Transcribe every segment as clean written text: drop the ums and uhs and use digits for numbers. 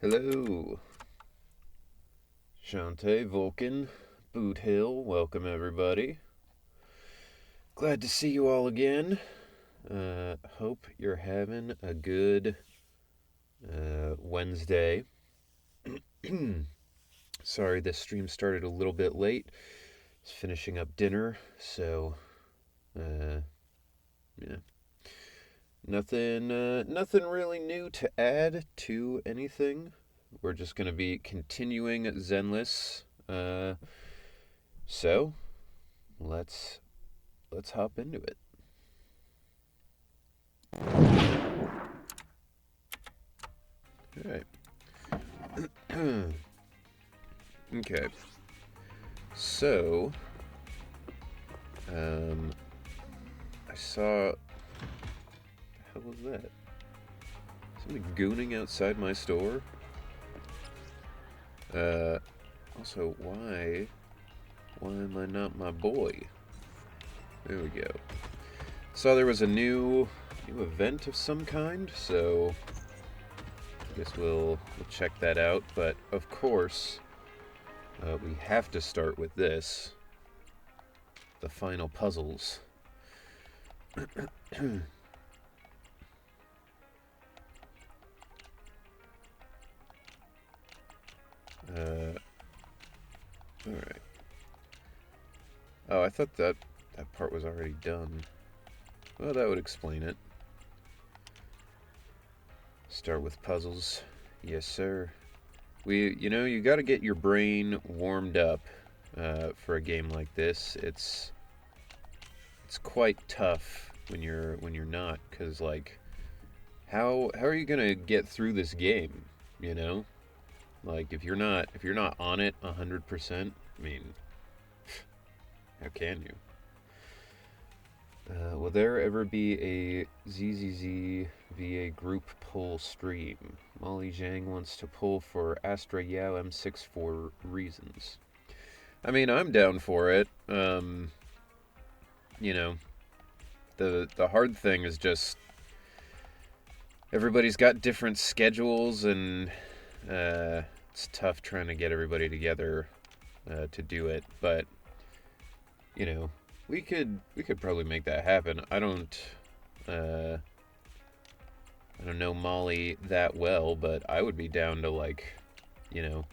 Hello, Shantae, Vulcan, Boot Hill, welcome everybody. Glad to see you all again. Hope you're having a good Wednesday. Sorry, this stream started a little bit late. I was finishing up dinner, so uh, yeah, nothing really new to add to anything. We're just gonna be continuing Zenless. So let's hop into it. All right. Okay. So, um, I saw. How was that? Somebody gooning outside my store. Uh, also, why am I not my boy? There we go. Saw there was a new event of some kind, so I guess we'll check that out. But of course, we have to start with this: the final puzzles. All right. Oh, I thought that part was already done. Well, that would explain it. Start with puzzles. Yes, sir. You got to get your brain warmed up for a game like this. It's quite tough when you're not, because like, how are you gonna get through this game? You know, like if you're not on it 100%. I mean, how can you? Will there ever be a ZZZ VA group pull stream? Molly Zhang wants to pull for Astra Yao M6 for reasons. I mean, I'm down for it. You know, the hard thing is just everybody's got different schedules, and it's tough trying to get everybody together to do it. But you know, we could probably make that happen. Uh, I don't know Molly that well, but I would be down to like, you know,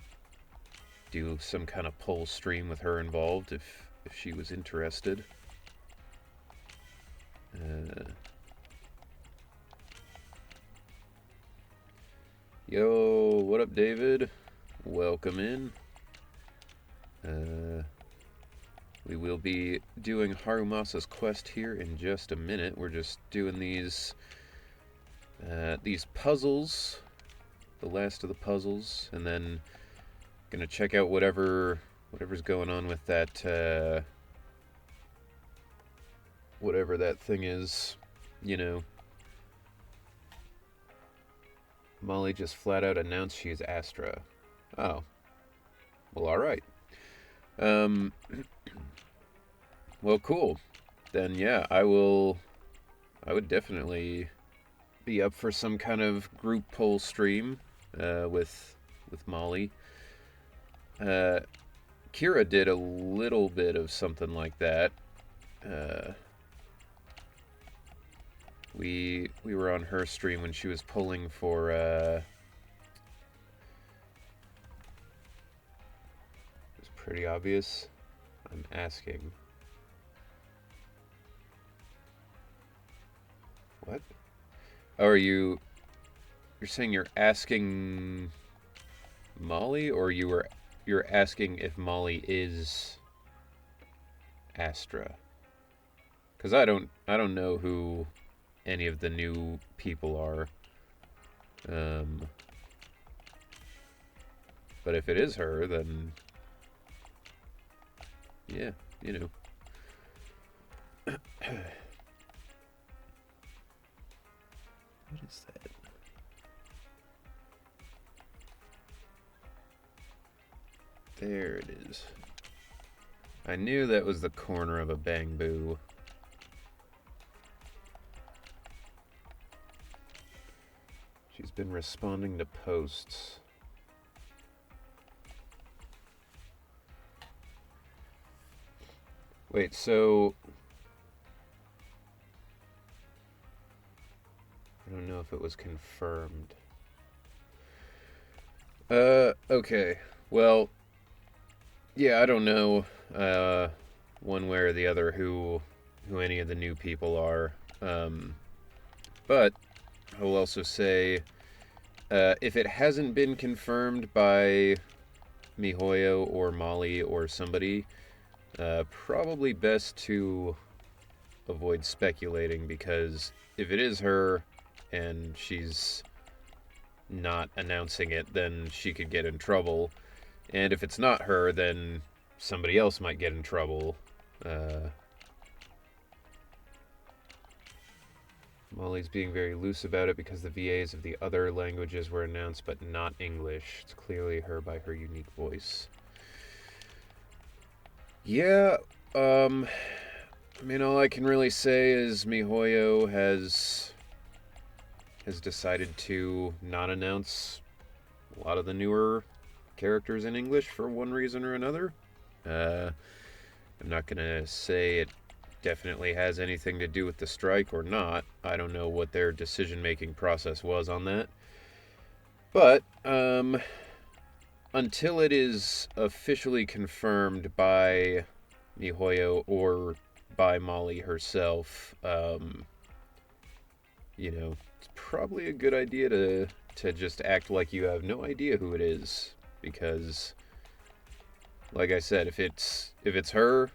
do some kind of poll stream with her involved if she was interested. Uh, Yo, what up, David? Welcome in. We will be doing Harumasa's quest here in just a minute. We're just doing these puzzles, the last of the puzzles, and then gonna check out whatever's going on with that whatever that thing is. You know, Molly just flat out announced she's Astra. Oh, well, all right. Um, well, cool. Then yeah, I will. I would definitely be up for some kind of group poll stream with Molly. Uh, Kira did a little bit of something like that. Uh, we were on her stream when she was pulling for. It's pretty obvious. I'm asking. What? Oh, you're saying you're asking Molly, or you're asking if Molly is Astra? Because I don't know who any of the new people are. Um, but if it is her, then yeah, you know. What is that? There it is. I knew that was the corner of a bamboo. She's been responding to posts. Wait, so I don't know if it was confirmed. Okay. Well, yeah, I don't know one way or the other who any of the new people are. But I will also say if it hasn't been confirmed by MiHoYo or Molly or somebody, probably best to avoid speculating, because if it is her and she's not announcing it, then she could get in trouble. And if it's not her, then somebody else might get in trouble. Uh, Molly's being very loose about it because the VAs of the other languages were announced, but not English. It's clearly her by her unique voice. Yeah, I mean, all I can really say is MiHoYo has decided to not announce a lot of the newer characters in English for one reason or another. Uh, I'm not gonna say it definitely has anything to do with the strike or not. I don't know what their decision-making process was on that. But until it is officially confirmed by MiHoYo or by Molly herself, it's probably a good idea to just act like you have no idea who it is, because, like I said, if it's her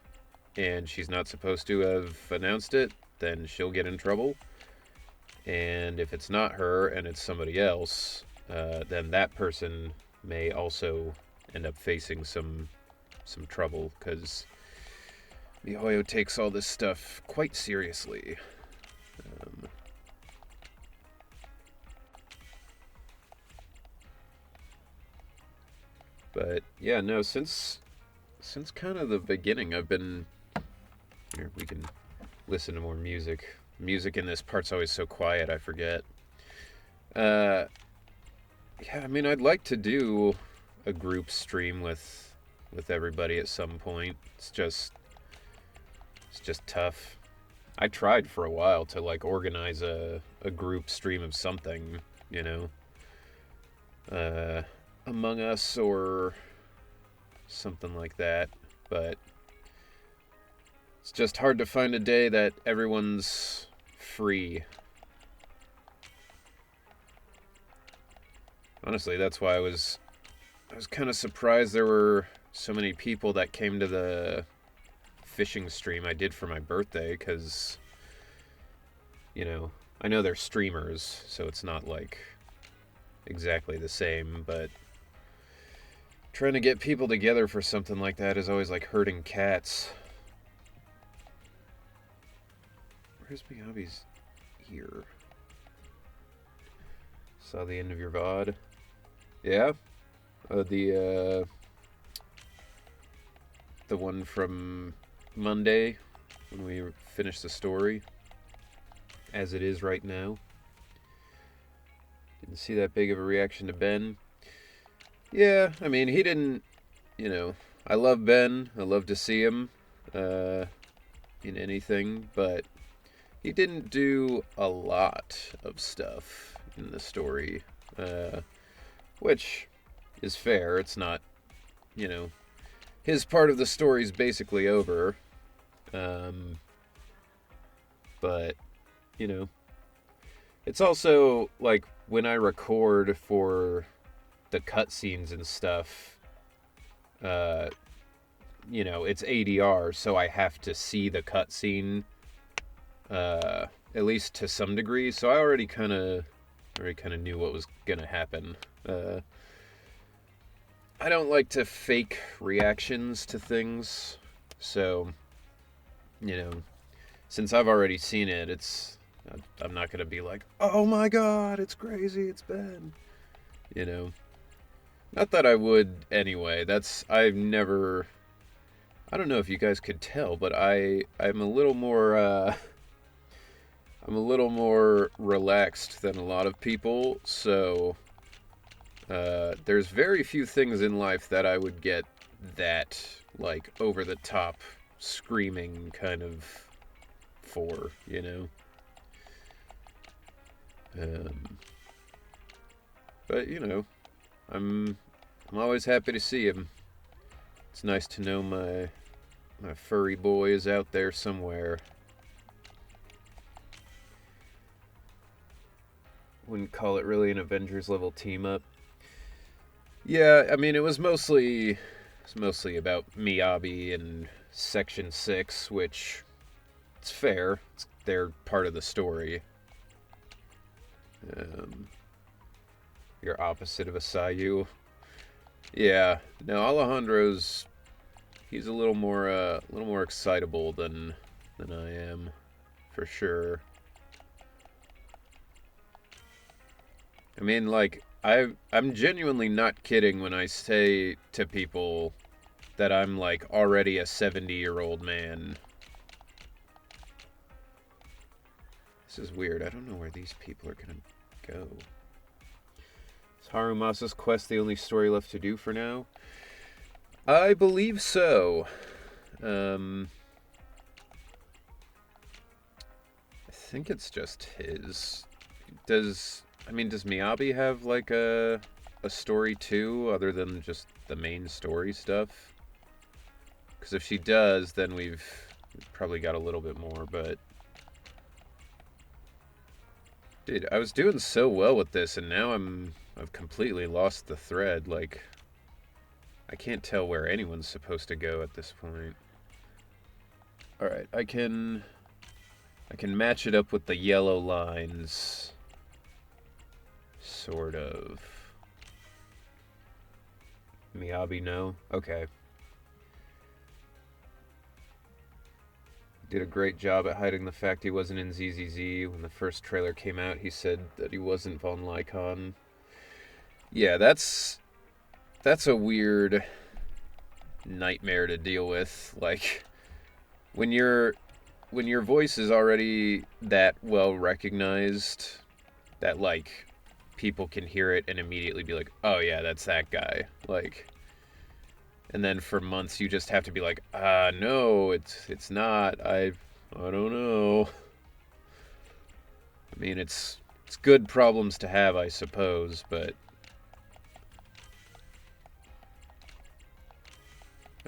and she's not supposed to have announced it, then she'll get in trouble. And if it's not her and it's somebody else, then that person may also end up facing some trouble, because MiHoYo takes all this stuff quite seriously. Um, but yeah, no, since kind of the beginning, I've been here. We can listen to more music. Music in this part's always so quiet, I forget. Uh, yeah, I mean, I'd like to do a group stream with everybody at some point. It's just tough. I tried for a while to like organize a group stream of something, you know, uh, Among Us or something like that, but it's just hard to find a day that everyone's free. Honestly, that's why I was kind of surprised there were so many people that came to the fishing stream I did for my birthday, because, I know they're streamers, so it's not like exactly the same, but trying to get people together for something like that is always like herding cats. Where's my hobbies? Here. Saw the end of your VOD. Yeah? The one from Monday when we finished the story, as it is right now. Didn't see that big of a reaction to Ben. Yeah, I mean, he didn't, I love Ben. I love to see him in anything, but he didn't do a lot of stuff in the story, which is fair. It's not, his part of the story is basically over. But, it's also like when I record for the cutscenes and stuff, it's ADR, so I have to see the cutscene, at least to some degree. So I already kind of knew what was gonna happen. I don't like to fake reactions to things, so since I've already seen it, I'm not gonna be like, oh my god, it's crazy, it's bad. Not that I would anyway. I don't know if you guys could tell, but I'm a little more I'm a little more relaxed than a lot of people, so there's very few things in life that I would get that like over the top screaming kind of for, you know? But, you know, I'm always happy to see him. It's nice to know my furry boy is out there somewhere. Wouldn't call it really an Avengers level team up. Yeah, I mean it was mostly about Miyabi and Section 6, which it's fair. They're part of the story. You're opposite of Asayu. Yeah, no, Alejandro's he's a little more excitable than I am, for sure. I mean, like I'm genuinely not kidding when I say to people that I'm like already a 70-year-old man. This is weird. I don't know where these people are gonna go. Is Harumasa's quest the only story left to do for now? I believe so. I think it's just his. Does Miyabi have like a story too, other than just the main story stuff? Because if she does, then we've probably got a little bit more. But dude, I was doing so well with this, and now I've completely lost the thread. Like, I can't tell where anyone's supposed to go at this point. All right, I can match it up with the yellow lines. Sort of. Miyabi, no? Okay. Did a great job at hiding the fact he wasn't in ZZZ. When the first trailer came out, he said that he wasn't Von Lycon. Yeah, that's a weird nightmare to deal with. Like, when your voice is already that well recognized, that like people can hear it and immediately be like, oh yeah, that's that guy. Like, and then for months you just have to be like, no, it's not. I don't know. I mean, it's good problems to have, I suppose, but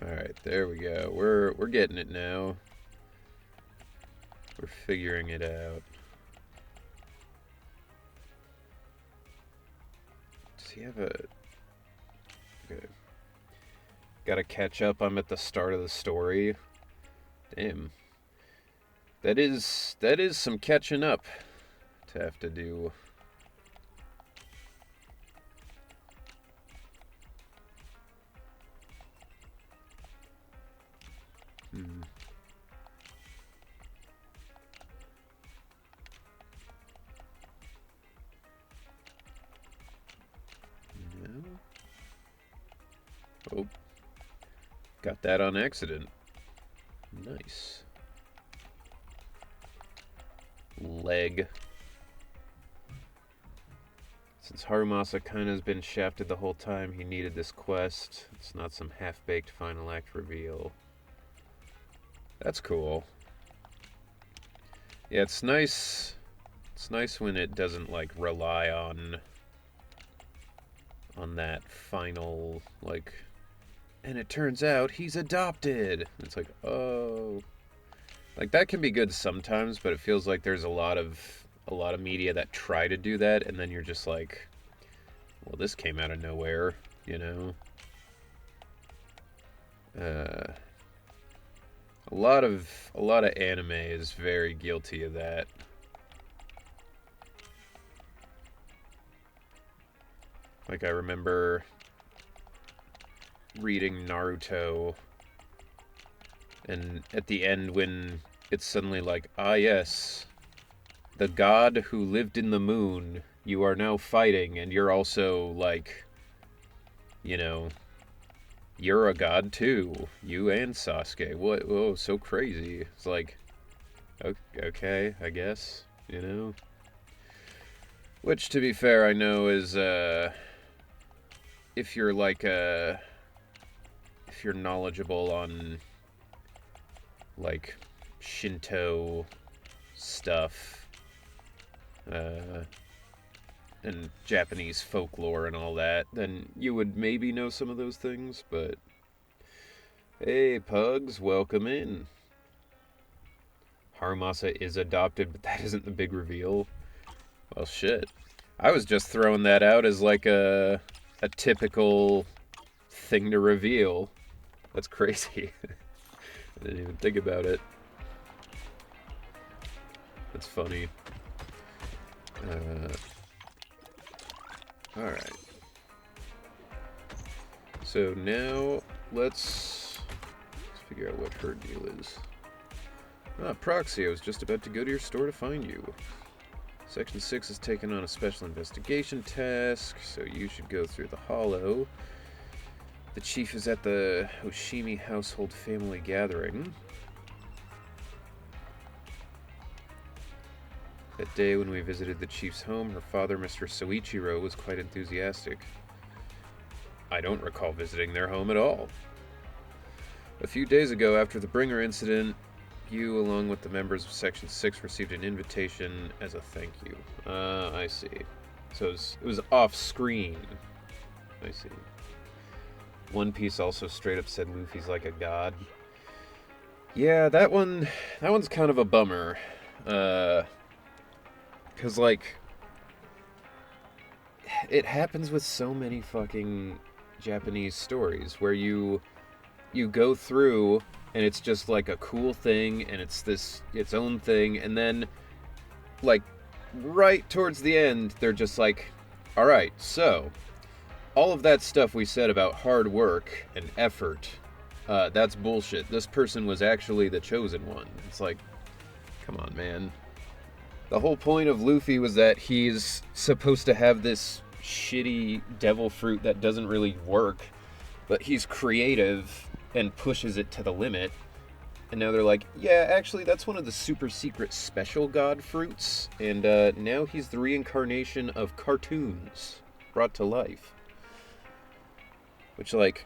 all right, there we go. We're getting it now. We're figuring it out. Does he have a... Okay. Gotta catch up. I'm at the start of the story. Damn. That is some catching up to have to do. No. Oh. Got that on accident. Nice. Leg. Since Harumasa kinda has been shafted the whole time, he needed this quest. It's not some half-baked final act reveal. That's cool. Yeah, it's nice. It's nice when it doesn't like rely on that final like, and it turns out he's adopted. It's like, oh, like that can be good sometimes, but it feels like there's a lot of media that try to do that, and then you're just like, well, this came out of nowhere, you know. A lot of anime is very guilty of that. Like, I remember reading Naruto, and at the end when it's suddenly like, ah yes, the god who lived in the moon, you are now fighting, and you're also like, you know, you're a god too, you and Sasuke. What? Whoa, so crazy. It's like, okay, I guess, you know. Which, to be fair, I know is, if you're like, if you're knowledgeable on like Shinto stuff, and Japanese folklore and all that, then you would maybe know some of those things, but hey, pugs, welcome in. Harumasa is adopted, but that isn't the big reveal. Well, shit. I was just throwing that out as like a typical thing to reveal. That's crazy. I didn't even think about it. That's funny. Alright. So now let's figure out what her deal is. Proxy, I was just about to go to your store to find you. Section 6 has taken on a special investigation task, so you should go through the hollow. The chief is at the Hoshimi household family gathering. That day when we visited the chief's home, her father, Mr. Soichiro, was quite enthusiastic. I don't recall visiting their home at all. A few days ago, after the Bringer incident, you, along with the members of Section 6, received an invitation as a thank you. I see. So it was off-screen. I see. One Piece also straight up said Luffy's like a god. Yeah, that one's kind of a bummer. 'Cause, like, it happens with so many fucking Japanese stories where you go through and it's just like a cool thing and it's its own thing, and then like right towards the end they're just like, all right, so all of that stuff we said about hard work and effort, that's bullshit. This person was actually the chosen one. It's like, come on, man. The whole point of Luffy was that he's supposed to have this shitty devil fruit that doesn't really work, but he's creative and pushes it to the limit. And now they're like, yeah, actually, that's one of the super secret special god fruits. And now he's the reincarnation of cartoons brought to life. Which, like,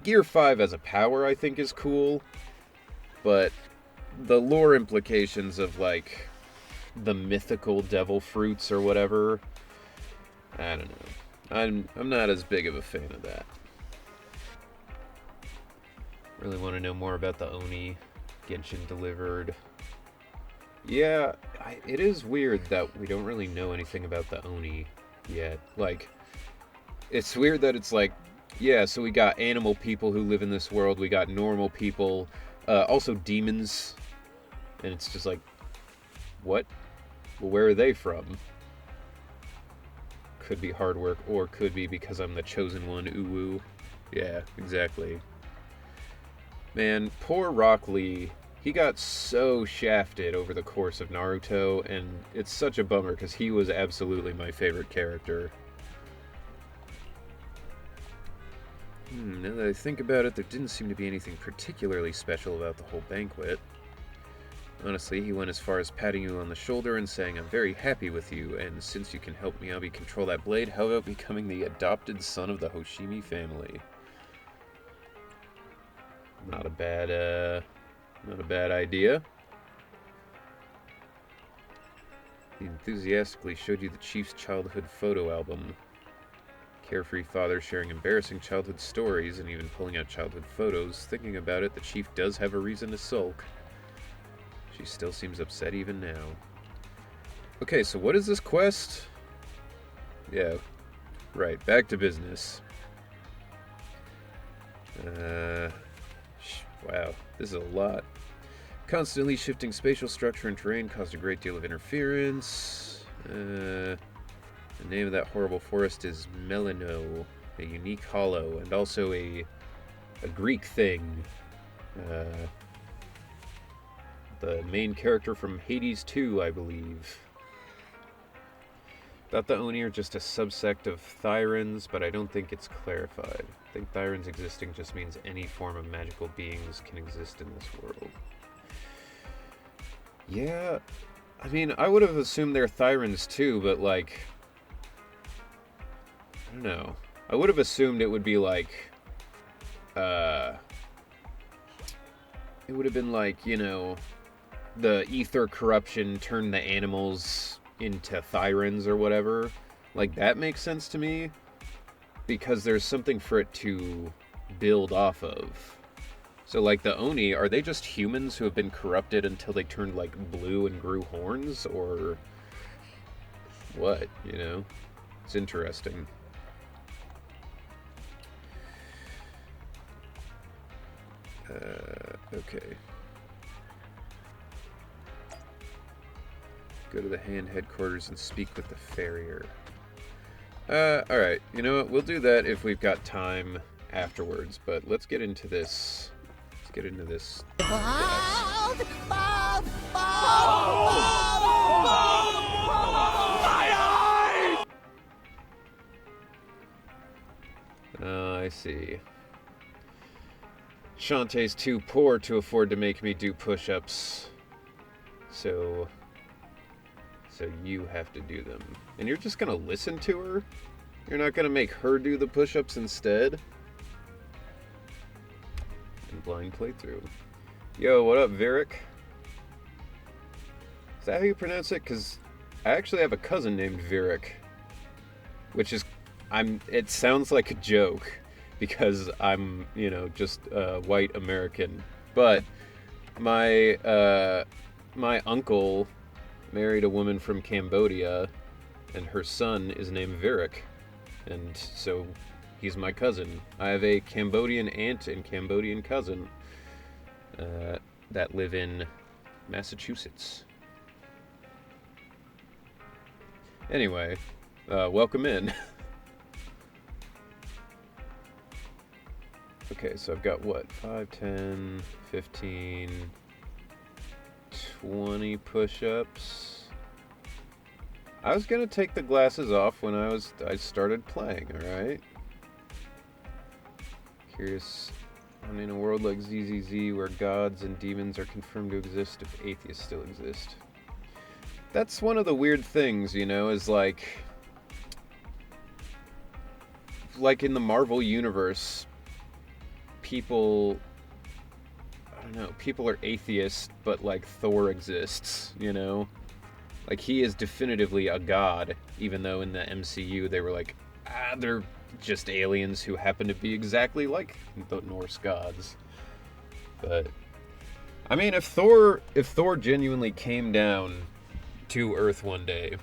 Gear 5 as a power, I think, is cool. But the lore implications of, like, the mythical devil fruits or whatever, I don't know. I'm not as big of a fan of that. Really want to know more about the Oni. Genshin delivered. Yeah, it is weird that we don't really know anything about the Oni yet. Like, it's weird that it's like, yeah, so we got animal people who live in this world, we got normal people, also demons, and it's just like, what? Well, where are they from? Could be hard work, or could be because I'm the chosen one, ooh-woo. Yeah, exactly. Man, poor Rock Lee. He got so shafted over the course of Naruto, and it's such a bummer because he was absolutely my favorite character. Now that I think about it, there didn't seem to be anything particularly special about the whole banquet. Honestly, he went as far as patting you on the shoulder and saying, I'm very happy with you, and since you can help Miyabi control that blade, how about becoming the adopted son of the Hoshimi family? Not a bad idea. He enthusiastically showed you the chief's childhood photo album. Carefree father sharing embarrassing childhood stories and even pulling out childhood photos. Thinking about it, the chief does have a reason to sulk. She still seems upset even now. Okay, so what is this quest? Yeah, right, back to business. Wow, this is a lot. Constantly shifting spatial structure and terrain caused a great deal of interference. The name of that horrible forest is Melino, a unique hollow, and also a Greek thing. The main character from Hades 2, I believe. Thought the Oni are just a subsect of Thyrans, but I don't think it's clarified. I think Thyrans existing just means any form of magical beings can exist in this world. Yeah, I mean, I would have assumed they're Thyrans too, but like, I don't know. I would have assumed it would be like, it would have been like, you know, the ether corruption turned the animals into thyrans or whatever. Like, that makes sense to me because there's something for it to build off of. So, like, the Oni, are they just humans who have been corrupted until they turned, like, blue and grew horns? Or what, you know? It's interesting. Okay. Go to the hand headquarters and speak with the farrier. Alright. You know what? We'll do that if we've got time afterwards, but let's get into this. Let's get into this. Oh, I see. Shantae's too poor to afford to make me do push-ups. So you have to do them. And you're just gonna listen to her? You're not gonna make her do the push-ups instead? And blind playthrough. Yo, what up, Virik? Is that how you pronounce it? Because I actually have a cousin named Virik. Which is... it sounds like a joke. Because I'm, you know, just white American. But my uncle married a woman from Cambodia, and her son is named Virik. And so he's my cousin. I have a Cambodian aunt and Cambodian cousin that live in Massachusetts. Anyway, welcome in. Okay, so I've got what? 5, 10, 15, 20 push-ups. I was gonna take the glasses off when I started playing, alright? Curious, in a world like ZZZ where gods and demons are confirmed to exist if atheists still exist. That's one of the weird things, you know, is like in the Marvel universe, people are atheists, but like Thor exists, you know? Like, he is definitively a god, even though in the MCU they were like, they're just aliens who happen to be exactly like the Norse gods. But I mean, if Thor genuinely came down to Earth one day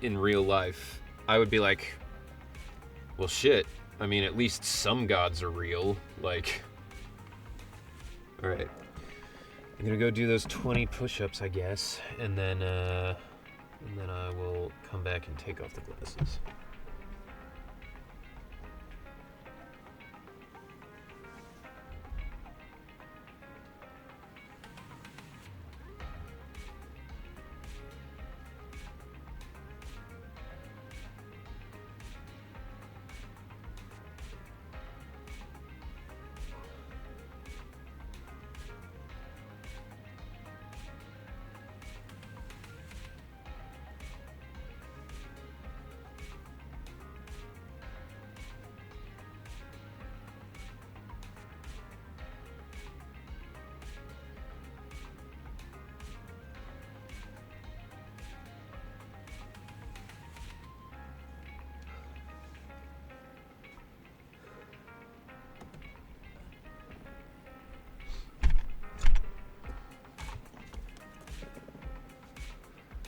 in real life, I would be like, well, shit. I mean, at least some gods are real. Like, all right, I'm gonna go do those 20 push-ups, I guess, and then I will come back and take off the glasses.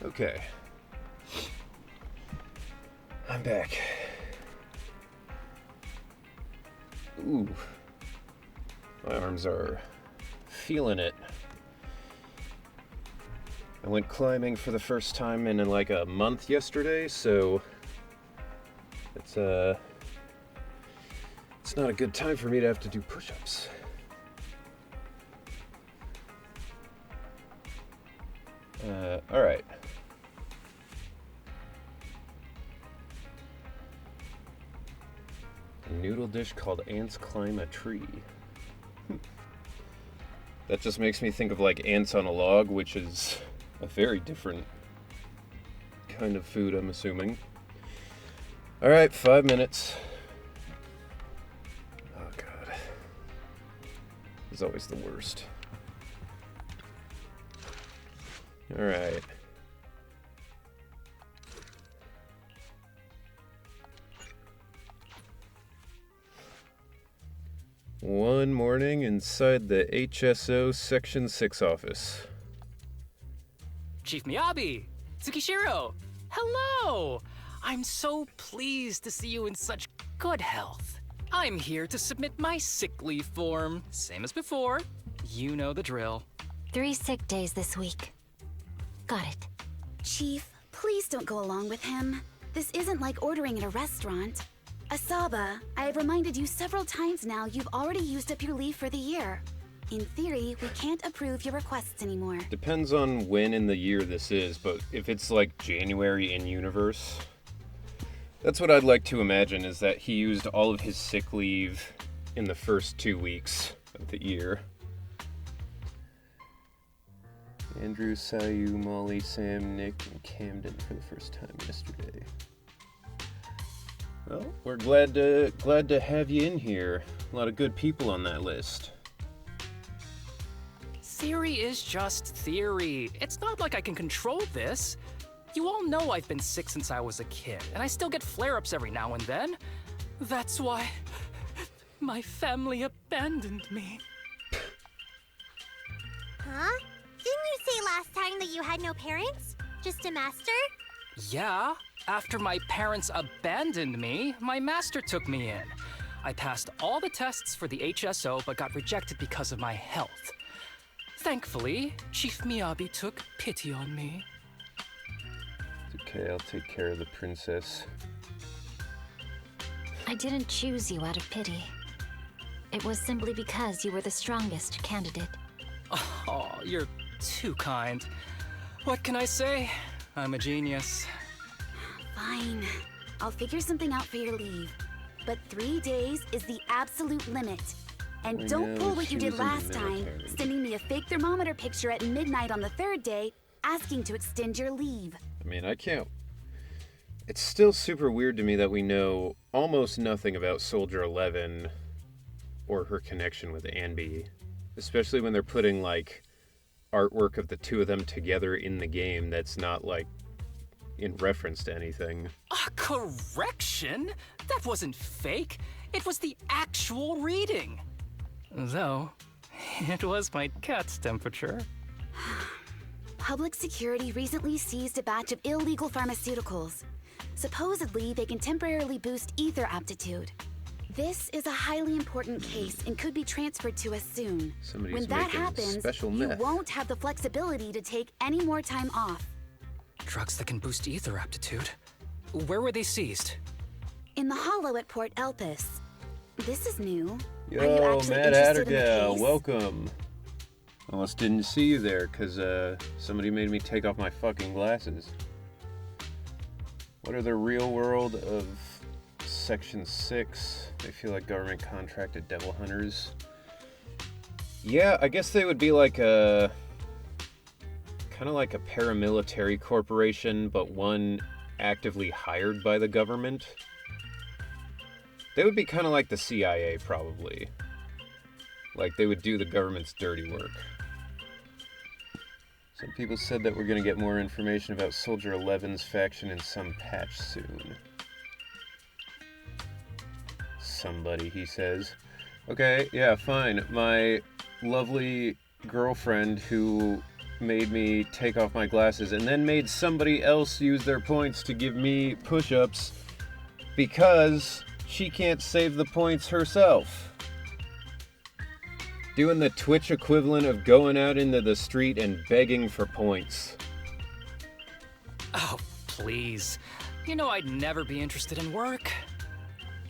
Okay. I'm back. Ooh. My arms are feeling it. I went climbing for the first time in like a month yesterday, so it's not a good time for me to have to do push-ups. All right. A noodle dish called Ants Climb a Tree. That just makes me think of like ants on a log, which is a very different kind of food, I'm assuming. All right, 5 minutes. Oh God. is always the worst. Alright. One morning inside the HSO Section 6 office. Chief Miyabi! Tsukishiro! Hello! I'm so pleased to see you in such good health. I'm here to submit my sick leave form. Same as before. You know the drill. 3 sick days this week. Got it. Chief, please don't go along with him. This isn't like ordering at a restaurant. Asaba, I have reminded you several times now you've already used up your leave for the year. In theory, we can't approve your requests anymore. Depends on when in the year this is, but if it's like January in universe, that's what I'd like to imagine, is that he used all of his sick leave in the first 2 weeks of the year. Andrew, Sayu, Molly, Sam, Nick, and Camden for the first time yesterday. Well, we're glad to have you in here. A lot of good people on that list. Theory is just theory. It's not like I can control this. You all know I've been sick since I was a kid, and I still get flare-ups every now and then. That's why my family abandoned me. Huh? Didn't you say last time that you had no parents? Just a master? Yeah, after my parents abandoned me, my master took me in. I passed all the tests for the HSO, but got rejected because of my health. Thankfully, Chief Miyabi took pity on me. It's okay, I'll take care of the princess. I didn't choose you out of pity. It was simply because you were the strongest candidate. Oh, you're too kind. What can I say? I'm a genius. Fine. I'll figure something out for your leave. But 3 days is the absolute limit. And don't pull what you did last time, sending me a fake thermometer picture at midnight on the 3rd day, asking to extend your leave. I mean, I can't... It's still super weird to me that we know almost nothing about Soldier 11 or her connection with Anby. Especially when they're putting, like, artwork of the two of them together in the game that's not, like, in reference to anything. A correction? That wasn't fake. It was the actual reading. Though, it was my cat's temperature. Public security recently seized a batch of illegal pharmaceuticals. Supposedly, they can temporarily boost ether aptitude. This is a highly important case and could be transferred to us soon. Somebody's when that making happens, special you meth. won't have the flexibility to take any more time off. Drugs that can boost ether aptitude. Where were they seized? In the hollow at Port Elpis. This is new. Yo, Are you actually Matt interested in the Attergale, case? welcome. Almost didn't see you there, because somebody made me take off my fucking glasses. What are the real world of Section 6? They feel like government contracted devil hunters. Yeah, I guess they would be like a... kind of like a paramilitary corporation, but one actively hired by the government. They would be kind of like the CIA, probably. Like, they would do the government's dirty work. Some people said that we're going to get more information about Soldier 11's faction in some patch soon. Somebody, he says. Okay, yeah, fine. My lovely girlfriend who made me take off my glasses and then made somebody else use their points to give me push-ups because she can't save the points herself. Doing the Twitch equivalent of going out into the street and begging for points. Oh, please. You know I'd never be interested in work.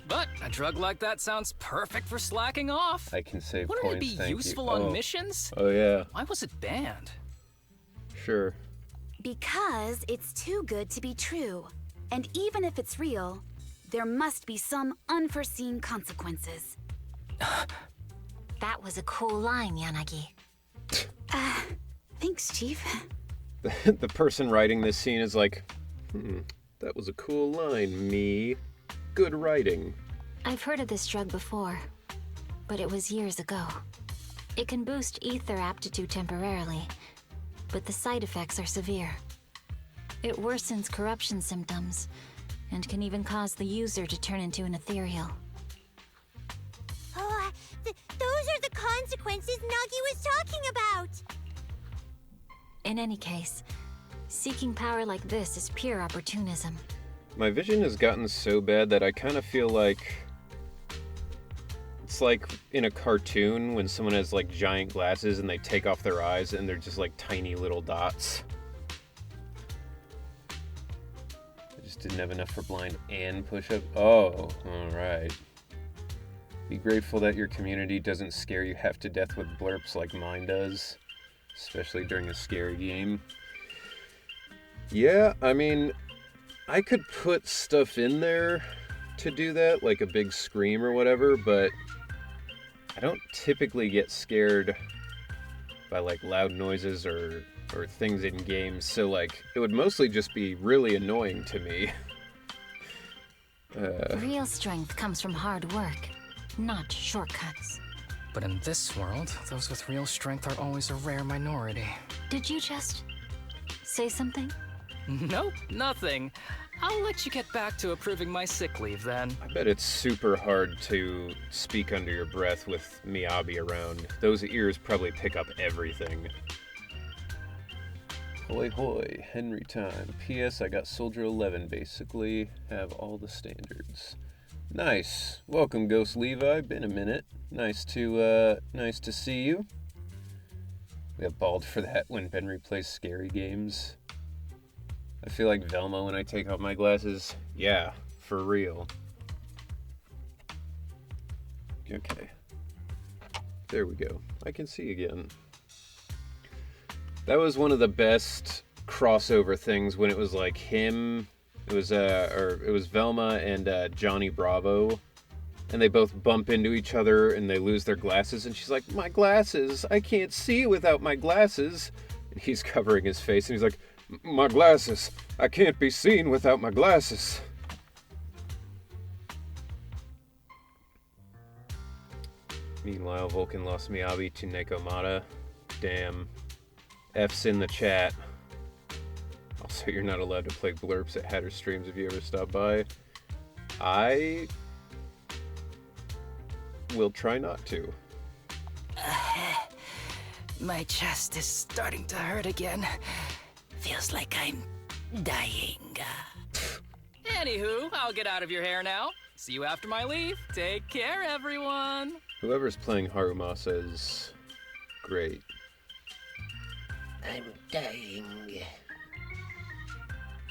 But a drug like that sounds perfect for slacking off. I can save Wouldn't points, it be thank useful you. on missions? Oh yeah, Why was it banned? sure. Because it's too good to be true. And even if it's real, there must be some unforeseen consequences. That was a cool line, Yanagi. Thanks, Chief. The person writing this scene is like, that was a cool line, me. Good writing. I've heard of this drug before, but it was years ago. It can boost ether aptitude temporarily, but the side effects are severe. It worsens corruption symptoms, and can even cause the user to turn into an ethereal. Oh, those are the consequences Nagi was talking about! In any case, seeking power like this is pure opportunism. My vision has gotten so bad that I kind of feel like it's like in a cartoon when someone has like giant glasses and they take off their eyes and they're just like tiny little dots. I just didn't have enough for blind and push-up. Oh, alright. Be grateful that your community doesn't scare you half to death with blurps like mine does, especially during a scary game. Yeah, I mean, I could put stuff in there to do that, like a big scream or whatever, but I don't typically get scared by like loud noises or things in games, so like it would mostly just be really annoying to me. Real strength comes from hard work, not shortcuts. But in this world, those with real strength are always a rare minority. Did you just say something? Nope, nothing. I'll let you get back to approving my sick leave then. I bet it's super hard to speak under your breath with Miyabi around. Those ears probably pick up everything. Hoy hoy, Henry time. P.S. I got Soldier 11, basically. Have all the standards. Nice. Welcome, Ghost Levi. Been a minute. Nice to see you. We got bald for that when Benry plays scary games. I feel like Velma when I take off my glasses. Yeah, for real. Okay. There we go. I can see again. That was one of the best crossover things when it was like him. It was Velma and Johnny Bravo. And they both bump into each other and they lose their glasses. And she's like, my glasses! I can't see without my glasses! And he's covering his face and he's like, my glasses! I can't be seen without my glasses! Meanwhile, Vulcan lost Miyabi to Nekomata. Damn. F's in the chat. Also, you're not allowed to play blurps at Hatter Streams if you ever stop by. I will try not to. My chest is starting to hurt again. Feels like I'm dying. Anywho, I'll get out of your hair now. See you after my leave. Take care, everyone. Whoever's playing Harumasa is great. I'm dying.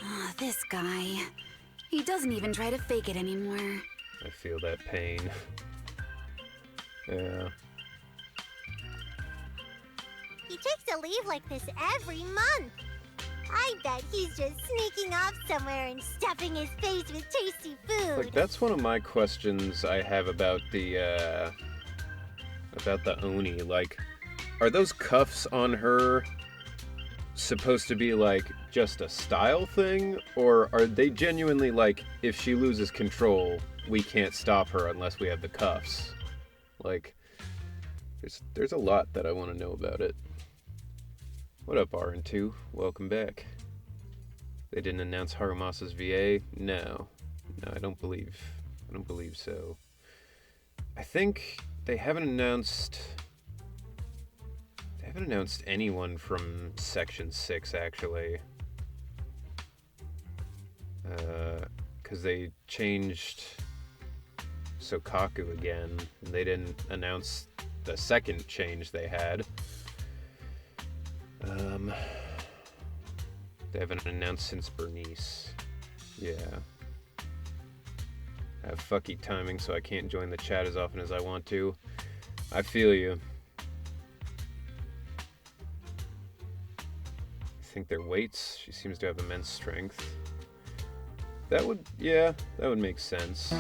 Oh, this guy. He doesn't even try to fake it anymore. I feel that pain. Yeah. He takes a leave like this every month. I bet he's just sneaking off somewhere and stuffing his face with tasty food. Like, that's one of my questions I have about the Oni. Like, are those cuffs on her supposed to be, like, just a style thing? Or are they genuinely, like, if she loses control, we can't stop her unless we have the cuffs? Like, there's a lot that I want to know about it. What up, RN2? Welcome back. They didn't announce Harumasa's VA? No, I don't believe so. I think they haven't announced anyone from Section 6, actually. Because they changed Sokaku again, and they didn't announce the second change they had. They haven't announced since Bernice. Yeah. I have fucky timing, so I can't join the chat as often as I want to. I feel you. I think their weights. She seems to have immense strength. That would make sense.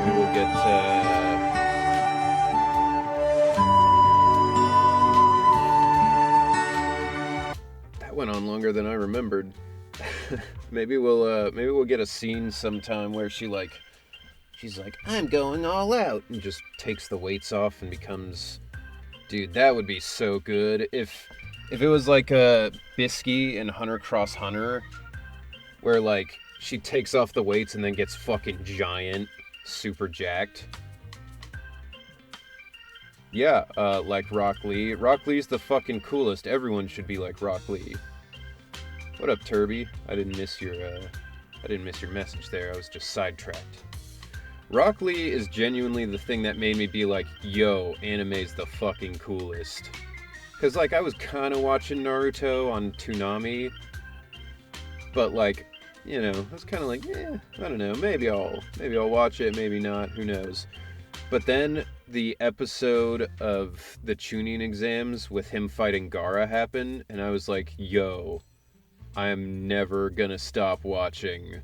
Maybe we'll get, that went on longer than I remembered. Maybe we'll get a scene sometime where she's like, I'm going all out, and just takes the weights off and becomes, dude, that would be so good if it was like a Bisky in Hunter Cross Hunter, where like she takes off the weights and then gets fucking giant, super jacked. Yeah, like Rock Lee. Rock Lee's the fucking coolest. Everyone should be like Rock Lee. What up, Turby? I didn't miss your message there. I was just sidetracked. Rock Lee is genuinely the thing that made me be like, yo, anime's the fucking coolest. Cause like I was kind of watching Naruto on Toonami, but like, you know, I was kind of like, I don't know, maybe I'll watch it, maybe not, who knows. But then the episode of the Chunin exams with him fighting Gaara happened, and I was like, yo, I am never gonna stop watching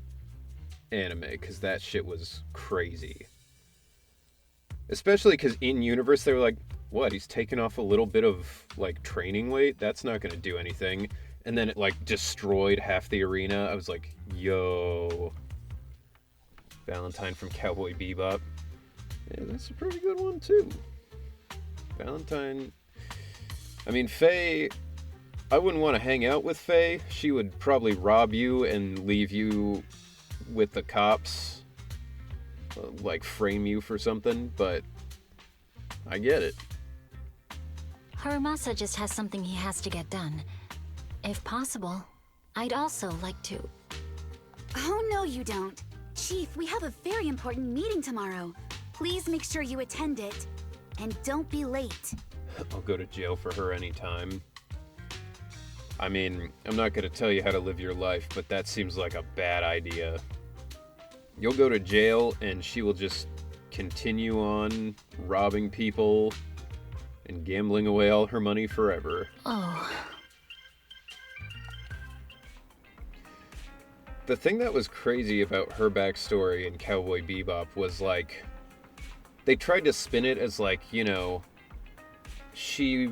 anime, because that shit was crazy. Especially because in universe they were like, what, he's taken off a little bit of like training weight? That's not gonna do anything. And then it like destroyed half the arena. I was like, yo. Valentine from Cowboy Bebop. Yeah, that's a pretty good one too. Valentine. I mean, Faye, I wouldn't want to hang out with Faye. She would probably rob you and leave you with the cops. Like frame you for something, but I get it. Harumasa just has something he has to get done. If possible, I'd also like to... Oh, no you don't. Chief, we have a very important meeting tomorrow. Please make sure you attend it. And don't be late. I'll go to jail for her anytime. I mean, I'm not gonna tell you how to live your life, but that seems like a bad idea. You'll go to jail and she will just continue on robbing people and gambling away all her money forever. Oh. The thing that was crazy about her backstory in Cowboy Bebop was like, they tried to spin it as like, you know, she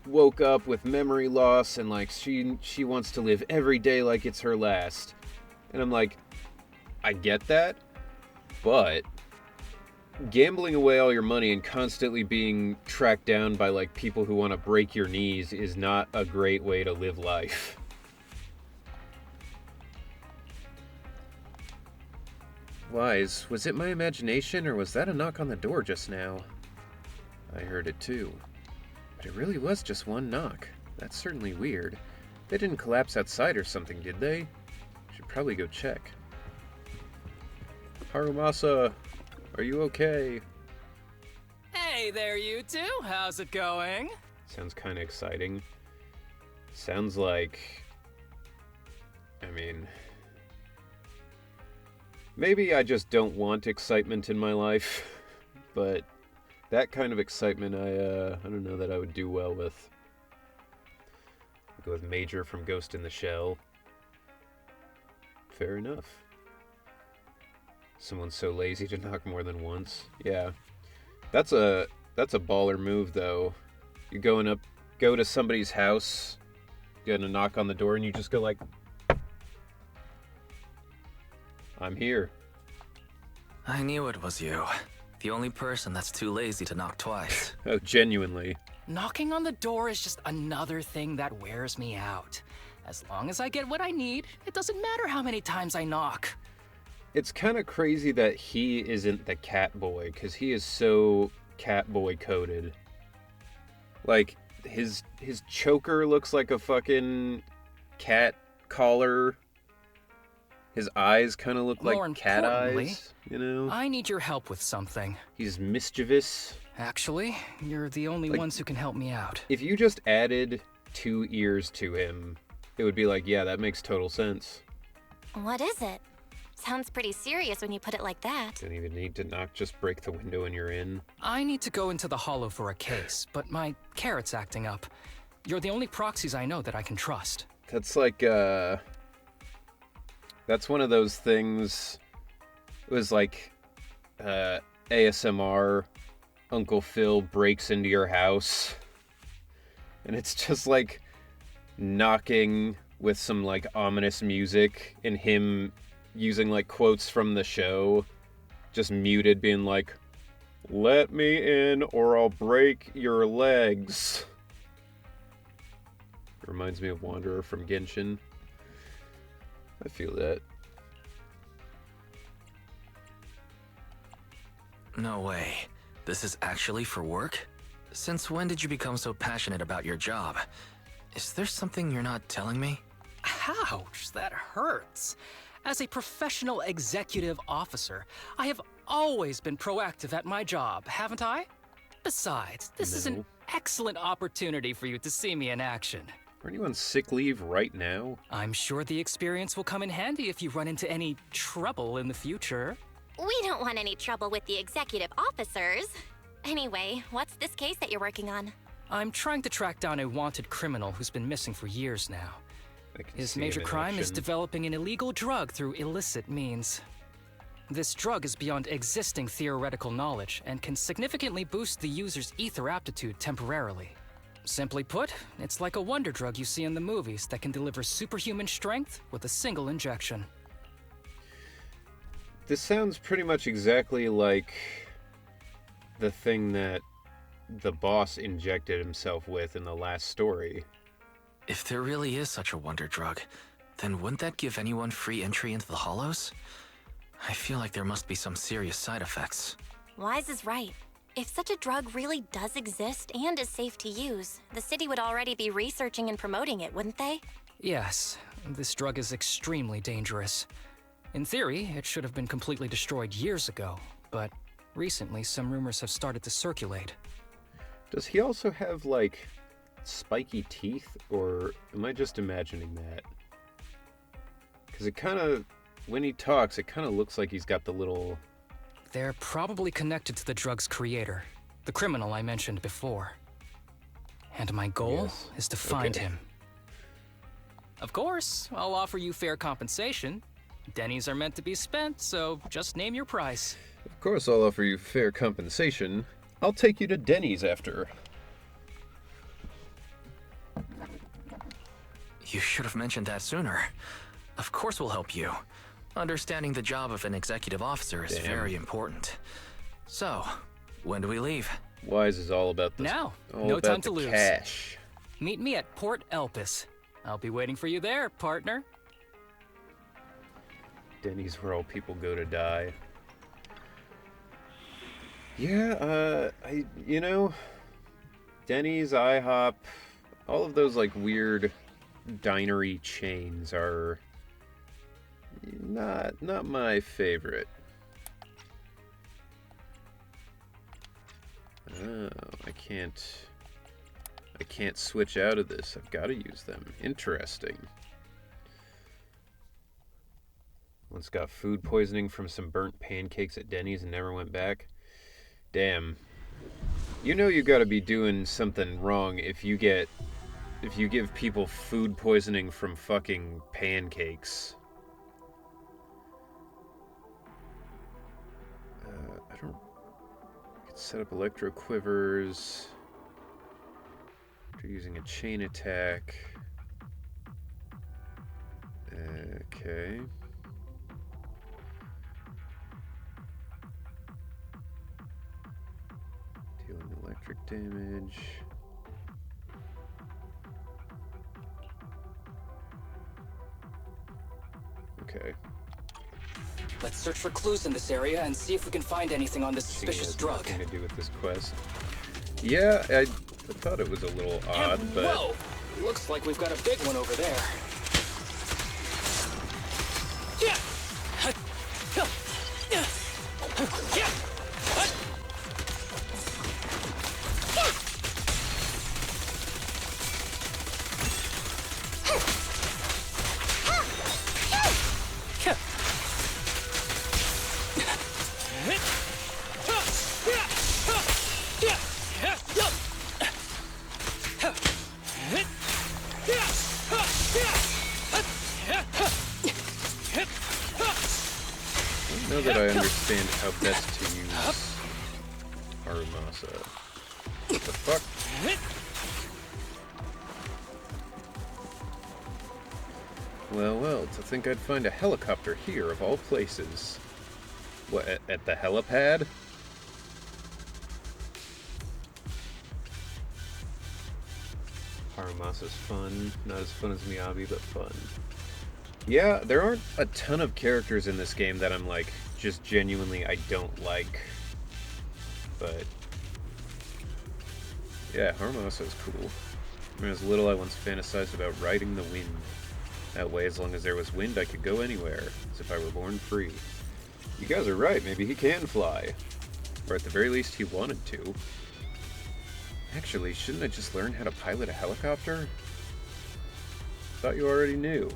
woke up with memory loss and like she wants to live every day like it's her last. And I'm like, I get that, but gambling away all your money and constantly being tracked down by like people who want to break your knees is not a great way to live life. Wise, was it my imagination or was that a knock on the door just now? I heard it too. But it really was just one knock. That's certainly weird. They didn't collapse outside or something, did they? Should probably go check. Harumasa, are you okay? Hey there, you two. How's it going? Sounds kind of exciting. Sounds like... I mean... Maybe I just don't want excitement in my life, but that kind of excitement I don't know that I would do well with. I'll go with Major from Ghost in the Shell. Fair enough. Someone's so lazy to knock more than once. Yeah. That's a baller move though. You go to somebody's house, you gonna knock on the door and you just go like, I'm here. I knew it was you. The only person that's too lazy to knock twice. Oh, genuinely. Knocking on the door is just another thing that wears me out. As long as I get what I need, it doesn't matter how many times I knock. It's kind of crazy that he isn't the cat boy, because he is so cat boy coded. Like, his choker looks like a fucking cat collar. His eyes kind of look like cat eyes, you know? I need your help with something. He's mischievous. Actually, you're the only ones who can help me out. If you just added 2 ears to him, it would be like, yeah, that makes total sense. What is it? Sounds pretty serious when you put it like that. Don't even need to knock, just break the window and you're in. I need to go into the hollow for a case, but my carrot's acting up. You're the only proxies I know that I can trust. That's like, that's one of those things. It was like ASMR. Uncle Phil breaks into your house. And it's just like knocking with some like ominous music and him using like quotes from the show, just muted, being like, "Let me in or I'll break your legs." It reminds me of Wanderer from Genshin. I feel that. No way. This is actually for work? Since when did you become so passionate about your job? Is there something you're not telling me? Ouch, that hurts. As a professional executive officer, I have always been proactive at my job, haven't I? Besides, this is an excellent opportunity for you to see me in action. Aren't you on sick leave right now? I'm sure the experience will come in handy if you run into any trouble in the future. We don't want any trouble with the executive officers. Anyway, what's this case that you're working on? I'm trying to track down a wanted criminal who's been missing for years now. His major crime is developing an illegal drug through illicit means. This drug is beyond existing theoretical knowledge and can significantly boost the user's ether aptitude temporarily. Simply put, it's like a wonder drug you see in the movies that can deliver superhuman strength with a single injection. This sounds pretty much exactly like the thing that the boss injected himself with in the last story. If there really is such a wonder drug, then wouldn't that give anyone free entry into the Hollows? I feel like there must be some serious side effects. Wise is right. If such a drug really does exist and is safe to use, the city would already be researching and promoting it, wouldn't they? Yes, this drug is extremely dangerous. In theory, it should have been completely destroyed years ago, but recently some rumors have started to circulate. Does he also have, like, spiky teeth, or am I just imagining that? Because it kind of, when he talks, it kind of looks like he's got the little... They're probably connected to the drug's creator, the criminal I mentioned before. And my goal is to find him. Of course, I'll offer you fair compensation. Denny's are meant to be spent, so just name your price. Of course I'll offer you fair compensation. I'll take you to Denny's after. You should have mentioned that sooner. Of course we'll help you. Understanding the job of an executive officer is very important. So, when do we leave? Wise is all about the now. No time to lose. Cash. Meet me at Port Elpis. I'll be waiting for you there, partner. Denny's where all people go to die. Yeah, Denny's, IHOP, all of those, like, weird dinery chains are not my favorite. Oh, I can't switch out of this. I've got to use them. Interesting. Once got food poisoning from some burnt pancakes at Denny's and never went back. Damn. You know you gotta be doing something wrong if you give people food poisoning from fucking pancakes. I could set up electro quivers. After using a chain attack. Okay. Dealing electric damage. Okay. Let's search for clues in this area and see if we can find anything on this suspicious drug. Nothing to do with this quest. Yeah, I thought it was a little odd, but... Whoa! Looks like we've got a big one over there. Yeah! I don't know that I understand how best to use Arumasa. What the fuck? Well, well, to think I'd find a helicopter here of all places. What, at the helipad? Haramasa's fun. Not as fun as Miyabi, but fun. Yeah, there aren't a ton of characters in this game that I'm like, just genuinely I don't like. But yeah, Haramasa's cool. When I was little, I once fantasized about riding the wind. That way, as long as there was wind, I could go anywhere, as if I were born free. You guys are right, maybe he can fly. Or at the very least, he wanted to. Actually, shouldn't I just learn how to pilot a helicopter? Thought you already knew.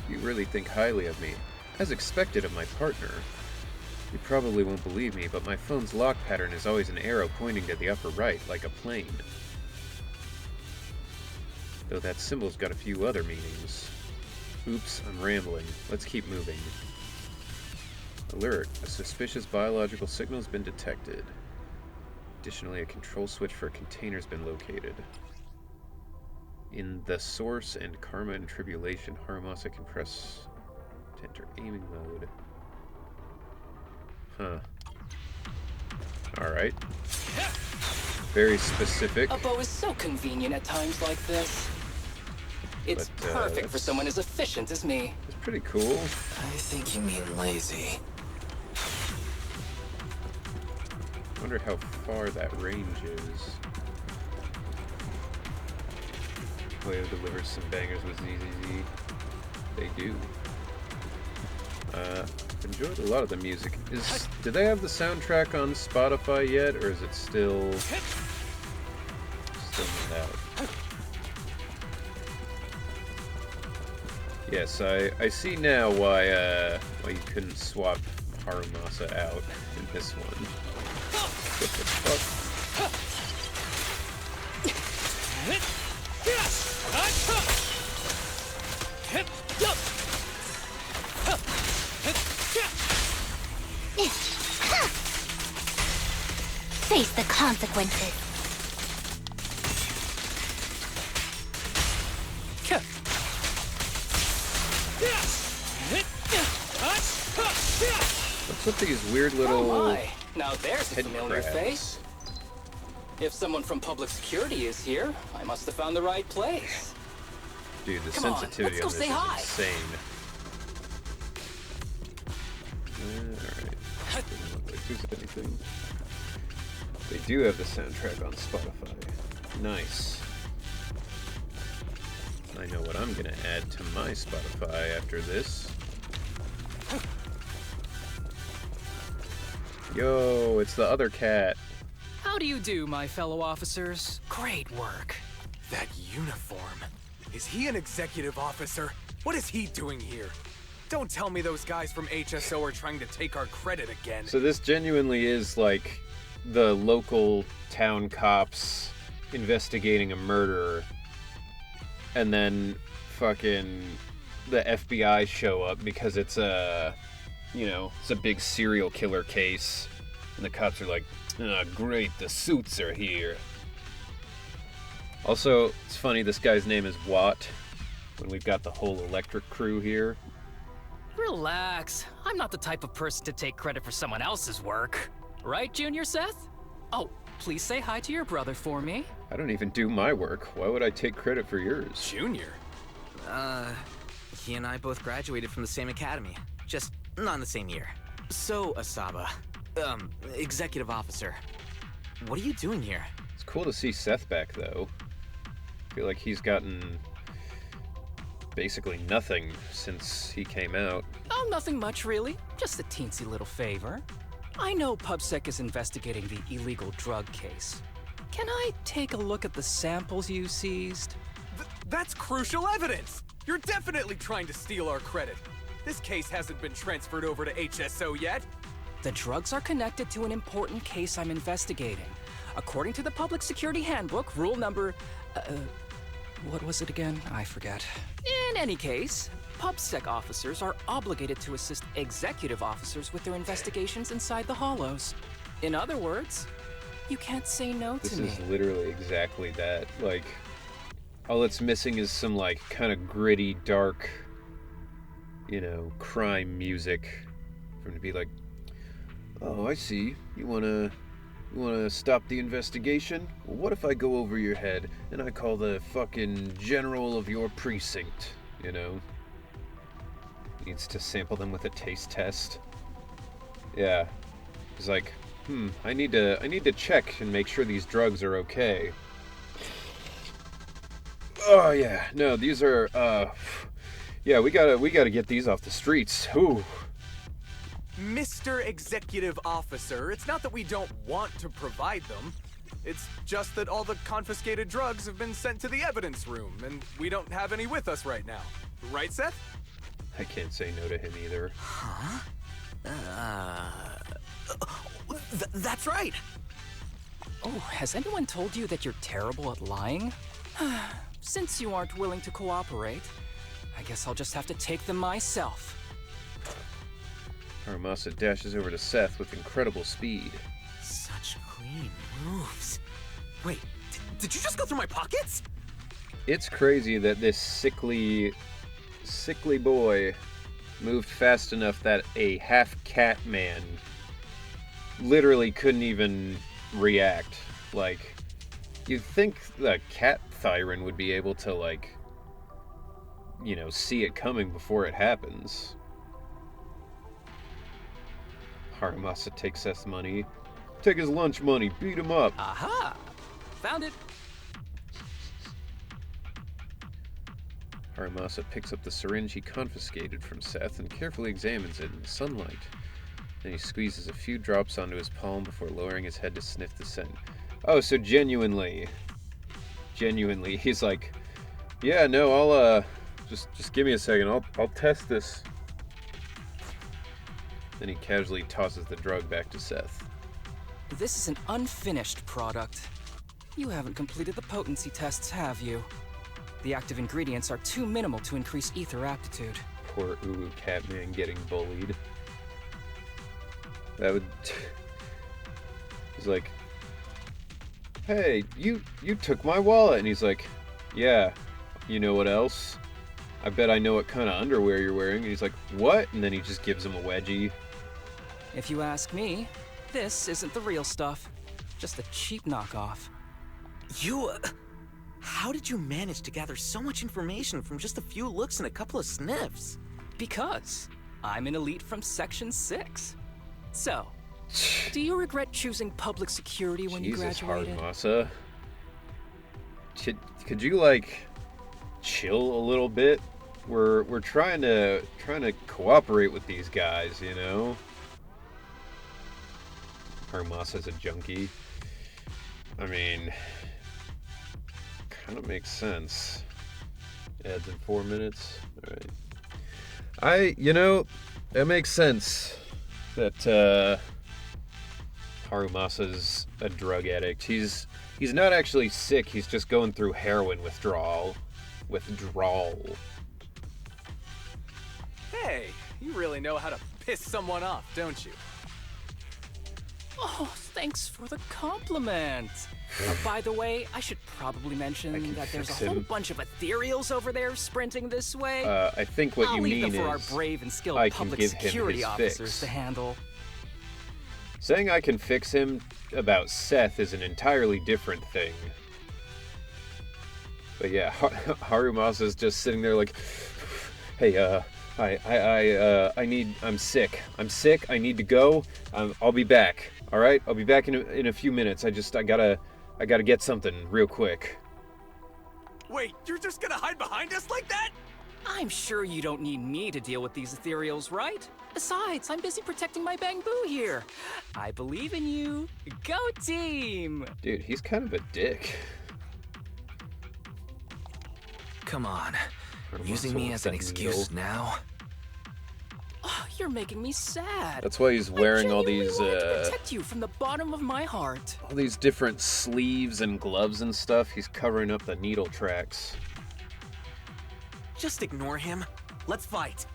You really think highly of me, as expected of my partner. You probably won't believe me, but my phone's lock pattern is always an arrow pointing to the upper right, like a plane. Though that symbol's got a few other meanings. Oops, I'm rambling. Let's keep moving. Alert, a suspicious biological signal's been detected. Additionally, a control switch for a container's been located. In the Source and Karma and Tribulation, Haramasa can press to enter aiming mode. Huh. Alright. Very specific. A bow is so convenient at times like this. It's perfect for someone as efficient as me. It's pretty cool. I think you mean lazy. I wonder how far that range is. Cleo delivers some bangers with ZZZ. They do. Enjoyed a lot of the music. Do they have the soundtrack on Spotify yet, or is it still not out? Yes, I see now why you couldn't swap Haramasa out in this one. What the fuck? Face the consequences. What's with these weird little... Oh my! Now there's a head familiar crabs? face. If someone from public security is here, I must have found the right place. Dude, the Come on, sensitivity let's go on this say is hi. insane. Alright. Doesn't look like there's anything. They do have the soundtrack on Spotify. Nice. I know what I'm gonna add to my Spotify after this. Yo, it's the other cat. How do you do, my fellow officers? Great work. That uniform. Is he an executive officer? What is he doing here? Don't tell me those guys from HSO are trying to take our credit again. So this genuinely is like the local town cops investigating a murder, and then fucking the FBI show up because it's a, you know, it's a big serial killer case, and the cops are like, "Ah, great, the suits are here." Also, it's funny, this guy's name is Watt, when we've got the whole electric crew here. Relax. I'm not the type of person to take credit for someone else's work. Right, Junior Seth? Oh, please say hi to your brother for me. I don't even do my work. Why would I take credit for yours? Junior? He and I both graduated from the same academy. Just not in the same year. So, Asaba, executive officer, what are you doing here? It's cool to see Seth back, though. I feel like he's gotten basically nothing since he came out. Oh, nothing much, really. Just a teensy little favor. I know PubSec is investigating the illegal drug case. Can I take a look at the samples you seized? That's crucial evidence! You're definitely trying to steal our credit. This case hasn't been transferred over to HSO yet. The drugs are connected to an important case I'm investigating. According to the Public Security Handbook, rule number... what was it again? I forget. In any case, PubSec officers are obligated to assist executive officers with their investigations inside the Hollows. In other words, you can't say no to me. This is literally exactly that. Like, all it's missing is some, like, kind of gritty, dark, crime music for him to be like, oh, I see. You wanna stop the investigation? Well, what if I go over your head and I call the fucking general of your precinct, Needs to sample them with a taste test. Yeah. He's like, I need to check and make sure these drugs are okay. Oh yeah, no, these are yeah, we gotta get these off the streets. Ooh. Mr. Executive Officer, it's not that we don't want to provide them. It's just that all the confiscated drugs have been sent to the evidence room, and we don't have any with us right now. Right, Seth? I can't say no to him either. Huh? That's right! Oh, has anyone told you that you're terrible at lying? Since you aren't willing to cooperate, I guess I'll just have to take them myself. Haramasa dashes over to Seth with incredible speed. Such clean moves. Wait, did you just go through my pockets? It's crazy that this sickly boy moved fast enough that a half-cat man literally couldn't even react. Like, you'd think the cat Thyron would be able to, like, see it coming before it happens. Haramasa takes Seth's money. Take his lunch money, beat him up. Aha! Found it! Haramasa picks up the syringe he confiscated from Seth and carefully examines it in the sunlight. Then he squeezes a few drops onto his palm before lowering his head to sniff the scent. Oh, so genuinely, he's like, yeah, no, I'll, just give me a second, I'll test this. Then he casually tosses the drug back to Seth. This is an unfinished product. You haven't completed the potency tests, have you? The active ingredients are too minimal to increase ether aptitude. Poor Ulu Catman getting bullied. That would... He's like, hey, you took my wallet. And he's like, yeah, you know what else? I bet I know what kind of underwear you're wearing. And he's like, what? And then he just gives him a wedgie. If you ask me, this isn't the real stuff. Just a cheap knockoff. How did you manage to gather so much information from just a few looks and a couple of sniffs? Because I'm an elite from Section 6. So, do you regret choosing public security when you graduated? Jesus, Haramasa. Could you, like, chill a little bit? We're trying to cooperate with these guys, Haramasa's a junkie. I mean, kind of makes sense. Adds in 4 minutes. Alright. It makes sense that Harumasa's a drug addict. He's not actually sick, he's just going through heroin withdrawal. Hey, you really know how to piss someone off, don't you? Oh, thanks for the compliment. By the way, I should probably mention that there's a whole bunch of ethereals over there sprinting this way. I think what you mean is I'll leave them for our brave and skilled I can public give him security his officers fix. to handle. Saying I can fix him about Seth is an entirely different thing. But yeah, Harumasa's just sitting there like, hey, I'm sick. I need to go. I'll be back. All right, I'll be back in a few minutes. I gotta get something real quick. Wait, you're just gonna hide behind us like that? I'm sure you don't need me to deal with these ethereals, right? Besides, I'm busy protecting my bamboo here. I believe in you. Go team! Dude, he's kind of a dick. Come on. Using me as an excuse now? Oh, you're making me sad. That's why he's wearing all these wanted to protect you from the bottom of my heart. all these different sleeves and gloves and stuff. He's covering up the needle tracks. Just ignore him. Let's fight.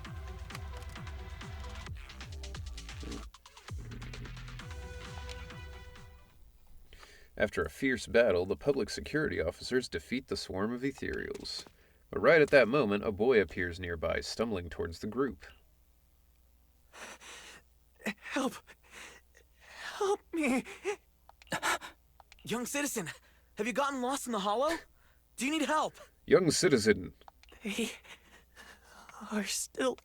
After a fierce battle, the public security officers defeat the swarm of ethereals. But right at that moment, a boy appears nearby, stumbling towards the group. Help! Help me! Young citizen, have you gotten lost in the hollow? Do you need help? Young citizen! They are still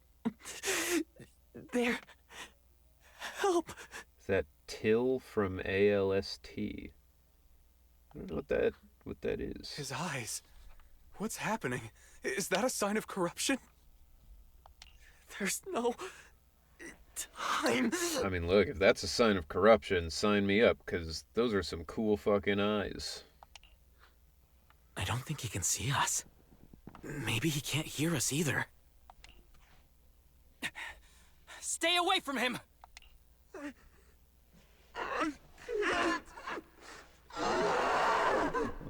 there. Help! Is that Till from ALST? I don't know what that is. His eyes. What's happening? Is that a sign of corruption? There's no time. I mean, look, if that's a sign of corruption, sign me up, because those are some cool fucking eyes. I don't think he can see us. Maybe he can't hear us either. Stay away from him!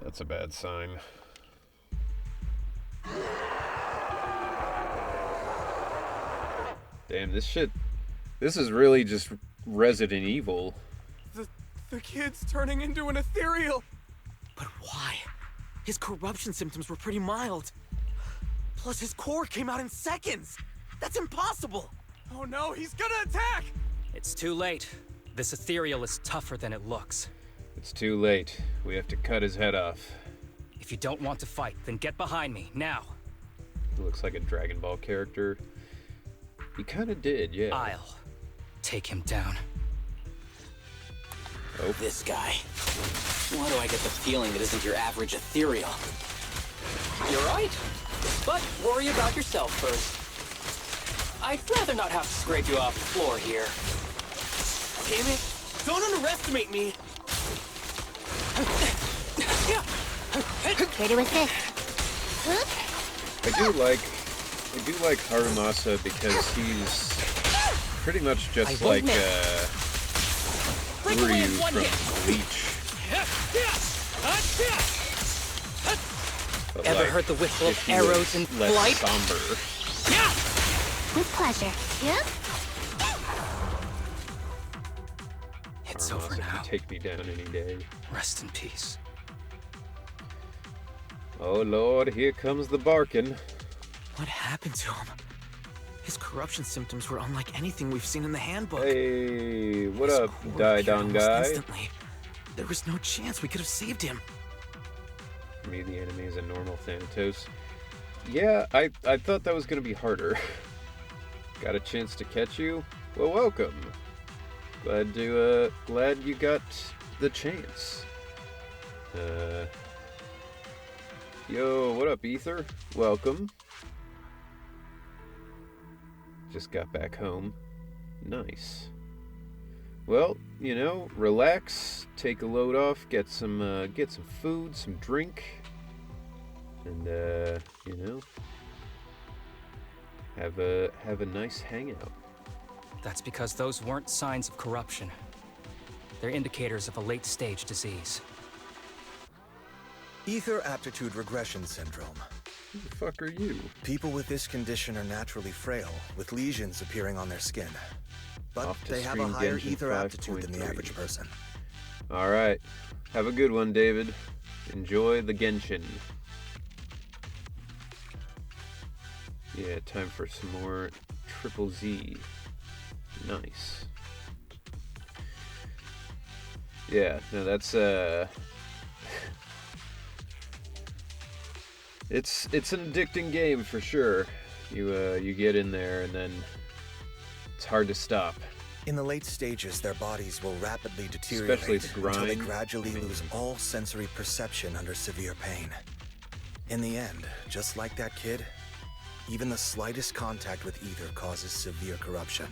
That's a bad sign. Damn, this is really just Resident Evil. The kid's turning into an ethereal. But why? His corruption symptoms were pretty mild. Plus his core came out in seconds. That's impossible. Oh no, he's gonna attack! It's too late. This ethereal is tougher than it looks. It's too late. We have to cut his head off. If you don't want to fight, then get behind me, now. He looks like a Dragon Ball character. He kind of did, yeah. I'll take him down. Oh. This guy. Why do I get the feeling it isn't your average ethereal? You're right. But worry about yourself first. I'd rather not have to scrape you off the floor here. Damn it! Don't underestimate me! Here to assist. I do like Harumasa because he's pretty much just like Ryu from Bleach. But Ever like, heard the whistle if of he arrows was in less flight? somber. With pleasure. Yep. It's over Harumasa now. can take me down any day. Rest in peace. Oh Lord, here comes the barking. What happened to him? His corruption symptoms were unlike anything we've seen in the handbook. Hey, what His up, core Daidon appeared almost guy? instantly. There was no chance we could have saved him. For me, the enemy is a normal Thanatos. Yeah, I thought that was gonna be harder. Got a chance to catch you? Well, welcome. Glad you got the chance. Yo, what up, Ether? Welcome. Just got back home. Nice. Well, you know, relax, take a load off, get some food, some drink, and you know, have a nice hangout. That's because those weren't signs of corruption. They're indicators of a late-stage disease. Ether aptitude regression syndrome. Who the fuck are you? People with this condition are naturally frail, with lesions appearing on their skin. But Off to they have a stream higher Genshin ether aptitude than the 5.3. average person. All right, have a good one, David. Enjoy the Genshin. Yeah, time for some more Triple Z. Nice. Yeah, no, that's it's an addicting game for sure. You get in there and then it's hard to stop. In the late stages, their bodies will rapidly Especially deteriorate its until they grind. gradually lose all sensory perception under severe pain. In the end, just like that kid, even the slightest contact with ether causes severe corruption.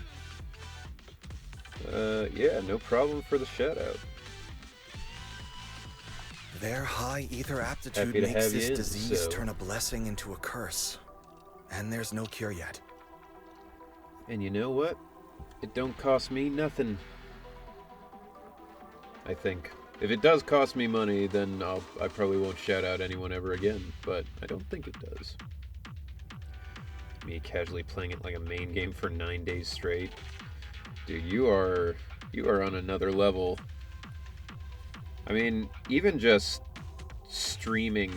Yeah, no problem for the shout out. Their high ether aptitude Happy to makes have you this in, disease so. turn a blessing into a curse. And there's no cure yet. And you know what? It don't cost me nothing. I think. If it does cost me money, then I probably won't shout out anyone ever again, but I don't think it does. Me casually playing it like a main game for 9 days straight. Dude, you are on another level. I mean, even just streaming,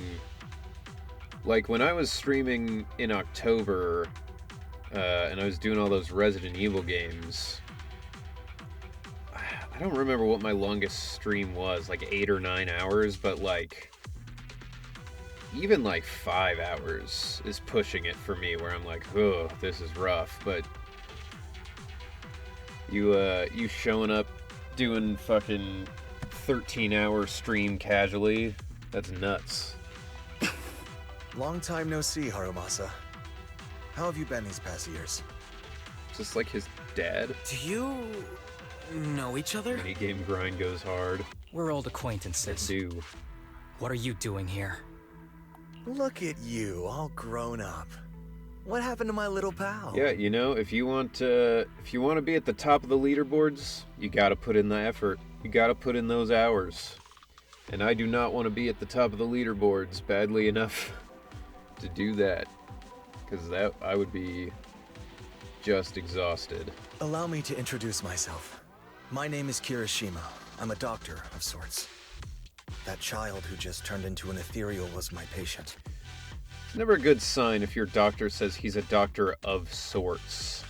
like when I was streaming in October, and I was doing all those Resident Evil games, I don't remember what my longest stream was, like 8 or 9 hours, but like, even like 5 hours is pushing it for me, where I'm like, oh, this is rough. But you showing up doing fucking 13-hour stream casually, that's nuts. Long time no see, Harumasa. How have you been these past years? Just like his dad. Do you know each other? Minigame grind goes hard. We're old acquaintances. Do. What are you doing here? Look at you, all grown up. What happened to my little pal? Yeah, you know, if you want to be at the top of the leaderboards, you gotta put in the effort. You gotta put in those hours. And I do not want to be at the top of the leaderboards badly enough to do that. Because that, I would be just exhausted. Allow me to introduce myself. My name is Kirishima. I'm a doctor of sorts. That child who just turned into an ethereal was my patient. It's never a good sign if your doctor says he's a doctor of sorts.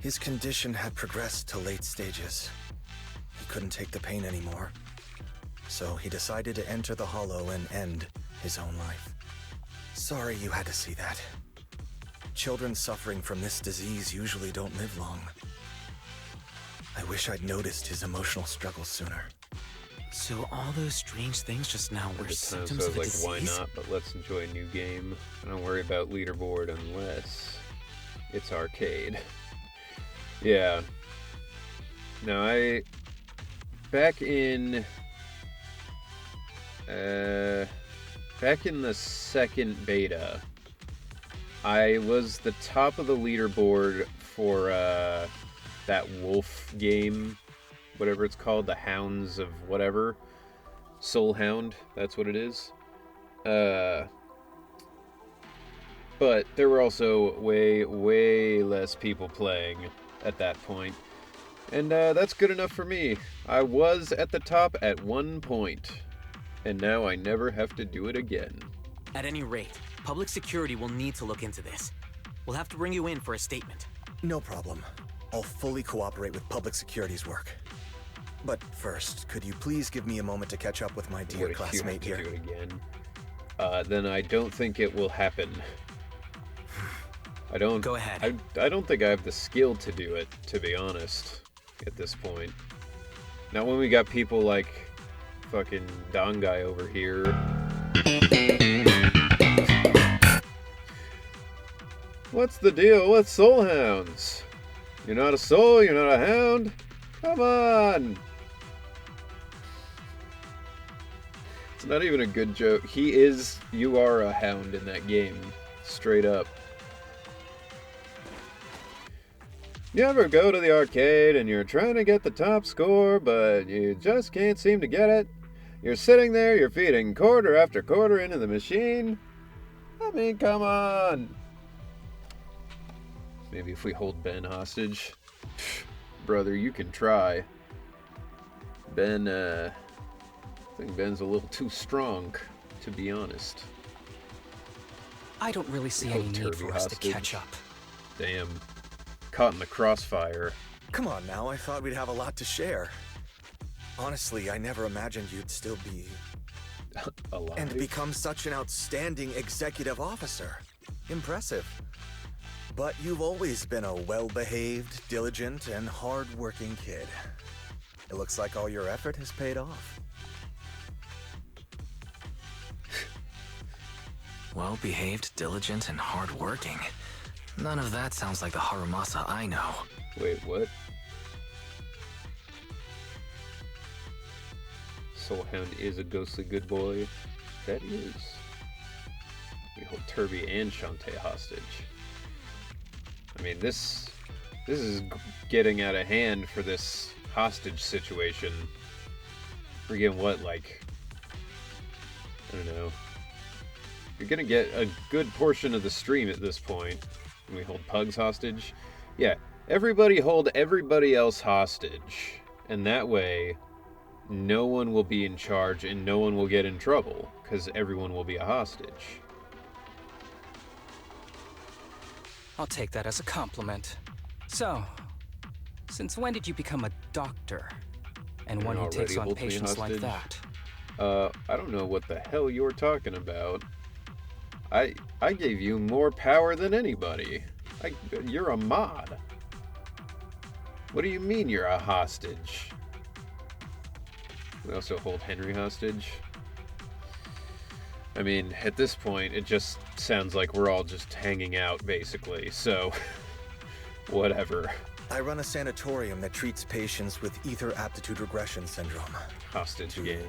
His condition had progressed to late stages. He couldn't take the pain anymore. So he decided to enter the Hollow and end his own life. Sorry you had to see that. Children suffering from this disease usually don't live long. I wish I'd noticed his emotional struggles sooner. So all those strange things just now were symptoms so of a like, disease? why not? But let's enjoy a new game. I don't worry about leaderboard unless it's arcade. Yeah. No, back in the second beta, I was the top of the leaderboard for that wolf game, whatever it's called, the Hounds of whatever. Soul Hound, that's what it is. But there were also way, way less people playing at that point. And that's good enough for me. I was at the top at one point, and now I never have to do it again. At any rate, public security will need to look into this. We'll have to bring you in for a statement. No problem. I'll fully cooperate with public security's work. But first, could you please give me a moment to catch up with my dear classmate here? What if you have to do it again? Then I don't think it will happen. I don't... Go ahead. I don't think I have the skill to do it, to be honest, at this point. Not when we got people like fucking Don Guy over here. What's the deal with soul hounds? You're not a soul, you're not a hound? Come on! It's not even a good joke. You are a hound in that game. Straight up. You ever go to the arcade and you're trying to get the top score, but you just can't seem to get it? You're sitting there, you're feeding quarter after quarter into the machine? I mean, come on! Maybe if we hold Ben hostage. Brother, you can try. Ben, I think Ben's a little too strong, to be honest. I don't really see any need for us to catch up. Damn. Caught in the crossfire. Come on now, I thought we'd have a lot to share. Honestly, I never imagined you'd still be... alive? And become such an outstanding executive officer. Impressive. But you've always been a well-behaved, diligent, and hard-working kid. It looks like all your effort has paid off. Well-behaved, diligent, and hard-working. None of that sounds like the Harumasa I know. Wait, what? Soul Hound is a ghostly good boy. That is. We hold Turby and Shantae hostage. I mean, this is getting out of hand for this hostage situation. We're getting what, like, I don't know. You're gonna get a good portion of the stream at this point. When we hold Pugs hostage. Yeah, everybody hold everybody else hostage. And that way, no one will be in charge and no one will get in trouble, because everyone will be a hostage. I'll take that as a compliment. So, since when did you become a doctor? And one who takes on patients like that? I don't know what the hell you're talking about. I gave you more power than anybody. You're a mod. What do you mean you're a hostage? We also hold Henry hostage. I mean, at this point, it just sounds like we're all just hanging out, basically, so whatever. I run a sanatorium that treats patients with ether aptitude regression syndrome. Hostage gang.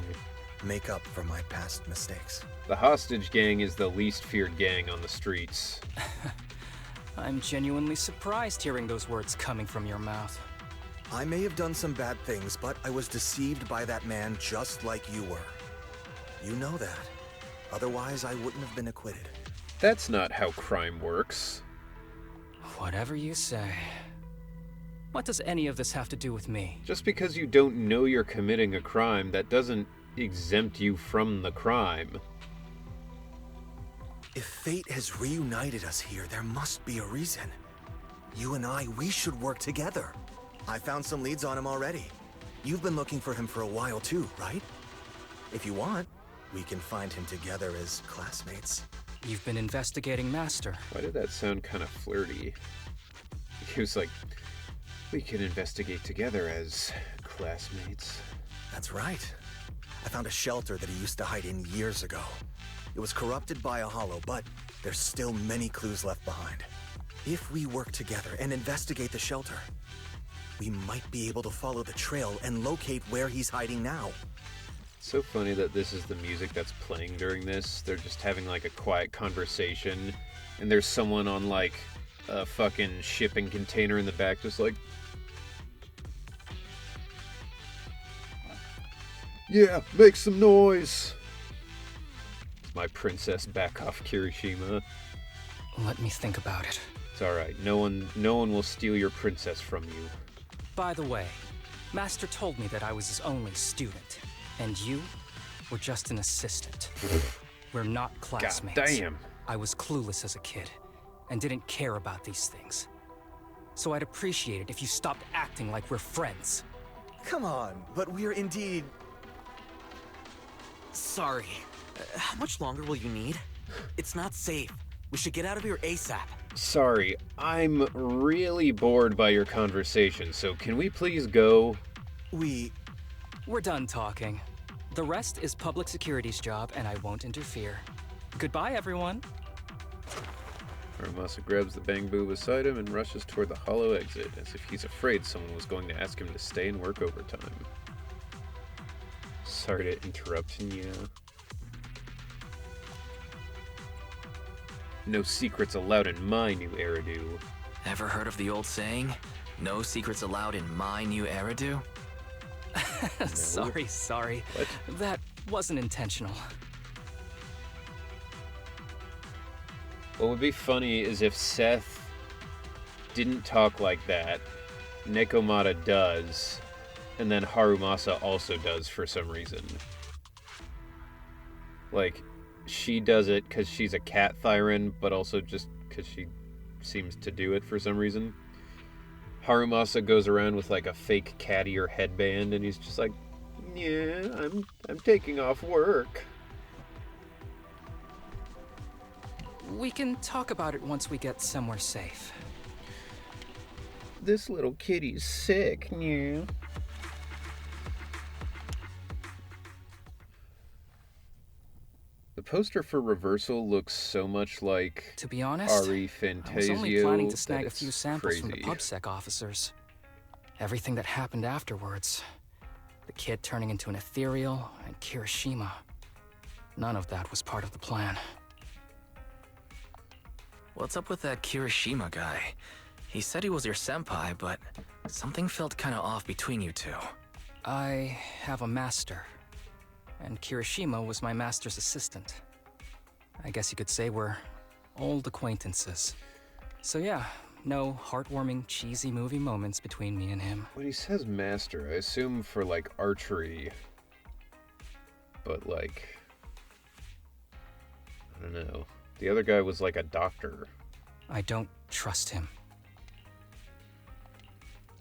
Make up for my past mistakes. The hostage gang is the least feared gang on the streets. I'm genuinely surprised hearing those words coming from your mouth. I may have done some bad things, but I was deceived by that man just like you were. You know that. Otherwise, I wouldn't have been acquitted. That's not how crime works. Whatever you say. What does any of this have to do with me? Just because you don't know you're committing a crime, that doesn't exempt you from the crime. If fate has reunited us here, there must be a reason. You and I, we should work together. I found some leads on him already. You've been looking for him for a while too, right? If you want, we can find him together as classmates. You've been investigating Master. Why did that sound kind of flirty? He was like, we can investigate together as classmates. That's right. I found a shelter that he used to hide in years ago. It was corrupted by a hollow, but there's still many clues left behind. If we work together and investigate the shelter, we might be able to follow the trail and locate where he's hiding now. It's so funny that this is the music that's playing during this. They're just having like a quiet conversation, and there's someone on like a fucking shipping container in the back just like, yeah, make some noise. My princess, back off, Kirishima. Let me think about it. It's alright. No one will steal your princess from you. By the way, Master told me that I was his only student, and you were just an assistant. We're not classmates. God damn. I was clueless as a kid, and didn't care about these things. So I'd appreciate it if you stopped acting like we're friends. Come on, but we're indeed... Sorry. How much longer will you need? It's not safe. We should get out of here ASAP. Sorry, I'm really bored by your conversation, so can we please go? We're done talking. The rest is public security's job, and I won't interfere. Goodbye, everyone. Harumasa grabs the bamboo beside him and rushes toward the hollow exit, as if he's afraid someone was going to ask him to stay and work overtime. Sorry to interrupt, Nya. No secrets allowed in my new Eridu. Ever heard of the old saying? No secrets allowed in my new Eridu? No. Sorry. What? That wasn't intentional. What would be funny is if Seth didn't talk like that, Nekomata does, and then Harumasa also does for some reason. Like, she does it because she's a cat Thyran, but also just because she seems to do it for some reason. Harumasa goes around with like a fake cat ear headband, and he's just like, yeah, I'm taking off work. We can talk about it once we get somewhere safe. This little kitty's sick, yeah. The poster for Reversal looks so much like, to be honest, Ari I was only planning to snag a Fantasio few samples from the crazy. PubSec officers. Everything that happened afterwards. The kid turning into an ethereal, and Kirishima. None of that was part of the plan. What's up with that Kirishima guy? He said he was your senpai, but something felt kinda off between you two. I have a master, and Kirishima was my master's assistant. I guess you could say we're old acquaintances. So yeah, no heartwarming, cheesy movie moments between me and him. When he says master, I assume for like archery, but like, I don't know. The other guy was like a doctor. I don't trust him.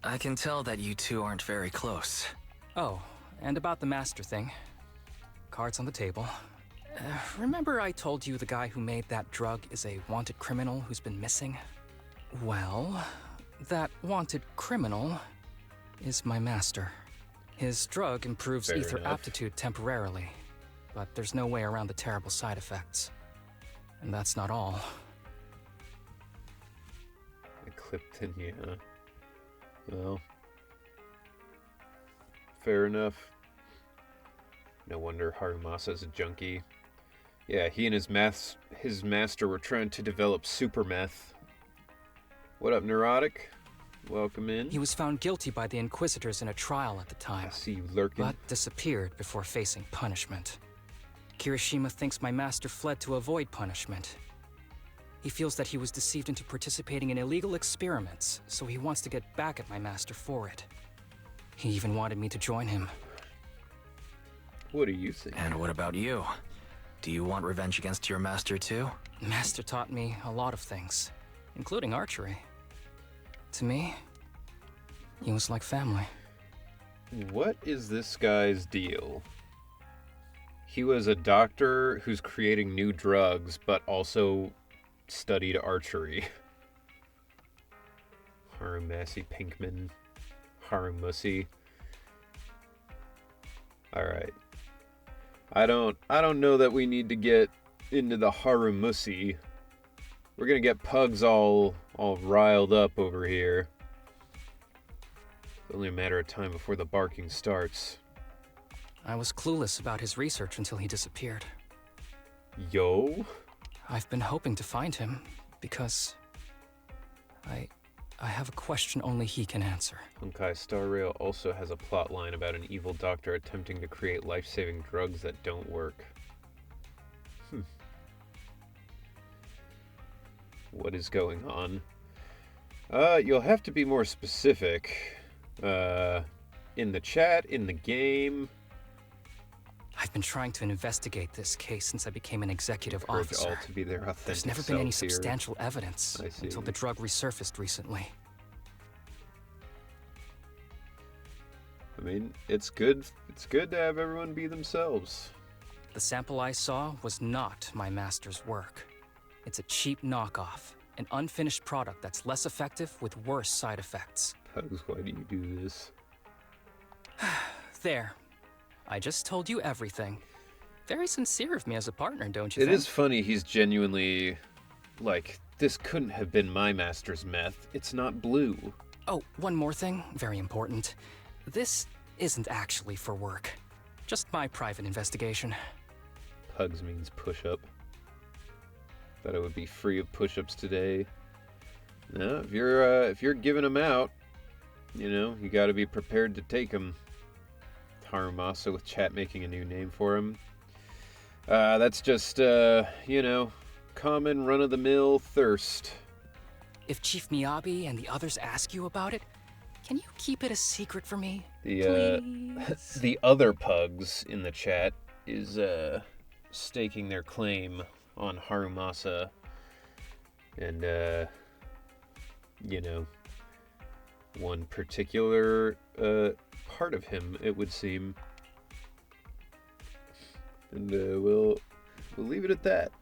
I can tell that you two aren't very close. Oh, and about the master thing. Cards on the table. Remember I told you the guy who made that drug is a wanted criminal who's been missing? Well, that wanted criminal is my master. His drug improves Fair ether enough. aptitude temporarily, but there's no way around the terrible side effects. And that's not all. Clipton, yeah. Well, fair enough. No wonder Harumasa's a junkie. Yeah, he and his master were trying to develop super meth. What up, Neurotic? Welcome in. He was found guilty by the Inquisitors in a trial at the time, I see you lurking. but disappeared before facing punishment. Kirishima thinks my master fled to avoid punishment. He feels that he was deceived into participating in illegal experiments, so he wants to get back at my master for it. He even wanted me to join him. What do you think? And what about you? Do you want revenge against your master too? Master taught me a lot of things, including archery. To me, he was like family. What is this guy's deal? He was a doctor who's creating new drugs, but also studied archery. Harumasi Pinkman. Harumusi. Alright. I don't know that we need to get into the Harumusi. We're gonna get Pugs all riled up over here. It's only a matter of time before the barking starts. I was clueless about his research until he disappeared. Yo? I've been hoping to find him because I have a question only he can answer. Honkai Star Rail also has a plot line about an evil doctor attempting to create life-saving drugs that don't work. What is going on? You'll have to be more specific. In the chat, in the game. I've been trying to investigate this case since I became an executive Urge officer. all to be their authentic There's never been any selves here. substantial evidence I see. until the drug resurfaced recently. I mean, it's good to have everyone be themselves. The sample I saw was not my master's work. It's a cheap knockoff, an unfinished product that's less effective with worse side effects. Pugs, why do you do this? There. I just told you everything. Very sincere of me as a partner, don't you It think? is funny, he's genuinely like, this couldn't have been my master's meth. It's not blue. Oh, one more thing, very important. This isn't actually for work. Just my private investigation. Pugs means push-up. Thought it would be free of push-ups today. No, if you're giving them out, you know, you got to be prepared to take them. Harumasa with chat making a new name for him. That's just, you know, common run-of-the-mill thirst. If Chief Miyabi and the others ask you about it, can you keep it a secret for me? Please? The other Pugs in the chat is staking their claim on Harumasa, and you know, one particular part of him, it would seem, and we'll leave it at that.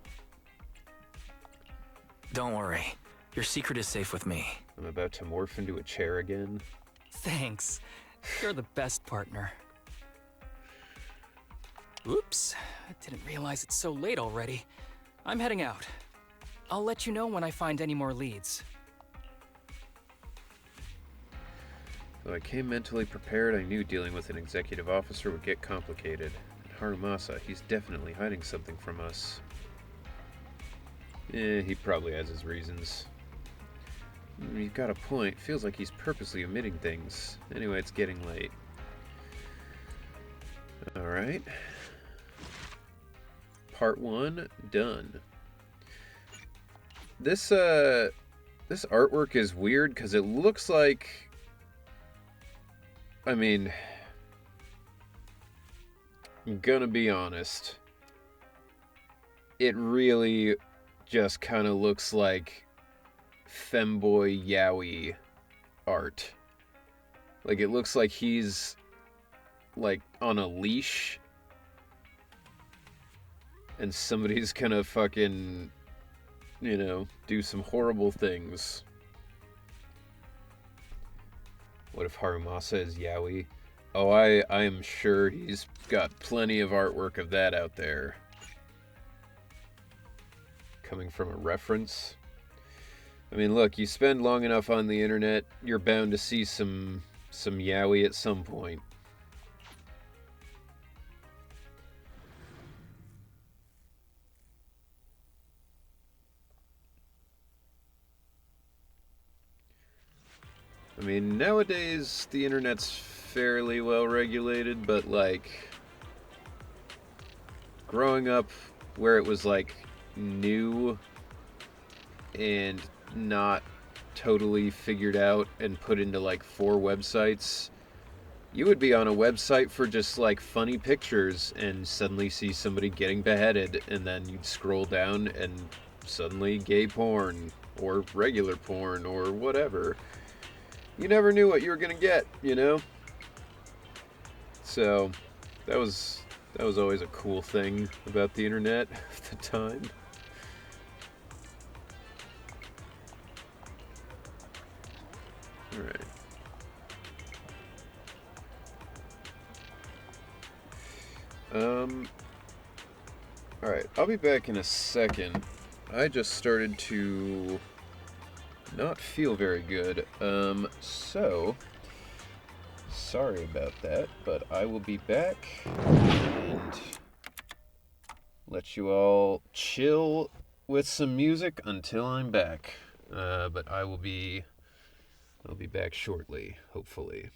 Don't worry. Your secret is safe with me. I'm about to morph into a chair again. Thanks. You're the best partner. Oops. I didn't realize it's so late already. I'm heading out. I'll let you know when I find any more leads. Though I came mentally prepared, I knew dealing with an executive officer would get complicated. And Harumasa, he's definitely hiding something from us. He probably has his reasons. You've got a point. Feels like he's purposely omitting things. Anyway, it's getting late. Alright. Part 1, done. This artwork is weird because it looks like... I mean... I'm gonna be honest. It really just kind of looks like femboy yaoi art. Like, it looks like he's, like, on a leash. And somebody's gonna fucking, you know, do some horrible things. What if Harumasa is yaoi? Oh, I am sure he's got plenty of artwork of that out there. Coming from a reference. I mean, look, you spend long enough on the internet, you're bound to see some yaoi at some point. I mean, nowadays the internet's fairly well regulated, but like growing up where it was like new and not totally figured out and put into like 4 websites, you would be on a website for just like funny pictures and suddenly see somebody getting beheaded, and then you'd scroll down and suddenly gay porn or regular porn or whatever. You never knew what you were gonna get, you know? So that was always a cool thing about the internet at the time. Alright. Alright, I'll be back in a second. I just started to not feel very good. So sorry about that, but I will be back and let you all chill with some music until I'm back. But I'll be back shortly, hopefully.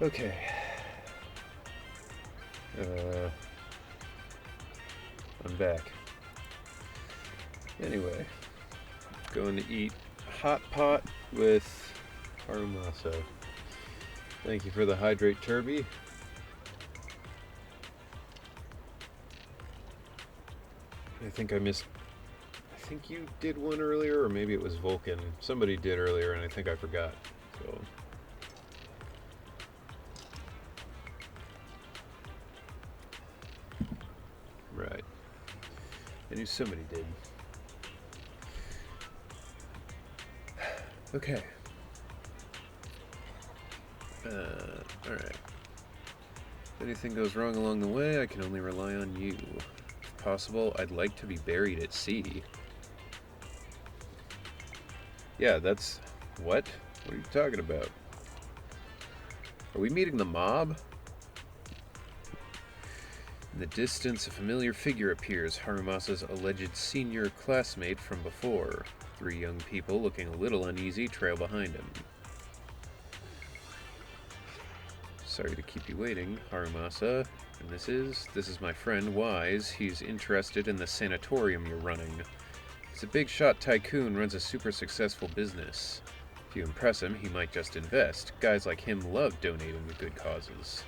Okay. I'm back. Anyway, going to eat hot pot with Harumasa. Thank you for the hydrate, Turby. I think you did one earlier, or maybe it was Vulcan. Somebody did earlier, and I think I forgot. So. Right. I knew somebody did. Okay. Alright. If anything goes wrong along the way, I can only rely on you. If possible, I'd like to be buried at sea. Yeah, that's... What? What are you talking about? Are we meeting the mob? In the distance, a familiar figure appears, Harumasa's alleged senior classmate from before. 3 young people, looking a little uneasy, trail behind him. Sorry to keep you waiting, Harumasa. And this is my friend Wise. He's interested in the sanatorium you're running. He's a big shot tycoon, runs a super successful business. If you impress him, he might just invest. Guys like him love donating to good causes.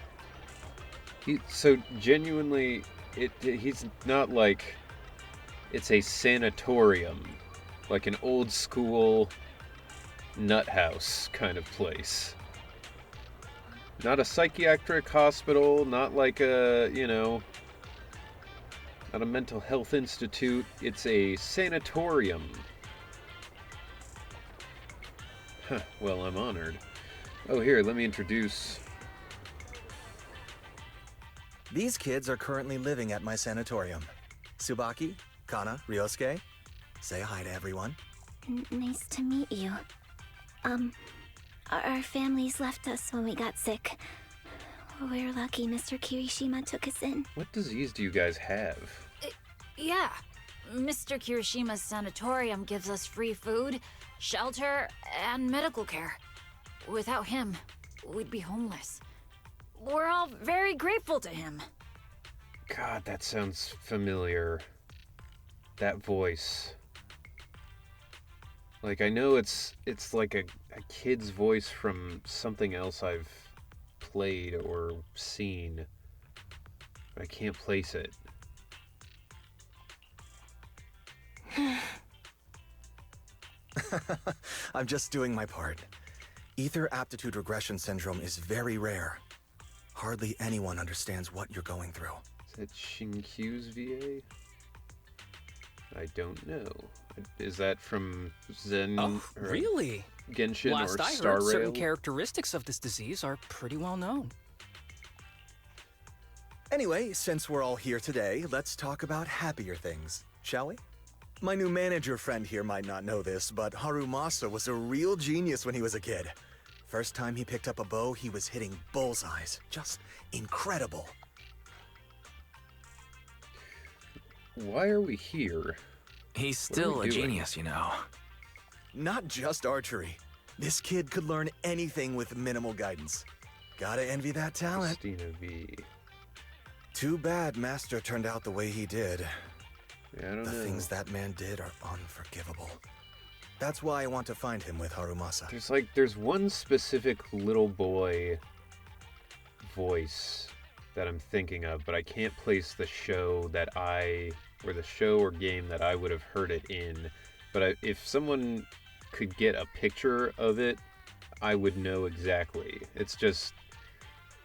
So genuinely, he's not like it's a sanatorium, like an old school nut house kind of place. Not a psychiatric hospital, not like a, not a mental health institute. It's a sanatorium. Huh, well, I'm honored. Oh, here, let me introduce... These kids are currently living at my sanatorium. Tsubaki, Kana, Ryosuke, say hi to everyone. Nice to meet you. Our families left us when we got sick. We're lucky Mr. Kirishima took us in. What disease do you guys have? Yeah. Mr. Kirishima's sanatorium gives us free food, shelter, and medical care. Without him, we'd be homeless. We're all very grateful to him. God, that sounds familiar. That voice. Like, I know it's like a kid's voice from something else I've played or seen, but I can't place it. I'm just doing my part. Ether aptitude regression syndrome is very rare. Hardly anyone understands what you're going through. Is that Shinkyu's VA? I don't know. Is that from Zen? Oh, really? Genshin Last or I Star heard, Rail? certain characteristics of this disease are pretty well known. Anyway, since we're all here today, let's talk about happier things, shall we? My new manager friend here might not know this, but Harumasa was a real genius when he was a kid. First time he picked up a bow, he was hitting bullseyes. Just incredible. Why are we here? He's still a genius, you know. Not just archery. This kid could learn anything with minimal guidance. Gotta envy that talent. Christina V. Too bad Master turned out the way he did. Yeah, I don't know. The things that man did are unforgivable. That's why I want to find him with Harumasa. There's one specific little boy voice that I'm thinking of, but I can't place the show or the show or game that I would have heard it in. But if someone could get a picture of it, I would know exactly. It's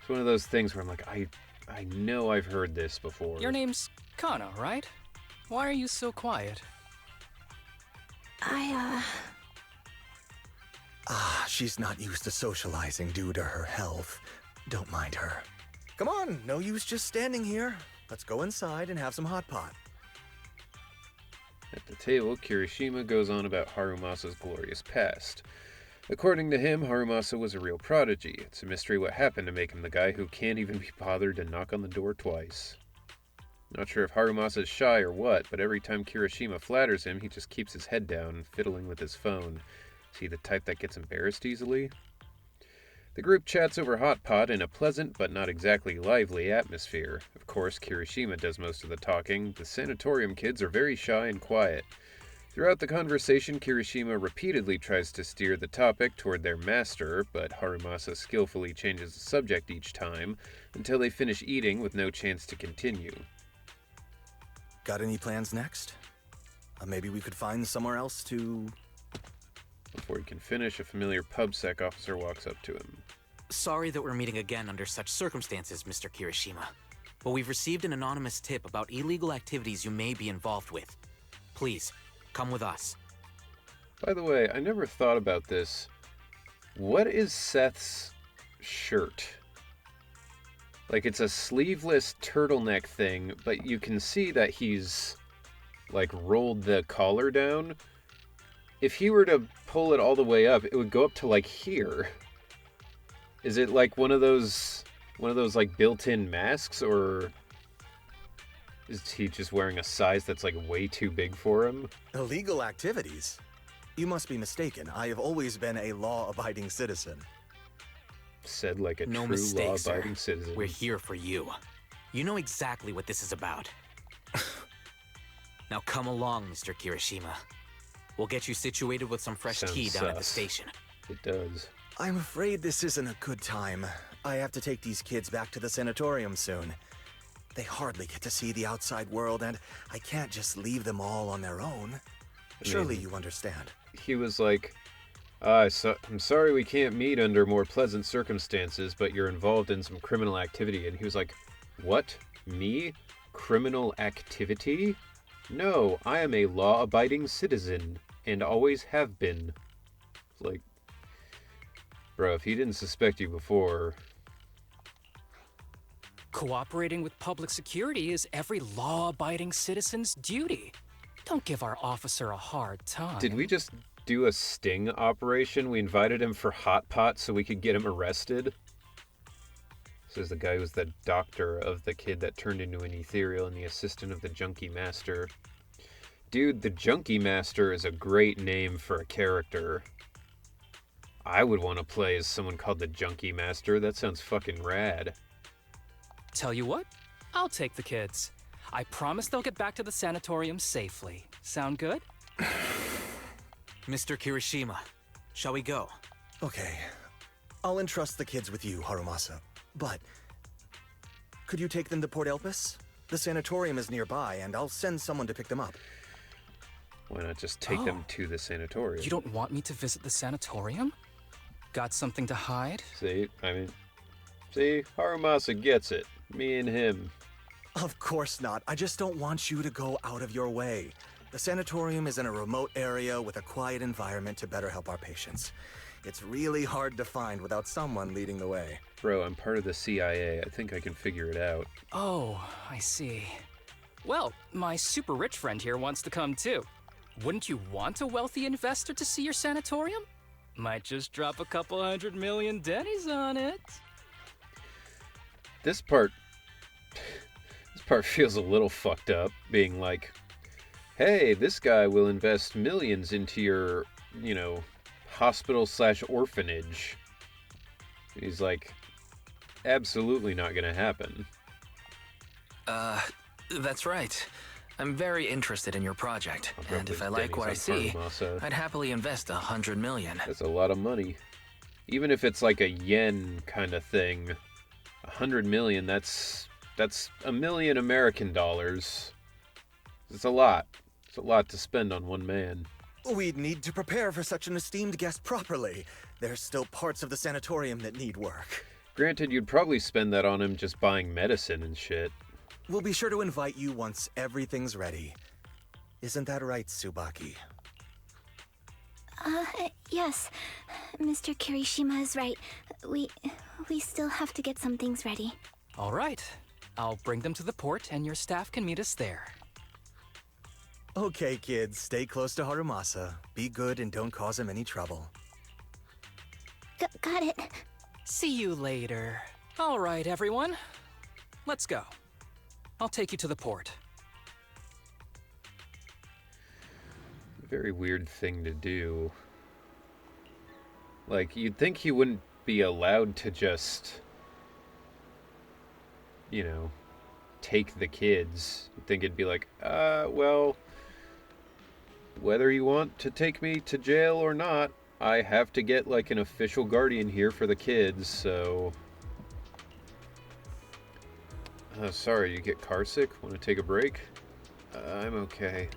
one of those things where I'm like, I know I've heard this before. Your name's Kana, right? Why are you so quiet? She's not used to socializing due to her health. Don't mind her. Come on, no use just standing here. Let's go inside and have some hot pot. At the table, Kirishima goes on about Harumasa's glorious past. According to him, Harumasa was a real prodigy. It's a mystery what happened to make him the guy who can't even be bothered to knock on the door twice. Not sure if Harumasa's shy or what, but every time Kirishima flatters him, he just keeps his head down, fiddling with his phone. Is he the type that gets embarrassed easily? The group chats over hot pot in a pleasant but not exactly lively atmosphere. Of course, Kirishima does most of the talking. The sanatorium kids are very shy and quiet. Throughout the conversation, Kirishima repeatedly tries to steer the topic toward their master, but Harumasa skillfully changes the subject each time until they finish eating with no chance to continue. Got any plans next? Maybe we could find somewhere else to... Before he can finish, a familiar pubsec officer walks up to him. Sorry that we're meeting again under such circumstances, Mr. Kirishima. But we've received an anonymous tip about illegal activities you may be involved with. Please, come with us. By the way, I never thought about this. What is Seth's shirt? Like, it's a sleeveless turtleneck thing, but you can see that he's, like, rolled the collar down. If he were to pull it all the way up, it would go up to, like, here. Is it, like, one of those, like, built-in masks, or is he just wearing a size that's, like, way too big for him? Illegal activities? You must be mistaken. I have always been a law-abiding citizen. Said like a No true mistake, law-abiding sir. citizen. We're here for you. You know exactly what this is about. Now come along, Mr. Kirishima. We'll get you situated with some fresh Sounds tea down at the sus. station. It does. I'm afraid this isn't a good time. I have to take these kids back to the sanatorium soon. They hardly get to see the outside world, and I can't just leave them all on their own. Surely you understand. He was like, I'm sorry we can't meet under more pleasant circumstances, but you're involved in some criminal activity. And he was like, what? Me? Criminal activity? No, I am a law-abiding citizen, and always have been. Like, bro, if he didn't suspect you before... Cooperating with public security is every law-abiding citizen's duty. Don't give our officer a hard time. Did we just do a sting operation? We invited him for hot pot so we could get him arrested? Says the guy who's the doctor of the kid that turned into an ethereal and the assistant of the junkie master. Dude, the junkie master is a great name for a character. I would want to play as someone called the junkie master. That sounds fucking rad. Tell you what, I'll take the kids. I promise they'll get back to the sanatorium safely. Sound good? Mr. Kirishima, shall we go? Okay. I'll entrust the kids with you, Harumasa. But... could you take them to Port Elpis? The sanatorium is nearby, and I'll send someone to pick them up. Why not just take them to the sanatorium? You don't want me to visit the sanatorium? Got something to hide? See, Harumasa gets it. Me and him. Of course not. I just don't want you to go out of your way. The sanatorium is in a remote area with a quiet environment to better help our patients. It's really hard to find without someone leading the way. Bro, I'm part of the CIA. I think I can figure it out. Oh, I see. Well, my super rich friend here wants to come too. Wouldn't you want a wealthy investor to see your sanatorium? Might just drop a couple $100 million Denny's on it. This part feels a little fucked up, being like, hey, this guy will invest millions into your, hospital/orphanage. He's like, absolutely not gonna happen. That's right. I'm very interested in your project, and if I like what I see, I'd happily invest $100 million. That's a lot of money. Even if it's like a yen kind of thing, $100 million, that's $1 million American dollars. It's a lot. It's a lot to spend on one man. We'd need to prepare for such an esteemed guest properly. There's still parts of the sanatorium that need work. Granted, you'd probably spend that on him just buying medicine and shit. We'll be sure to invite you once everything's ready. Isn't that right, Tsubaki? Yes. Mr. Kirishima is right. We still have to get some things ready. All right. I'll bring them to the port, and your staff can meet us there. Okay, kids. Stay close to Harumasa. Be good and don't cause him any trouble. Got it. See you later. All right, everyone. Let's go. I'll take you to the port. Very weird thing to do. Like, you'd think he wouldn't be allowed to just, you know, take the kids. You'd think it'd be like, well, whether you want to take me to jail or not, I have to get like an official guardian here for the kids, so... sorry, you get car sick? Want to take a break? I'm okay.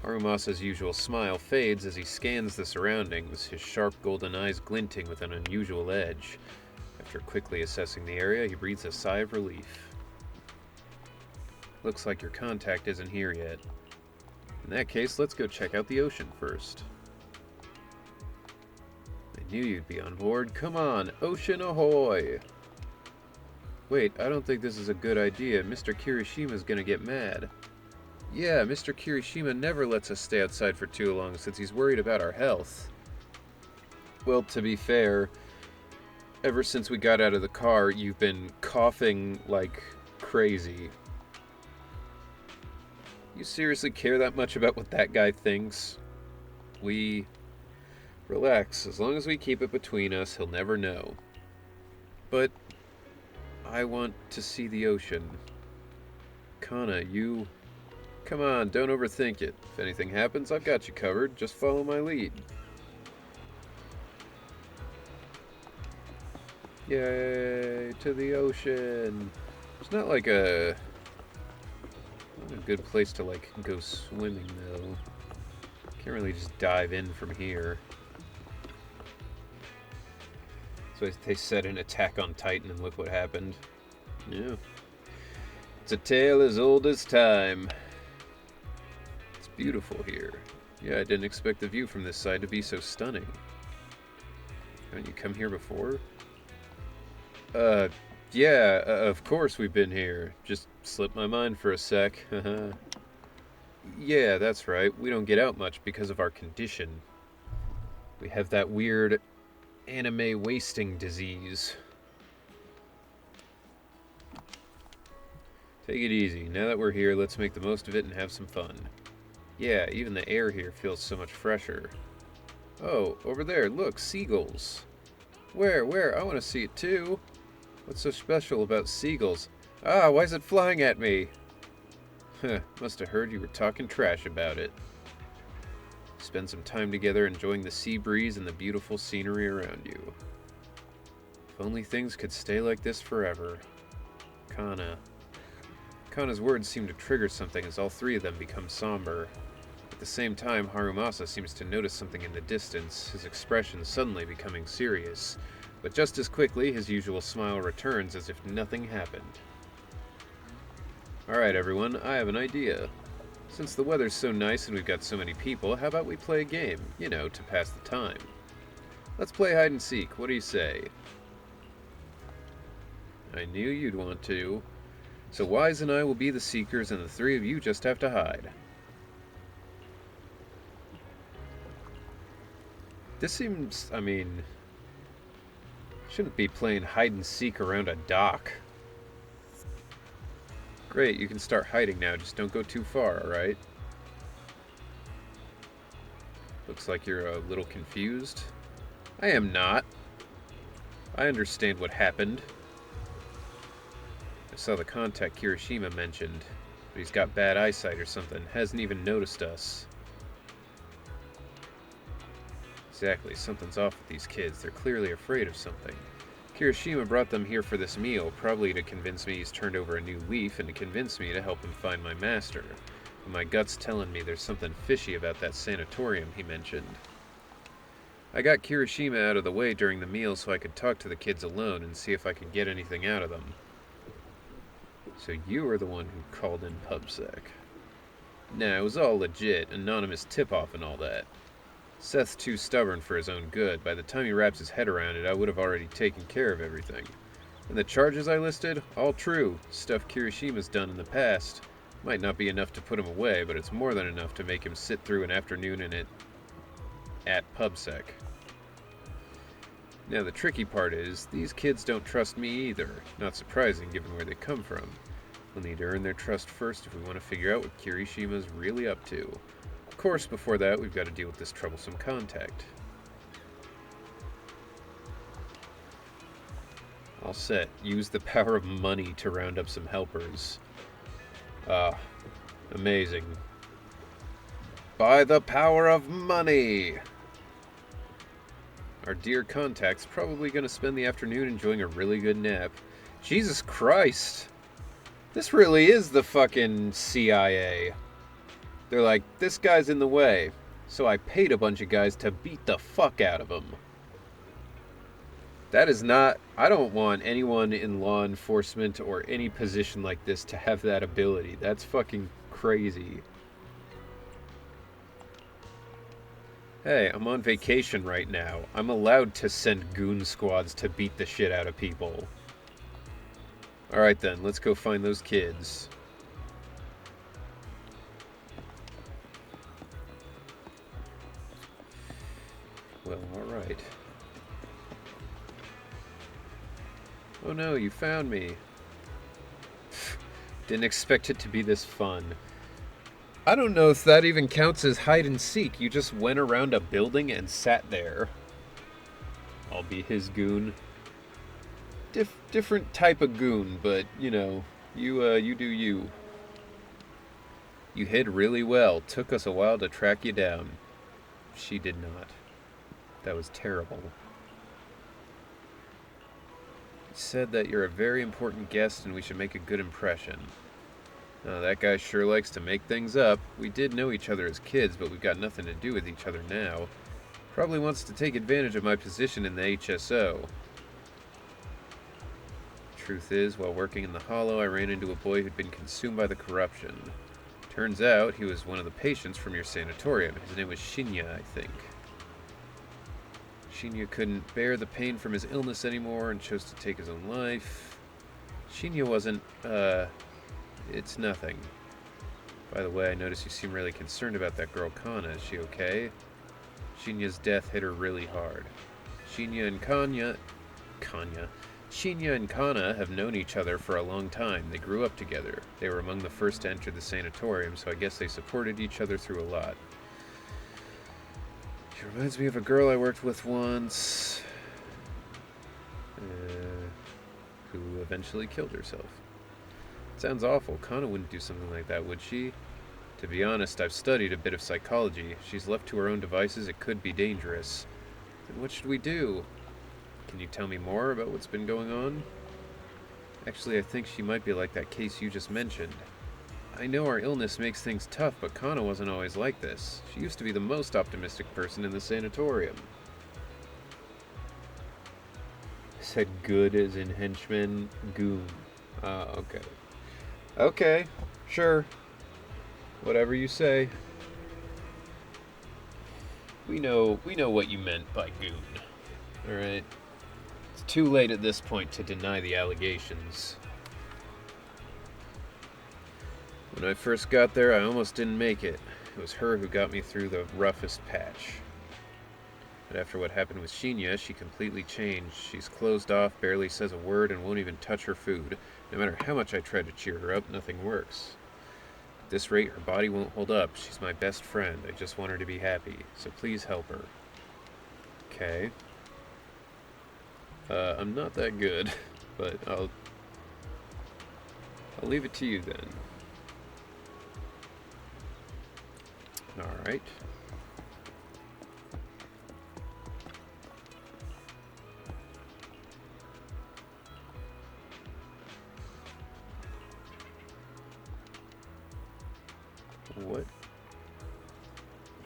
Harumasa's usual smile fades as he scans the surroundings, his sharp golden eyes glinting with an unusual edge. After quickly assessing the area, he breathes a sigh of relief. Looks like your contact isn't here yet. In that case, let's go check out the ocean first. I knew you'd be on board. Come on, ocean ahoy! Wait, I don't think this is a good idea. Mr. Kirishima's gonna get mad. Yeah, Mr. Kirishima never lets us stay outside for too long since he's worried about our health. Well, to be fair, ever since we got out of the car, you've been coughing like crazy. You seriously care that much about what that guy thinks? Relax. As long as we keep it between us, he'll never know. But I want to see the ocean. Kana, you... Come on, don't overthink it. If anything happens, I've got you covered. Just follow my lead. Yay, to the ocean. It's not like not a good place to, like, go swimming, though. Can't really just dive in from here. So they said in Attack on Titan, and look what happened. Yeah. It's a tale as old as time. It's beautiful here. Yeah, I didn't expect the view from this side to be so stunning. Haven't you come here before? Yeah, of course we've been here. Just slipped my mind for a sec. Yeah, that's right. We don't get out much because of our condition. We have that weird anime wasting disease. Take it easy. Now that we're here, let's make the most of it and have some fun. Yeah, even the air here feels so much fresher. Oh, over there, look, seagulls. Where? I want to see it too. What's so special about seagulls? Ah, why is it flying at me? Huh, must have heard you were talking trash about it. Spend some time together enjoying the sea breeze and the beautiful scenery around you. If only things could stay like this forever. Kana's words seem to trigger something as all three of them become somber. At the same time, Harumasa seems to notice something in the distance, his expression suddenly becoming serious. But just as quickly, his usual smile returns as if nothing happened. Alright everyone, I have an idea. Since the weather's so nice and we've got so many people, how about we play a game, you know, to pass the time. Let's play hide and seek, what do you say? I knew you'd want to. So Wise and I will be the seekers and the three of you just have to hide. This seems, I mean... shouldn't be playing hide and seek around a dock. Great, you can start hiding now, just don't go too far, alright? Looks like you're a little confused. I am not. I understand what happened. I saw the contact Kirishima mentioned, but he's got bad eyesight or something, hasn't even noticed us. Exactly, something's off with these kids, they're clearly afraid of something. Kirishima brought them here for this meal, probably to convince me he's turned over a new leaf and to convince me to help him find my master. But my gut's telling me there's something fishy about that sanatorium he mentioned. I got Kirishima out of the way during the meal so I could talk to the kids alone and see if I could get anything out of them. So you were the one who called in PubSec. Nah, it was all legit, anonymous tip-off and all that. Seth's too stubborn for his own good. By the time he wraps his head around it, I would have already taken care of everything. And the charges I listed? All true. Stuff Kirishima's done in the past. Might not be enough to put him away, but it's more than enough to make him sit through an afternoon in it at PubSec. Now the tricky part is, these kids don't trust me either. Not surprising given where they come from. We'll need to earn their trust first if we want to figure out what Kirishima's really up to. Of course, before that, we've got to deal with this troublesome contact. All set. Use the power of money to round up some helpers. Amazing. By the power of money! Our dear contact's probably gonna spend the afternoon enjoying a really good nap. Jesus Christ! This really is the fucking CIA. They're like, this guy's in the way, so I paid a bunch of guys to beat the fuck out of him. That is not... I don't want anyone in law enforcement or any position like this to have that ability. That's fucking crazy. Hey, I'm on vacation right now. I'm allowed to send goon squads to beat the shit out of people. Alright then, let's go find those kids. Well, alright. Oh no, you found me. Didn't expect it to be this fun. I don't know if that even counts as hide and seek. You just went around a building and sat there. I'll be his goon. Different type of goon, but, you know, you do you. You hid really well. Took us a while to track you down. She did not. That was terrible. Said that you're a very important guest and we should make a good impression. That guy sure likes to make things up. We did know each other as kids, but we've got nothing to do with each other now. Probably wants to take advantage of my position in the HSO. Truth is, while working in the Hollow, I ran into a boy who'd been consumed by the corruption. Turns out he was one of the patients from your sanatorium. His name was Shinya, I think. Shinya couldn't bear the pain from his illness anymore and chose to take his own life. Shinya wasn't, it's nothing. By the way, I notice you seem really concerned about that girl Kana. Is she okay? Shinya's death hit her really hard. Shinya and Kana have known each other for a long time. They grew up together. They were among the first to enter the sanatorium, so I guess they supported each other through a lot. She reminds me of a girl I worked with once, who eventually killed herself. It sounds awful. Kana wouldn't do something like that, would she? To be honest, I've studied a bit of psychology. If she's left to her own devices, it could be dangerous. Then what should we do? Can you tell me more about what's been going on? Actually, I think she might be like that case you just mentioned. I know our illness makes things tough, but Kana wasn't always like this. She used to be the most optimistic person in the sanatorium. Said good as in henchman, goon. Okay. Okay, sure. Whatever you say. We know what you meant by goon. Alright? It's too late at this point to deny the allegations. When I first got there, I almost didn't make it. It was her who got me through the roughest patch. But after what happened with Shinya, she completely changed. She's closed off, barely says a word, and won't even touch her food. No matter how much I try to cheer her up, nothing works. At this rate, her body won't hold up. She's my best friend. I just want her to be happy. So please help her. Okay. I'm not that good, but I'll leave it to you then. Alright. What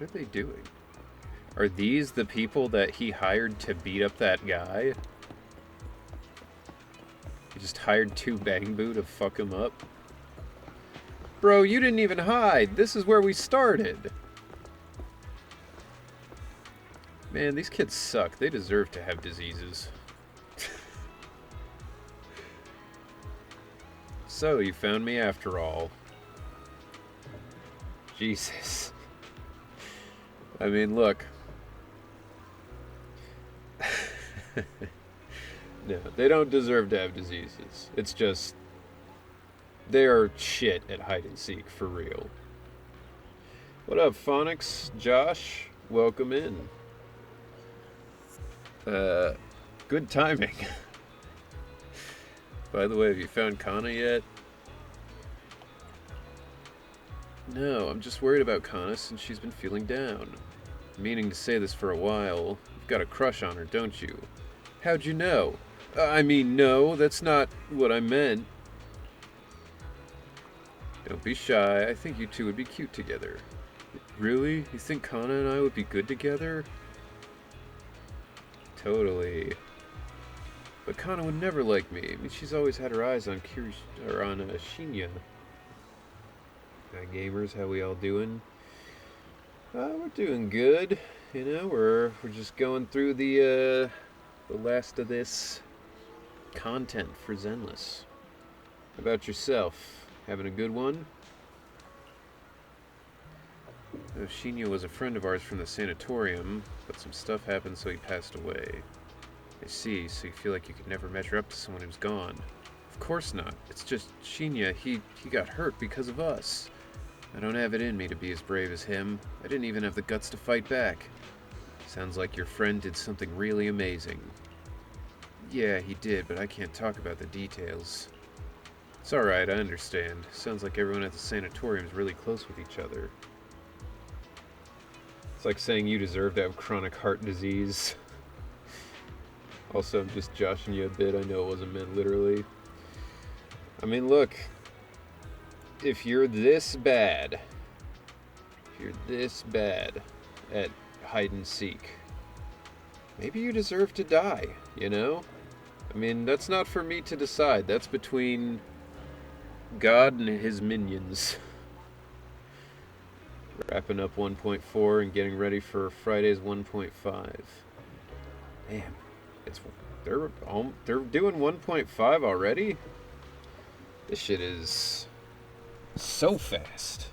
are they doing? Are these the people that he hired to beat up that guy? He just hired two Bang Boo to fuck him up? Bro, you didn't even hide. This is where we started. Man, these kids suck. They deserve to have diseases. So, you found me after all. Jesus. I mean, look. No, they don't deserve to have diseases. It's just... they are shit at hide and seek, for real. What up, Phonics? Josh? Welcome in. Good timing. By the way, have you found Kana yet? No, I'm just worried about Kana since she's been feeling down. Meaning to say this for a while. You've got a crush on her, don't you? How'd you know? I mean, no, that's not what I meant. Don't be shy. I think you two would be cute together. Really? You think Kana and I would be good together? Totally. But Kana would never like me. I mean, she's always had her eyes on Shinya. Hi, gamers. How we all doing? We're doing good. You know, we're just going through the last of this content for Zenless. How about yourself? Having a good one? Shinya was a friend of ours from the sanatorium, but some stuff happened so he passed away. I see, so you feel like you could never measure up to someone who's gone. Of course not. It's just Shinya, he got hurt because of us. I don't have it in me to be as brave as him. I didn't even have the guts to fight back. Sounds like your friend did something really amazing. Yeah, he did, but I can't talk about the details. It's alright, I understand. Sounds like everyone at the sanatorium is really close with each other. It's like saying you deserve to have chronic heart disease. Also, I'm just joshing you a bit. I know it wasn't meant literally. I mean, look. If you're this bad at hide and seek, maybe you deserve to die, you know? I mean, that's not for me to decide. That's between God and his minions. Wrapping up 1.4 and getting ready for Friday's 1.5. Damn, they're doing 1.5 already? This shit is so fast.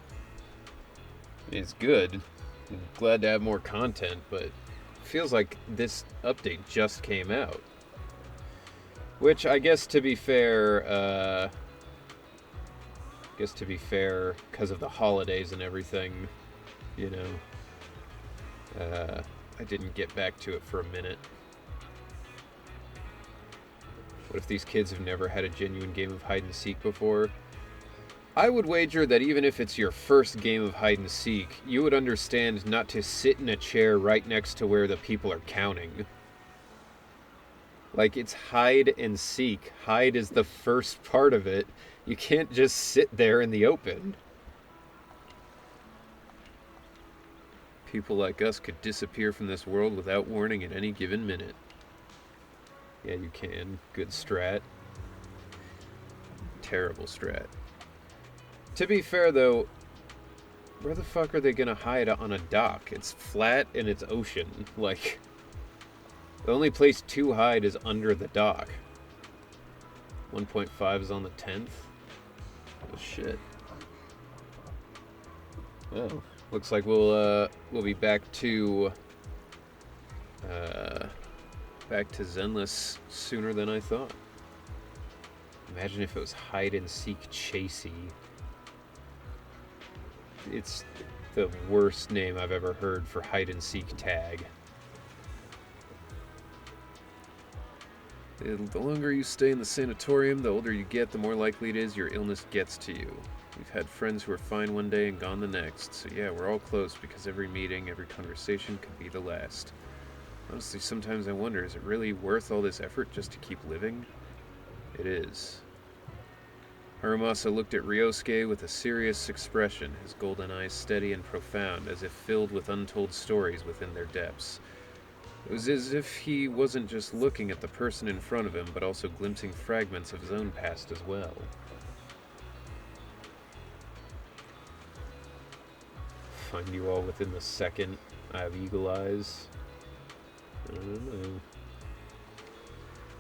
It's good. I'm glad to have more content, but it feels like this update just came out. Which I guess to be fair, because of the holidays and everything, you know, I didn't get back to it for a minute. What if these kids have never had a genuine game of hide and seek before? I would wager that even if it's your first game of hide and seek, you would understand not to sit in a chair right next to where the people are counting. Like, it's hide and seek. Hide is the first part of it. You can't just sit there in the open. People like us could disappear from this world without warning at any given minute. Yeah, you can. Good strat. Terrible strat. To be fair, though, where the fuck are they gonna hide on a dock? It's flat and it's ocean. Like, the only place to hide is under the dock. 1.5 is on the 10th. Oh, shit. Oh, looks like we'll be back to Zenless sooner than I thought. Imagine if it was hide and seek chasey. It's the worst name I've ever heard for hide and seek tag. The longer you stay in the sanatorium, the older you get, the more likely it is your illness gets to you. We've had friends who are fine one day and gone the next, so yeah, we're all close because every meeting, every conversation could be the last. Honestly, sometimes I wonder, is it really worth all this effort just to keep living? It is. Harumasa looked at Ryosuke with a serious expression, his golden eyes steady and profound, as if filled with untold stories within their depths. It was as if he wasn't just looking at the person in front of him, but also glimpsing fragments of his own past as well. Find you all within the second. I have eagle eyes. I don't know.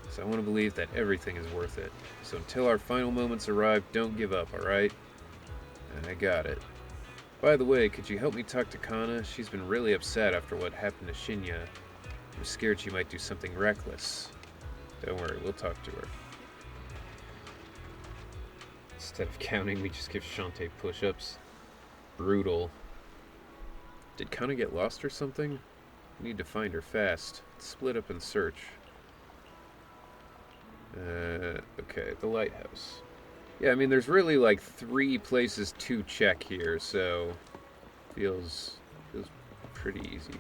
So I want to believe that everything is worth it. So until our final moments arrive, don't give up, alright? I got it. By the way, could you help me talk to Kana? She's been really upset after what happened to Shinya. I'm scared she might do something reckless. Don't worry, we'll talk to her. Instead of counting, we just give Shantae push-ups. Brutal. Did Kana get lost or something? We need to find her fast. Let's split up and search. Okay, the lighthouse. Yeah, I mean, there's really like 3 places to check here, so feels pretty easy.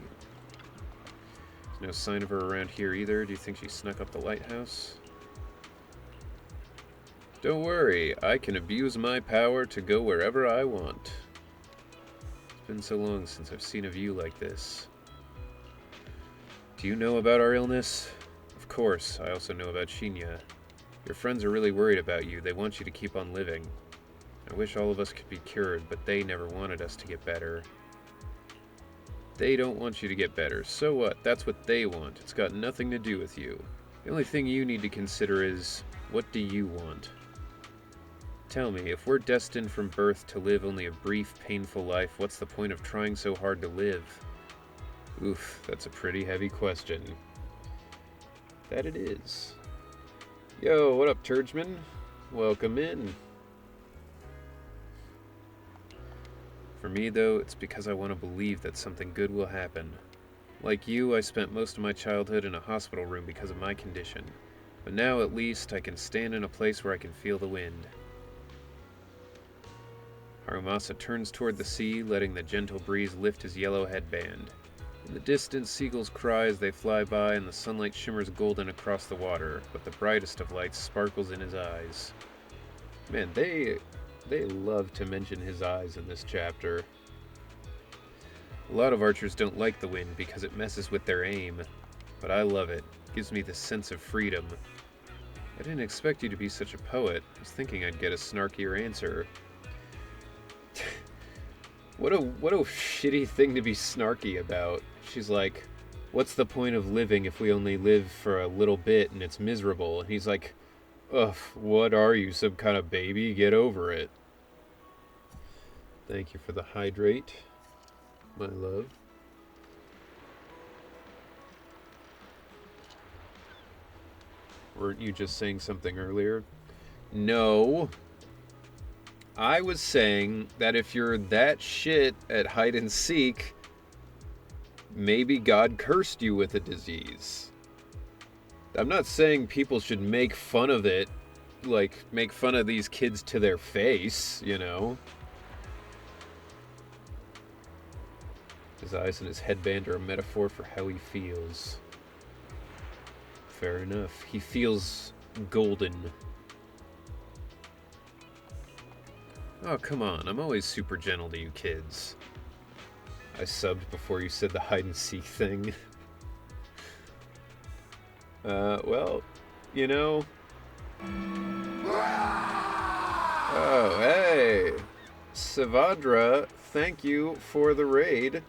There's no sign of her around here either. Do you think she snuck up the lighthouse? Don't worry, I can abuse my power to go wherever I want. It's been so long since I've seen a view like this. Do you know about our illness? Of course, I also know about Shinya. Your friends are really worried about you. They want you to keep on living. I wish all of us could be cured, but they never wanted us to get better. They don't want you to get better. So what? That's what they want. It's got nothing to do with you. The only thing you need to consider is, what do you want? Tell me, if we're destined from birth to live only a brief, painful life, what's the point of trying so hard to live? Oof, that's a pretty heavy question. That it is. Yo, what up, Turgeman? Welcome in. For me, though, it's because I want to believe that something good will happen. Like you, I spent most of my childhood in a hospital room because of my condition. But now, at least, I can stand in a place where I can feel the wind. Harumasa turns toward the sea, letting the gentle breeze lift his yellow headband. In the distance, seagulls cry as they fly by, and the sunlight shimmers golden across the water, but the brightest of lights sparkles in his eyes. Man, they love to mention his eyes in this chapter. A lot of archers don't like the wind because it messes with their aim, but I love it. It gives me this sense of freedom. I didn't expect you to be such a poet. I was thinking I'd get a snarkier answer. What a shitty thing to be snarky about. She's like, what's the point of living if we only live for a little bit and it's miserable? And he's like, ugh, what are you, some kind of baby? Get over it. Thank you for the hydrate, my love. Weren't you just saying something earlier? No. I was saying that if you're that shit at hide and seek, maybe God cursed you with a disease. I'm not saying people should make fun of it, like, make fun of these kids to their face, you know? His eyes and his headband are a metaphor for how he feels. Fair enough. He feels golden. Oh, come on. I'm always super gentle to you kids. I subbed before you said the hide-and-seek thing. Well, you know... Oh, hey! Savadra, thank you for the raid.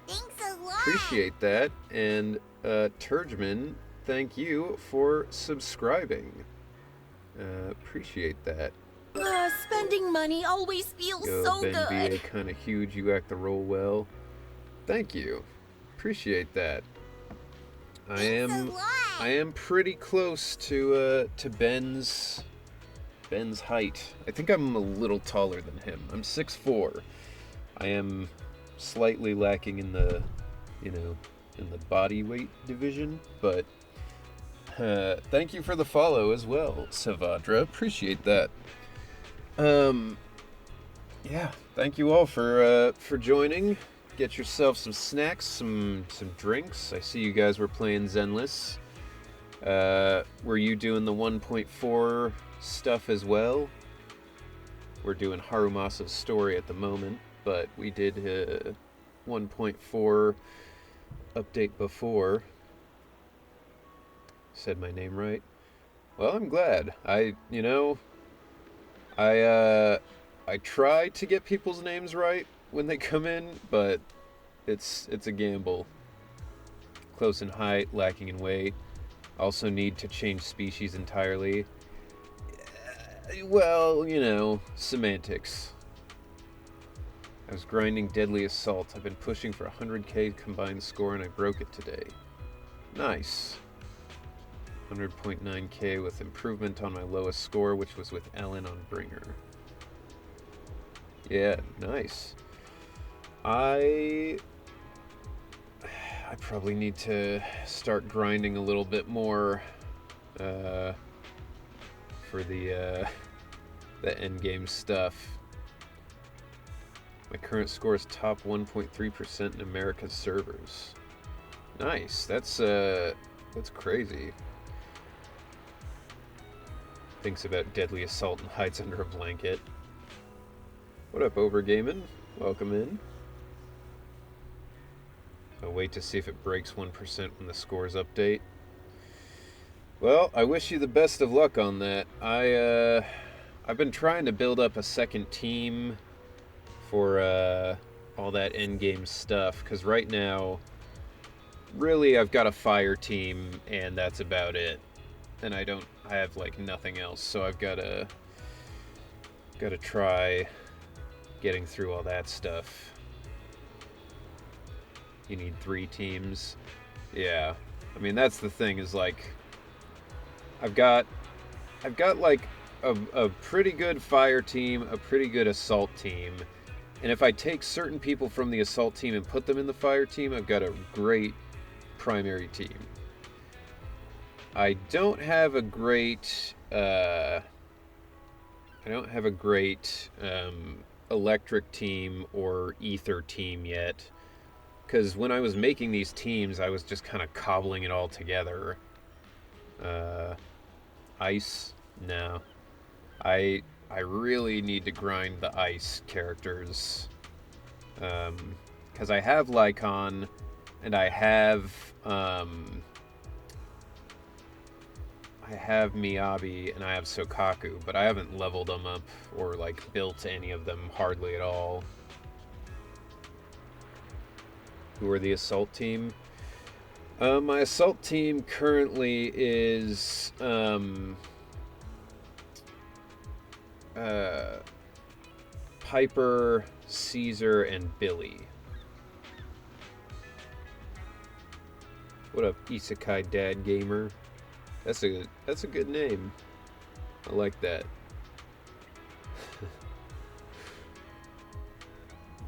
Thanks a lot. Appreciate that. And, Turgeman, thank you for subscribing. Appreciate that. Spending money always feels so Ben good. BA kinda huge, you act the role well. Thank you. Appreciate that. I am pretty close to Ben's height. I think I'm a little taller than him. I'm 6'4". I am slightly lacking in the, in the body weight division, but thank you for the follow as well, Savadra. Appreciate that. Yeah, thank you all for joining. Get yourself some snacks, some drinks. I see you guys were playing Zenless. Were you doing the 1.4 stuff as well? We're doing Harumasa's story at the moment, but we did 1.4 update before. Said my name right. Well, I'm glad. I try to get people's names right when they come in, but it's a gamble. Close in height, lacking in weight. Also need to change species entirely. Well, semantics. I was grinding Deadly Assault. I've been pushing for 100k combined score and I broke it today. Nice. 100.9k with improvement on my lowest score, which was with Ellen on Bringer. Yeah, nice. I probably need to start grinding a little bit more. for the endgame stuff. My current score is top 1.3% in America's servers. Nice. That's crazy. Thinks about deadly assault and hides under a blanket. What up, Overgaming? Welcome in. I'll wait to see if it breaks 1% when the scores update. Well, I wish you the best of luck on that. I've been trying to build up a second team for all that endgame stuff, because right now, really, I've got a fire team, and that's about it. And I have like nothing else, so I've gotta try getting through all that stuff. You need 3 teams. Yeah. I mean, that's the thing, is like, I've got like a pretty good fire team, a pretty good assault team, and if I take certain people from the assault team and put them in the fire team, I've got a great primary team. I don't have a great electric team or ether team yet, because when I was making these teams, I was just kind of cobbling it all together. Ice? No. I really need to grind the ice characters. Because I have Lycon, and I have Miyabi, and I have Sokaku, but I haven't leveled them up or like built any of them hardly at all. Who are the assault team? My assault team currently is Piper, Caesar, and Billy. What up, Isekai Dad Gamer? That's a good name. I like that.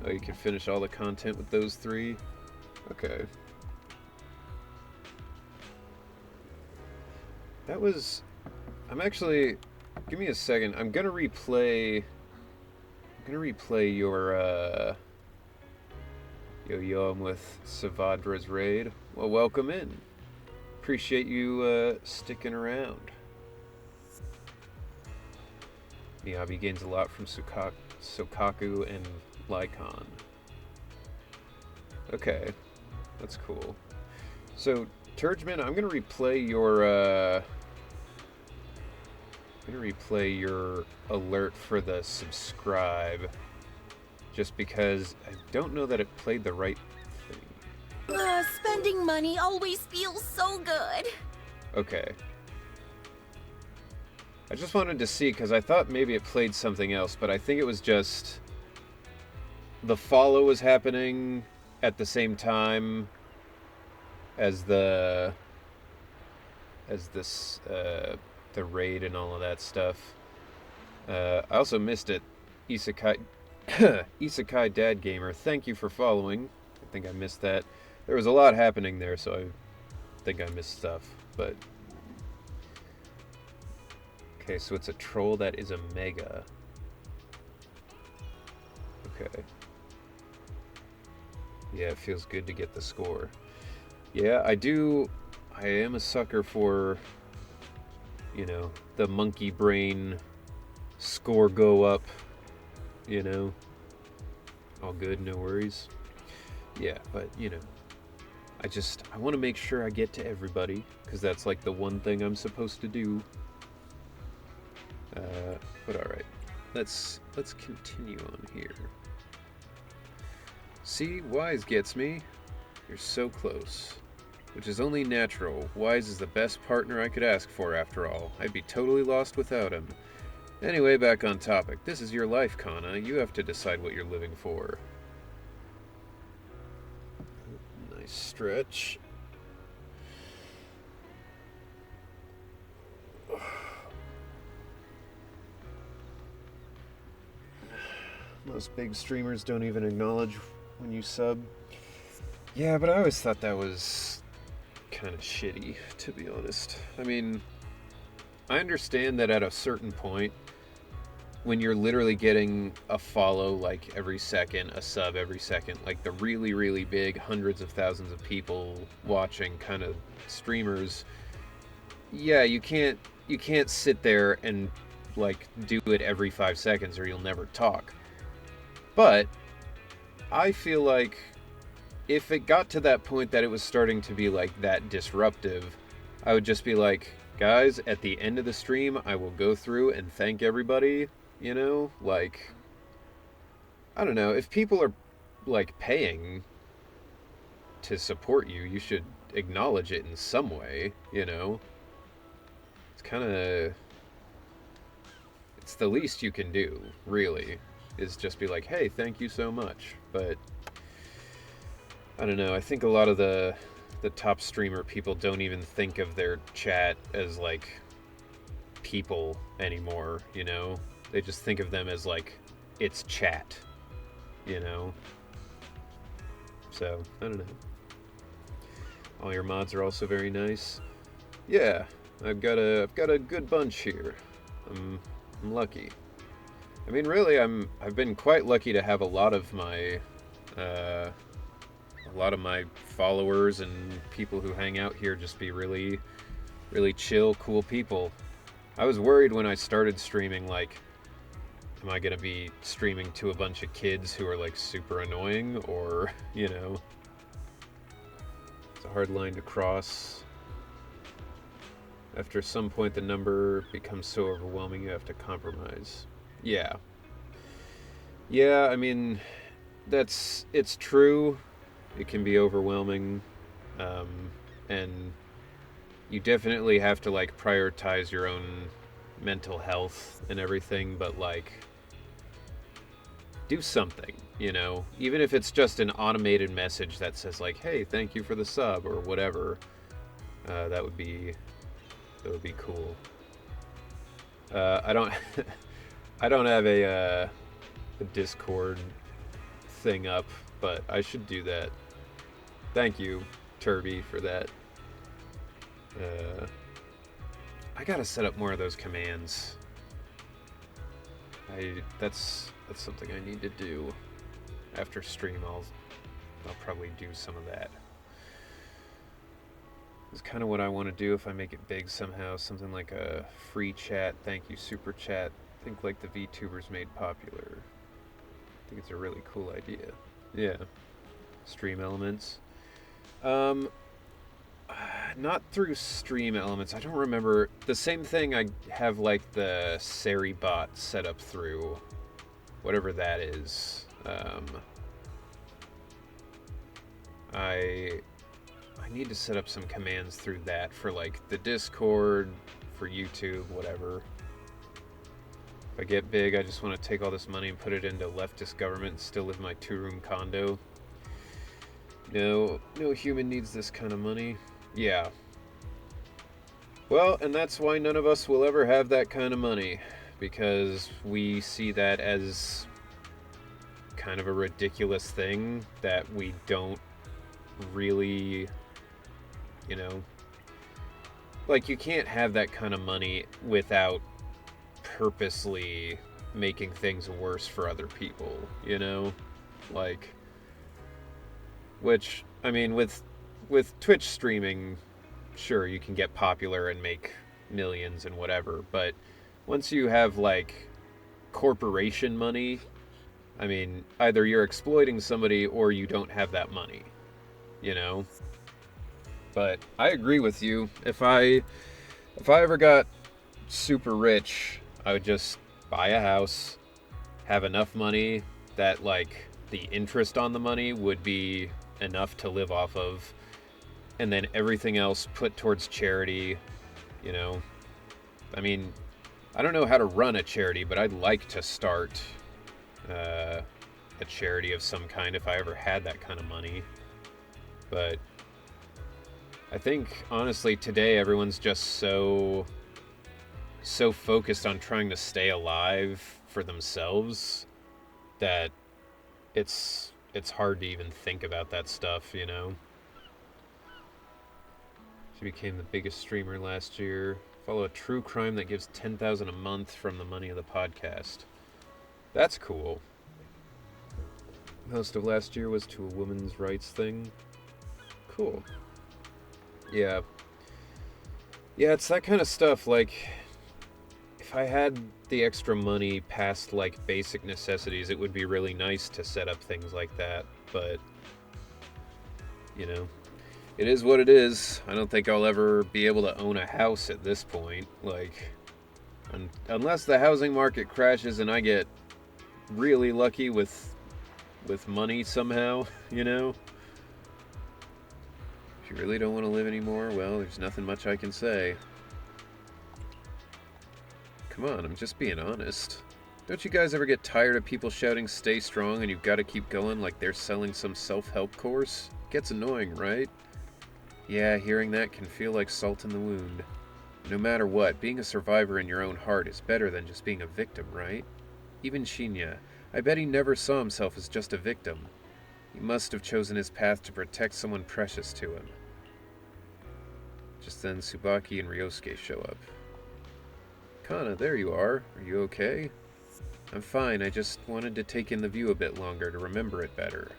Oh, you can finish all the content with those 3? Okay. I'm actually, give me a second. I'm gonna replay your, Yo, I'm with Savadra's raid. Well, welcome in. Appreciate you, sticking around. Miyabi gains a lot from Sokaku and Lycon. Okay. That's cool. So, Turgeman, I'm gonna replay your alert for the subscribe, just because I don't know that it played the right thing. Spending money always feels so good. Okay. I just wanted to see, because I thought maybe it played something else, but I think it was just the follow was happening at the same time as the raid and all of that stuff. I also missed it. Isekai Dad Gamer, thank you for following. I think I missed that. There was a lot happening there, so I think I missed stuff, but... Okay, so it's a troll that is a mega. Okay. Yeah, it feels good to get the score. Yeah, I am a sucker for, you know, the monkey brain score go up, you know. All good, no worries. Yeah, but, you know, I want to make sure I get to everybody, because that's like the one thing I'm supposed to do. But alright, let's continue on here. See, Wise gets me. You're so close. Which is only natural. Wise is the best partner I could ask for, after all. I'd be totally lost without him. Anyway, back on topic. This is your life, Kana. You have to decide what you're living for. Nice stretch. Most big streamers don't even acknowledge when you sub. Yeah, but I always thought that was kind of shitty, to be honest. I mean, I understand that at a certain point, when you're literally getting a follow like every second, a sub every second, like the really, really big hundreds of thousands of people watching kind of streamers, yeah, you can't sit there and like do it every 5 seconds or you'll never talk. But I feel like if it got to that point that it was starting to be like that disruptive, I would just be like, guys, at the end of the stream, I will go through and thank everybody, you know? Like, I don't know, if people are like paying to support you, you should acknowledge it in some way, you know? It's kind of, it's the least you can do, really, is just be like, hey, thank you so much. But I don't know, I think a lot of the top streamer people don't even think of their chat as like people anymore, you know? They just think of them as like, it's chat, you know? So, I don't know. All your mods are also very nice. Yeah, I've got a good bunch here. I'm lucky. I mean, really, I've been quite lucky to have a lot of my followers and people who hang out here just be really, really chill, cool people. I was worried when I started streaming, like, am I gonna be streaming to a bunch of kids who are like super annoying, or, you know, it's a hard line to cross. After some point, the number becomes so overwhelming you have to compromise. Yeah. Yeah, I mean, it's true. It can be overwhelming. And you definitely have to, like, prioritize your own mental health and everything, but, like, do something, you know? Even if it's just an automated message that says, like, hey, thank you for the sub, or whatever. That would be cool. I don't I don't have a Discord thing up, but I should do that. Thank you, Turby, for that. I gotta set up more of those commands. That's something I need to do. After stream, I'll probably do some of that. It's kind of what I want to do if I make it big somehow. Something like a free chat, thank you, super chat. Think like the VTubers made popular. I think it's a really cool idea. Yeah. Stream elements. Not through stream elements. I don't remember. The same thing I have like the Seri bot set up through. Whatever that is. I need to set up some commands through that for like the Discord, for YouTube, whatever. If I get big, I just want to take all this money and put it into leftist government and still live in my 2-room condo. No human needs this kind of money. Yeah. Well, and that's why none of us will ever have that kind of money, because we see that as kind of a ridiculous thing that we don't really, you know, like, you can't have that kind of money without purposely making things worse for other people, you know? Like, which, I mean, with Twitch streaming, sure, you can get popular and make millions and whatever, but once you have, like, corporation money, I mean, either you're exploiting somebody or you don't have that money, you know? But I agree with you. If I ever got super rich, I would just buy a house, have enough money that, like, the interest on the money would be enough to live off of, and then everything else put towards charity, you know? I mean, I don't know how to run a charity, but I'd like to start a charity of some kind if I ever had that kind of money. But I think, honestly, today everyone's just so focused on trying to stay alive for themselves that it's hard to even think about that stuff, you know? She became the biggest streamer last year. Follow a true crime that gives $10,000 a month from the money of the podcast. That's cool. Most of last year was to a women's rights thing. Cool. Yeah. Yeah, it's that kind of stuff, like, if I had the extra money past, like, basic necessities, it would be really nice to set up things like that, but, you know, it is what it is. I don't think I'll ever be able to own a house at this point, like, unless the housing market crashes and I get really lucky with money somehow, you know? If you really don't want to live anymore, well, there's nothing much I can say. Come on, I'm just being honest. Don't you guys ever get tired of people shouting stay strong and you've got to keep going like they're selling some self-help course? Gets annoying, right? Yeah, hearing that can feel like salt in the wound. No matter what, being a survivor in your own heart is better than just being a victim, right? Even Shinya, I bet he never saw himself as just a victim. He must have chosen his path to protect someone precious to him. Just then, Tsubaki and Ryosuke show up. Kana, there you are. Are you okay? I'm fine, I just wanted to take in the view a bit longer to remember it better.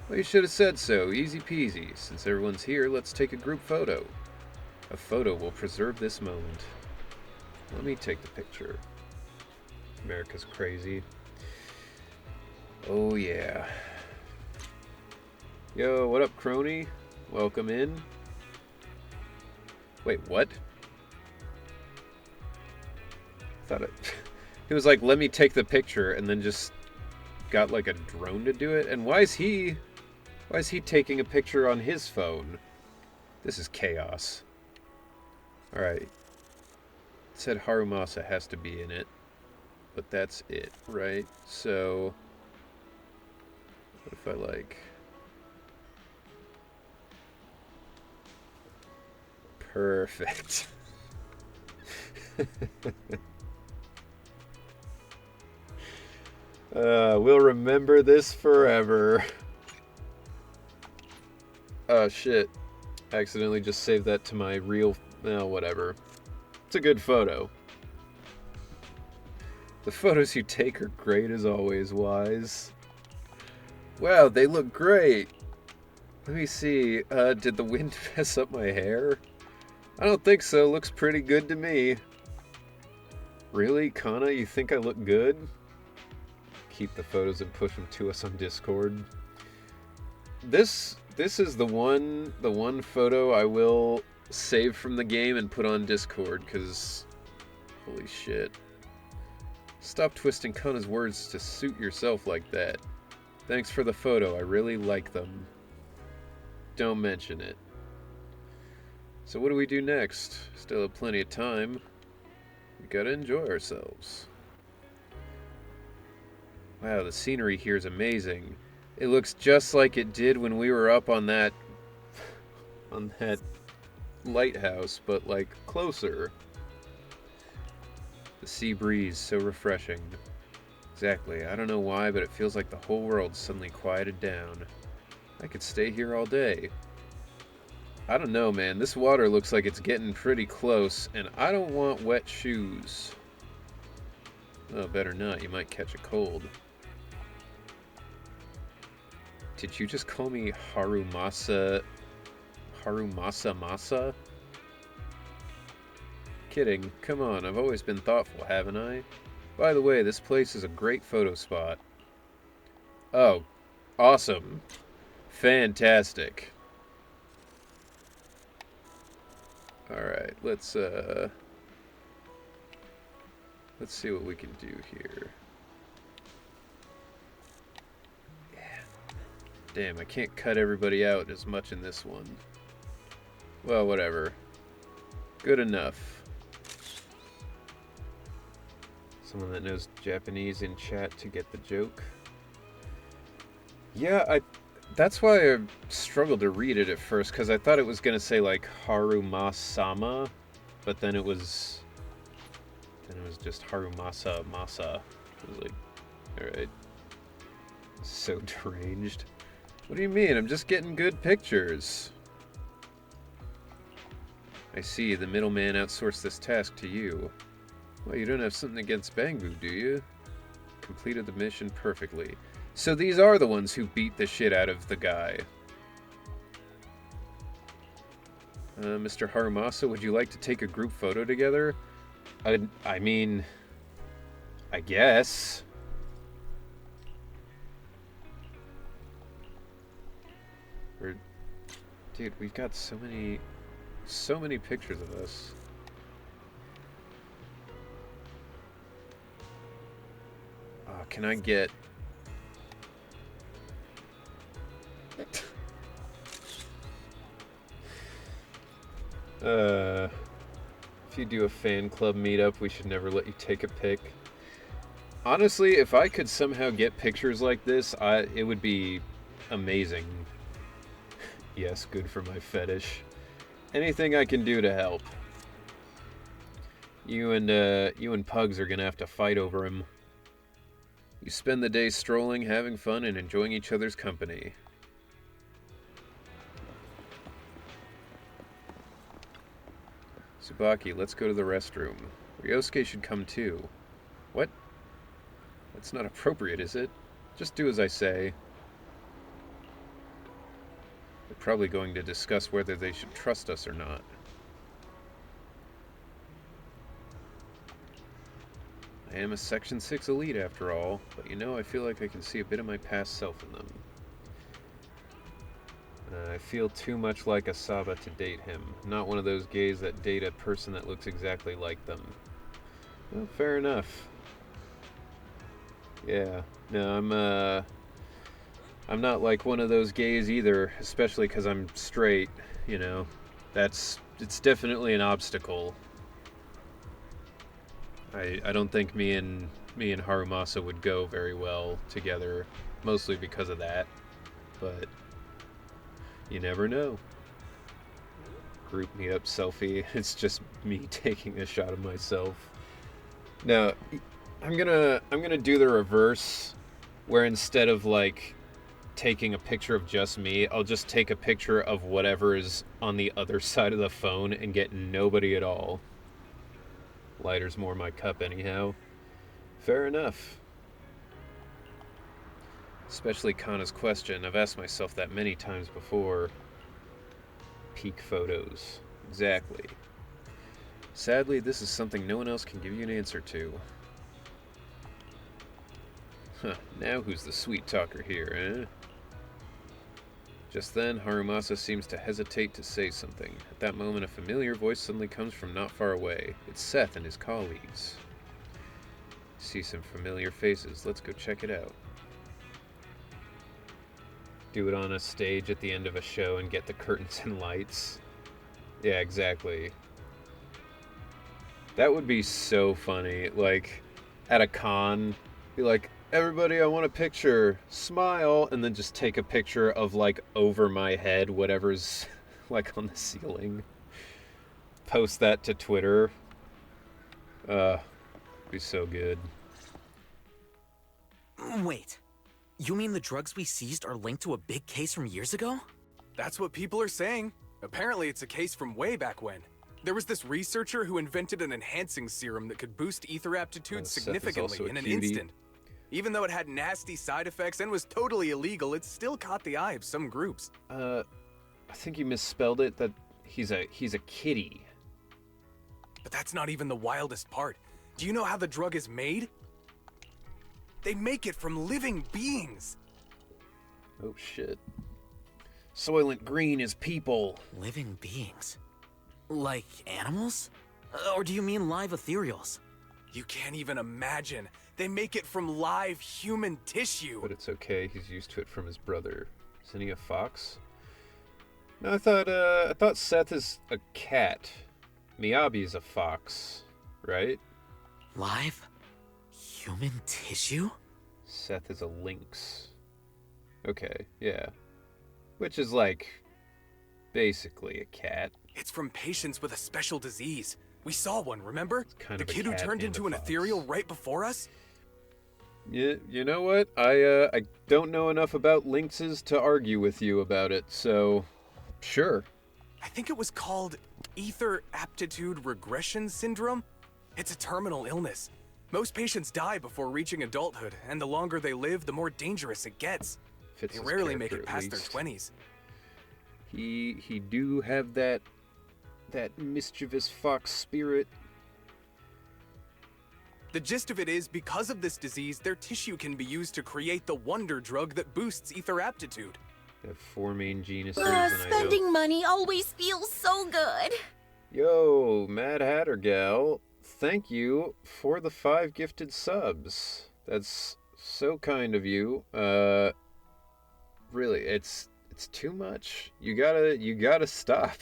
Well, you should have said so, easy peasy. Since everyone's here, let's take a group photo. A photo will preserve this moment. Let me take the picture. America's crazy. Oh yeah. Yo, what up, crony? Welcome in. Wait, what? Thought it was like, let me take the picture, and then just got like a drone to do it. And why is he taking a picture on his phone? This is chaos. All right. It said Harumasa has to be in it, but that's it, right? So what if I like perfect. We'll remember this forever. Oh shit. I accidentally just saved that to my real... well, whatever. It's a good photo. The photos you take are great as always, Wise. Wow, they look great. Let me see. Did the wind mess up my hair? I don't think so. Looks pretty good to me. Really, Kana? You think I look good? Keep the photos and push them to us on Discord. This is the one photo I will save from the game and put on Discord, because holy shit. Stop twisting Kana's words to suit yourself like that. Thanks for the photo. I really like them. Don't mention it. So what do we do next? Still have plenty of time. We gotta enjoy ourselves. Wow, the scenery here is amazing. It looks just like it did when we were up on that lighthouse, but like closer. The sea breeze, so refreshing. Exactly, I don't know why, but it feels like the whole world suddenly quieted down. I could stay here all day. I don't know, man. This water looks like it's getting pretty close, and I don't want wet shoes. Oh, better not. You might catch a cold. Did you just call me Harumasa Masa? Kidding. Come on, I've always been thoughtful, haven't I? By the way, this place is a great photo spot. Oh, awesome. Fantastic. Alright, let's see what we can do here. Yeah. Damn, I can't cut everybody out as much in this one. Well, whatever. Good enough. Someone that knows Japanese in chat to get the joke. Yeah, that's why I struggled to read it at first, because I thought it was going to say, like, Haruma-sama, but then it was just Harumasa Masa. I was like, alright. So deranged. What do you mean? I'm just getting good pictures. I see, the middleman outsourced this task to you. Well, you don't have something against Bangbu, do you? Completed the mission perfectly. So these are the ones who beat the shit out of the guy. Mr. Harumasa, would you like to take a group photo together? I mean, I guess. Dude, we've got so many pictures of us. Can I get... if you do a fan club meetup, we should never let you take a pic. Honestly, if I could somehow get pictures like this, it would be amazing. Yes, good for my fetish. Anything I can do to help. You and Pugs are gonna have to fight over him. You spend the day strolling, having fun, and enjoying each other's company. Tsubaki, let's go to the restroom. Ryosuke should come too. What? That's not appropriate, is it? Just do as I say. They're probably going to discuss whether they should trust us or not. I am a Section 6 elite after all, but you know, I feel like I can see a bit of my past self in them. I feel too much like Asaba to date him. Not one of those gays that date a person that looks exactly like them. Well, fair enough. Yeah, no, I'm not like one of those gays either, especially because I'm straight, you know. It's definitely an obstacle. I don't think me and Harumasa would go very well together, mostly because of that, but you never know. Group meetup selfie, it's just me taking a shot of myself. Now, I'm gonna do the reverse, where instead of like taking a picture of just me, I'll just take a picture of whatever is on the other side of the phone and get nobody at all. Lighter's more my cup anyhow. Fair enough. Especially Kana's question. I've asked myself that many times before. Peak photos. Exactly. Sadly, this is something no one else can give you an answer to. Huh, now who's the sweet talker here, eh? Just then, Harumasa seems to hesitate to say something. At that moment, a familiar voice suddenly comes from not far away. It's Seth and his colleagues. See some familiar faces. Let's go check it out. Do it on a stage at the end of a show and get the curtains and lights. Yeah, exactly. That would be so funny. Like, at a con, be like, everybody, I want a picture. Smile. And then just take a picture of, like, over my head, whatever's, like, on the ceiling. Post that to Twitter. Be so good. Wait. You mean the drugs we seized are linked to a big case from years ago? That's what people are saying. Apparently it's a case from way back when. There was this researcher who invented an enhancing serum that could boost ether aptitude significantly in an instant. Even though it had nasty side effects and was totally illegal, it still caught the eye of some groups. I think you misspelled it. That he's a kitty. But that's not even the wildest part. Do you know how the drug is made? They make it from living beings. Oh shit. Soylent Green is people. Living beings? Like animals? Or do you mean live ethereals? You can't even imagine. They make it from live human tissue. But it's okay, he's used to it from his brother. Isn't he a fox? No, I thought Seth is a cat. Miyabi's a fox, right? Live? Human tissue? Seth is a lynx. Okay, yeah. Which is like, basically a cat. It's from patients with a special disease. We saw one, remember? Kind the of a kid who cat turned and into a an fox. ethereal right before us? Yeah, you know what? I don't know enough about lynxes to argue with you about it, so sure. I think it was called Ether Aptitude Regression Syndrome. It's a terminal illness. Most patients die before reaching adulthood, and the longer they live, the more dangerous it gets. Fits They his rarely make character, it at past their least. 20s. He do have that mischievous fox spirit. The gist of it is, because of this disease, their tissue can be used to create the wonder drug that boosts ether aptitude. They have 4 main genuses, and I don't... Spending money always feels so good. Yo, Mad Hatter Gal, thank you for the 5 gifted subs. That's so kind of you. Really, it's too much. You gotta stop.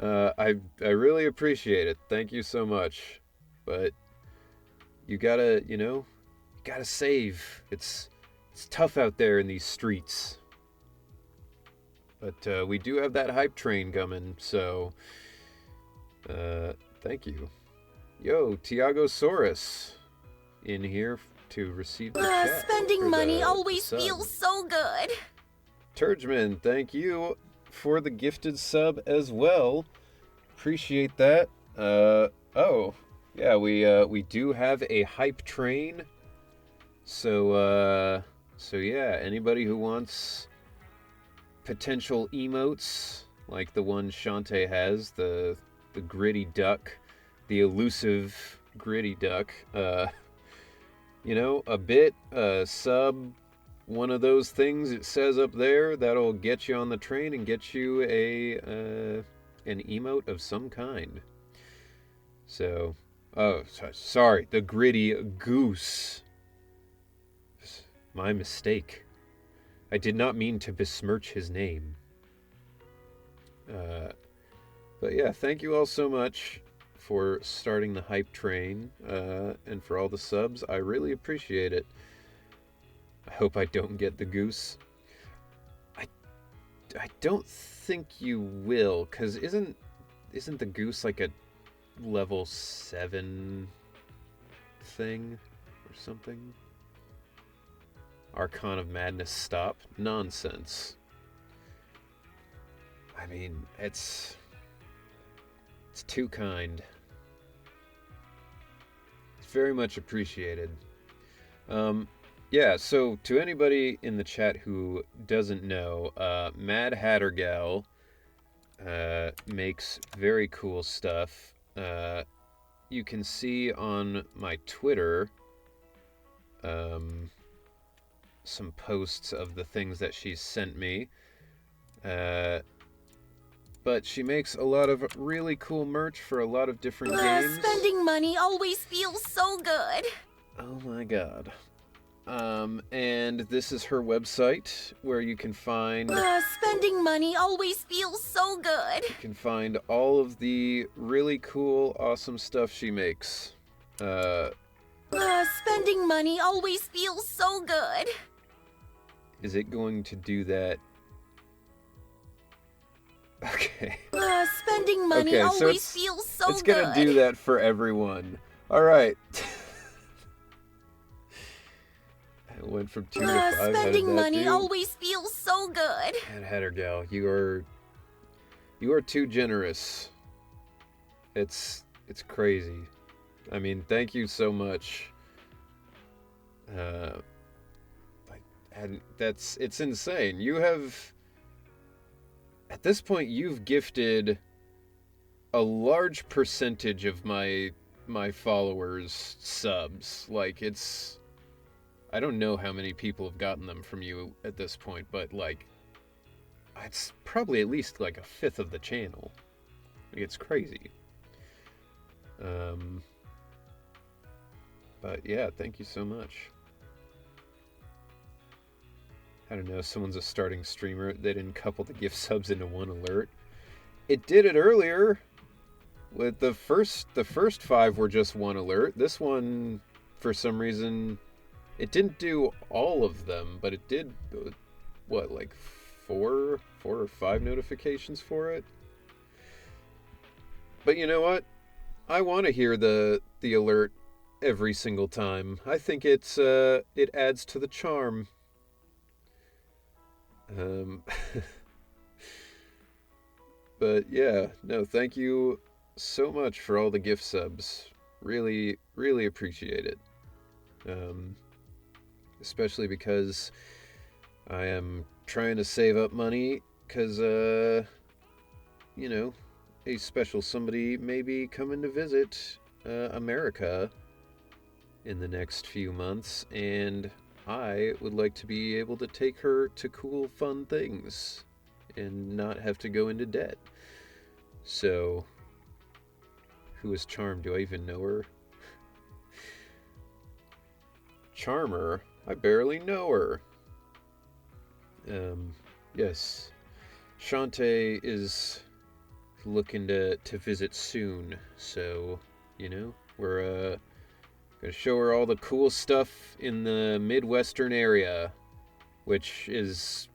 I really appreciate it. Thank you so much. But you gotta, save. It's tough out there in these streets. But we do have that hype train coming, so thank you. Yo, Tiagosaurus in here to receive the chat. Spending money always sub. feels so good. Turgeman, thank you for the gifted sub as well. Appreciate that. Oh, yeah, we do have a hype train. So yeah, anybody who wants potential emotes like the one Shantae has, the gritty duck, the elusive gritty duck, a bit, sub, one of those things it says up there, that'll get you on the train and get you an emote of some kind. So, sorry, the gritty goose. My mistake. I did not mean to besmirch his name. But yeah, thank you all so much for starting the hype train, and for all the subs. I really appreciate it. I hope I don't get the goose. I don't think you will, because isn't the goose like a level 7 thing or something? Archon of Madness stop? Nonsense. I mean, it's too kind. It's very much appreciated. Yeah, so to anybody in the chat who doesn't know, Mad Hatter Gal makes very cool stuff. You can see on my Twitter some posts of the things that she's sent me. But she makes a lot of really cool merch for a lot of different games. Spending money always feels so good. Oh my god. And this is her website where you can find... Spending money always feels so good. You can find all of the really cool, awesome stuff she makes. Spending money always feels so good. Is it going to do that? Okay. Spending money always feels so good. It's gonna do that for everyone. Alright. It went from 2 to 5. Spending money always feels so good. Mad Hatter Gal, you are too generous. It's crazy. I mean, thank you so much. It's insane. You have, at this point, you've gifted a large percentage of my followers subs. Like, it's, I don't know how many people have gotten them from you at this point, but like, it's probably at least like a fifth of the channel. Like, it's crazy. But yeah, thank you so much. I don't know, someone's a starting streamer. They didn't couple the gift subs into one alert. It did it earlier. With the first 5 were just one alert. This one, for some reason, it didn't do all of them, but it did, what, like 4 or 5 notifications for it? But you know what? I want to hear the alert every single time. I think it adds to the charm. But yeah, no, thank you so much for all the gift subs. Really, really appreciate it. Especially because I am trying to save up money because, you know, a special somebody may be coming to visit America in the next few months, and I would like to be able to take her to cool, fun things and not have to go into debt. So, who is Charm? Do I even know her? Charmer? I barely know her. Yes. Shantae is looking to visit soon, so, you know, we're gonna show her all the cool stuff in the Midwestern area, which is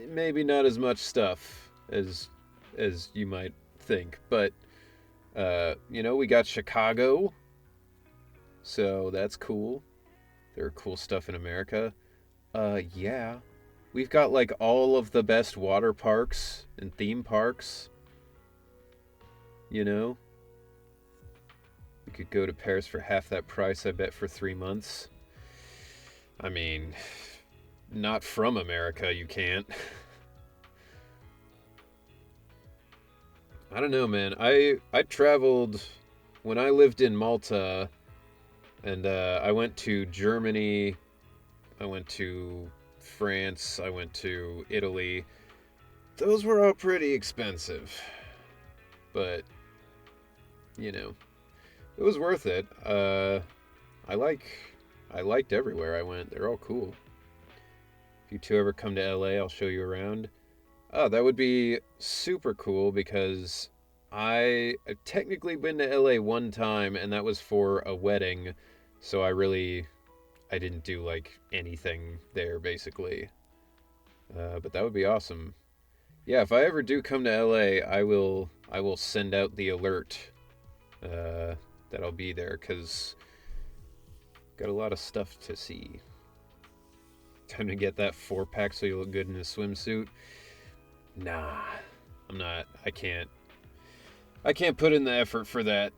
maybe not as much stuff as you might think, but you know, we got Chicago, so that's cool. There are cool stuff in America. Yeah. We've got like all of the best water parks and theme parks. You know? We could go to Paris for half that price, I bet, for 3 months. I mean, not from America, you can't. I don't know, man. I traveled when I lived in Malta, and I went to Germany, I went to France, I went to Italy. Those were all pretty expensive. But, you know, it was worth it. I liked everywhere I went. They're all cool. If you two ever come to LA, I'll show you around. Oh, that would be super cool because I've technically been to LA one time, and that was for a wedding. So I didn't do like anything there basically. But that would be awesome. Yeah, if I ever do come to LA, I will send out the alert that I'll be there, because got a lot of stuff to see. Time to get that 4-pack so you look good in a swimsuit. Nah, I'm not. I can't put in the effort for that.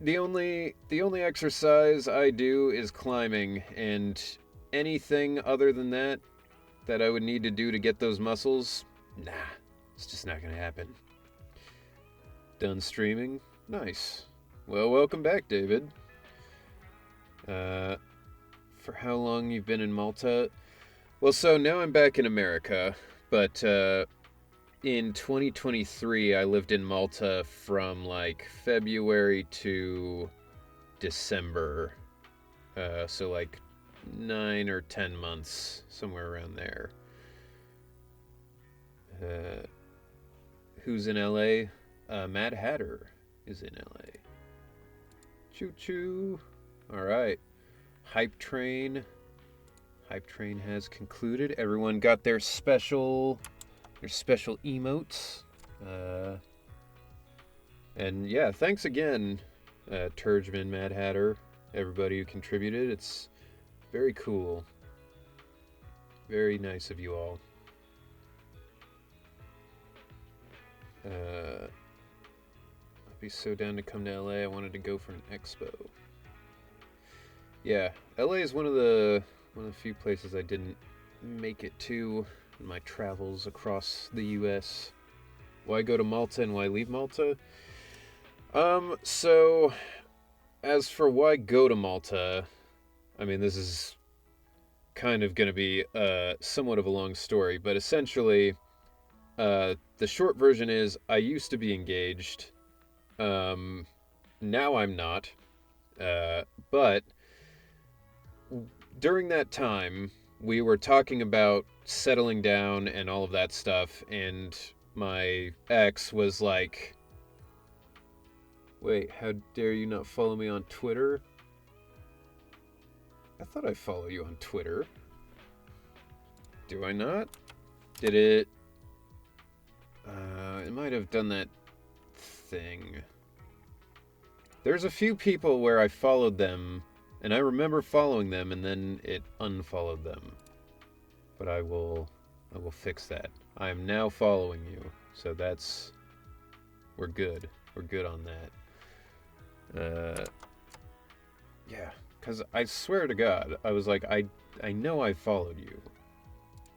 The only exercise I do is climbing, and anything other than that I would need to do to get those muscles, nah, it's just not gonna happen. Done streaming? Nice. Well, welcome back, David. For how long you've been in Malta? Well, so now I'm back in America, but in 2023 I lived in Malta from like February to December. So like 9 or 10 months, somewhere around there. Who's in LA? Mad Hatter is in LA. Choo choo. Alright. Hype Train has concluded. Everyone got their special emotes. And yeah, thanks again, Turgeman, Mad Hatter, everybody who contributed. It's very cool. Very nice of you all. I'd be so down to come to LA. I wanted to go for an expo. Yeah, LA is one of the few places I didn't make it to in my travels across the US. Why go to Malta and why leave Malta? So as for why go to Malta, I mean, this is kind of going to be somewhat of a long story, but essentially the short version is I used to be engaged. Now I'm not. But during that time, we were talking about settling down and all of that stuff, and my ex was like, wait, how dare you not follow me on Twitter? I thought I follow you on Twitter. Do I not? Did it... it might have done that thing. There's a few people where I followed them, and I remember following them, and then it unfollowed them. But I will I will fix that. I am now following you. So that's... We're good. We're good on that. Yeah. Because I swear to God, I was like, I know I followed you.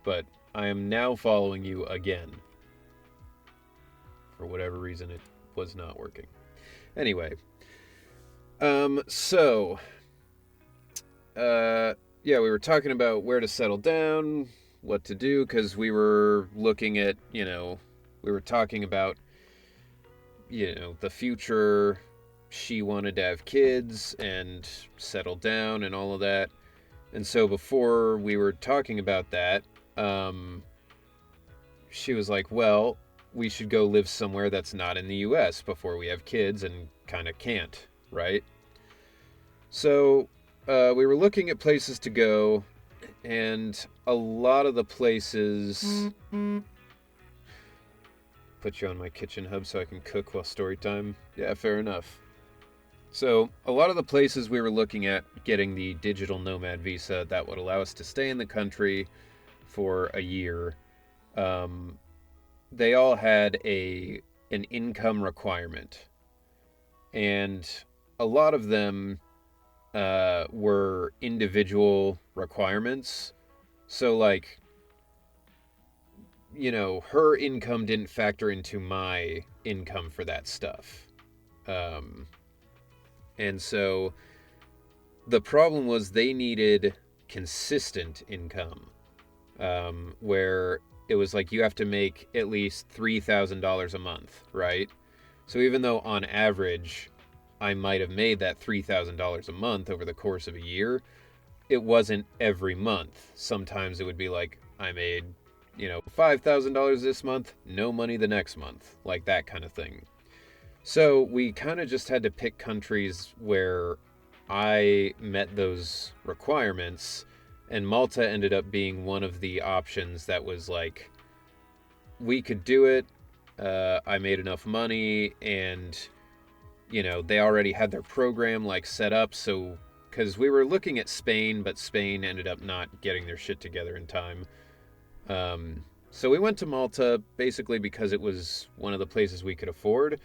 But I am now following you again. For whatever reason, it was not working. Anyway. Yeah, we were talking about where to settle down, what to do, because we were looking at, we were talking about, the future. She wanted to have kids and settle down and all of that. And so before we were talking about that, she was like, well, we should go live somewhere that's not in the U.S. before we have kids, and kind of can't, right? So we were looking at places to go, and a lot of the places... Put you on my kitchen hub so I can cook while story time? Yeah, fair enough. So, a lot of the places we were looking at getting the digital nomad visa that would allow us to stay in the country for a year, they all had an income requirement. And a lot of them were individual requirements. So, like, her income didn't factor into my income for that stuff. And so the problem was they needed consistent income, where it was like you have to make at least $3,000 a month, right? So even though on average I might have made that $3,000 a month over the course of a year, it wasn't every month. Sometimes it would be like I made, $5,000 this month, no money the next month, like that kind of thing. So we kind of just had to pick countries where I met those requirements, and Malta ended up being one of the options that was like, we could do it. I made enough money, and, they already had their program like set up. So, because we were looking at Spain, but Spain ended up not getting their shit together in time. So we went to Malta basically because it was one of the places we could afford.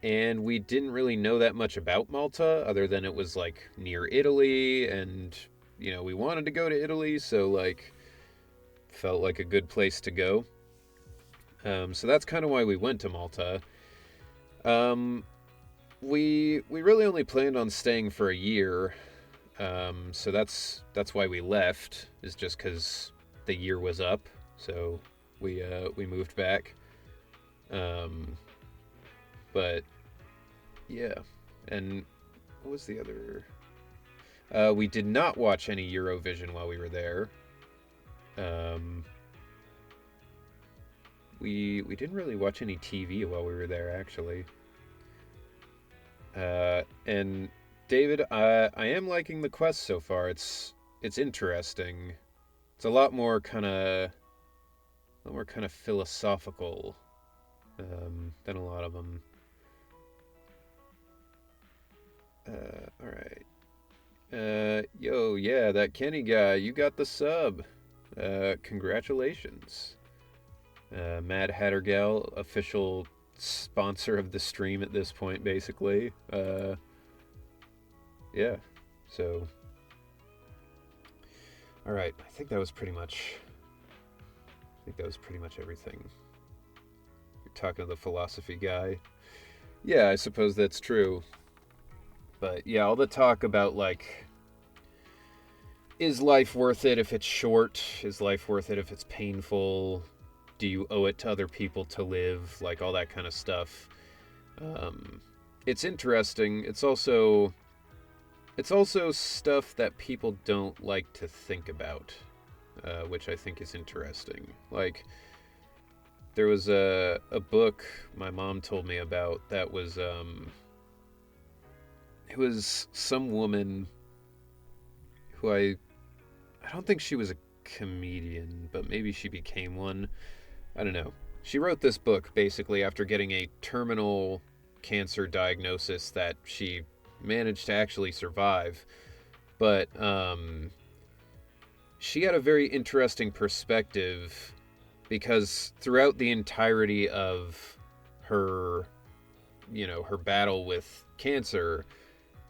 And we didn't really know that much about Malta, other than it was, like, near Italy, and, we wanted to go to Italy, so, like, felt like a good place to go. So that's kind of why we went to Malta. We really only planned on staying for a year, so that's why we left, is just because the year was up, so we moved back. But, yeah. And what was the other... we did not watch any Eurovision while we were there. We didn't really watch any TV while we were there, actually. And, David, I am liking the quest so far. It's interesting. It's a lot more kind of philosophical than a lot of them. Alright. Yo, yeah, that Kenny guy, you got the sub. Congratulations. Mad Hatter Gal, official sponsor of the stream at this point, basically. Yeah, so... Alright, I think that was pretty much everything. You're talking to the philosophy guy. Yeah, I suppose that's true. But yeah, all the talk about, like, is life worth it if it's short? Is life worth it if it's painful? Do you owe it to other people to live? Like, all that kind of stuff. It's interesting. It's also stuff that people don't like to think about, which I think is interesting. Like, there was a book my mom told me about that was, it was some woman who I don't think she was a comedian, but maybe she became one. I don't know. She wrote this book basically after getting a terminal cancer diagnosis that she managed to actually survive. But she had a very interesting perspective because throughout the entirety of her, her battle with cancer,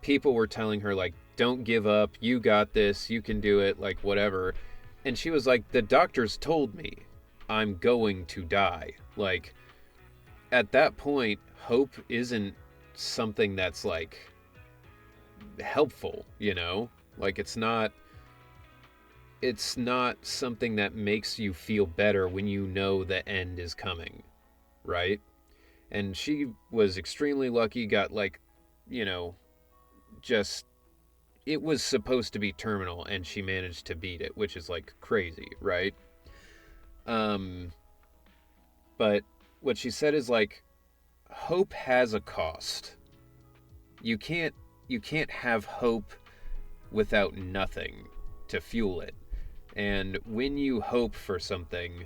people were telling her, like, don't give up, you got this, you can do it, like, whatever. And she was like, the doctors told me I'm going to die. Like, at that point, hope isn't something that's, like, helpful, Like, it's not something that makes you feel better when you know the end is coming, right? And she was extremely lucky, got, like, just, it was supposed to be terminal, and she managed to beat it, which is, like, crazy, right? But what she said is, like, hope has a cost. You can't have hope without nothing to fuel it. And when you hope for something,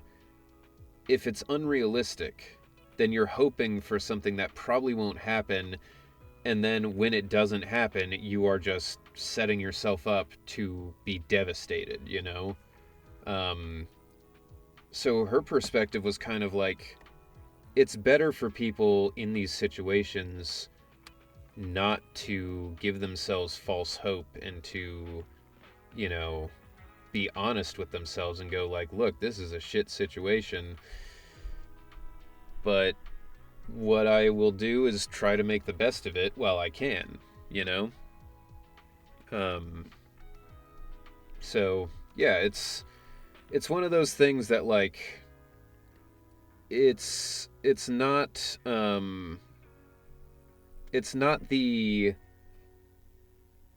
if it's unrealistic, then you're hoping for something that probably won't happen, and then when it doesn't happen, you are just setting yourself up to be devastated, So her perspective was kind of like, it's better for people in these situations not to give themselves false hope and to, be honest with themselves and go like, look, this is a shit situation, but what I will do is try to make the best of it while I can, So, yeah, it's one of those things that, like, it's not the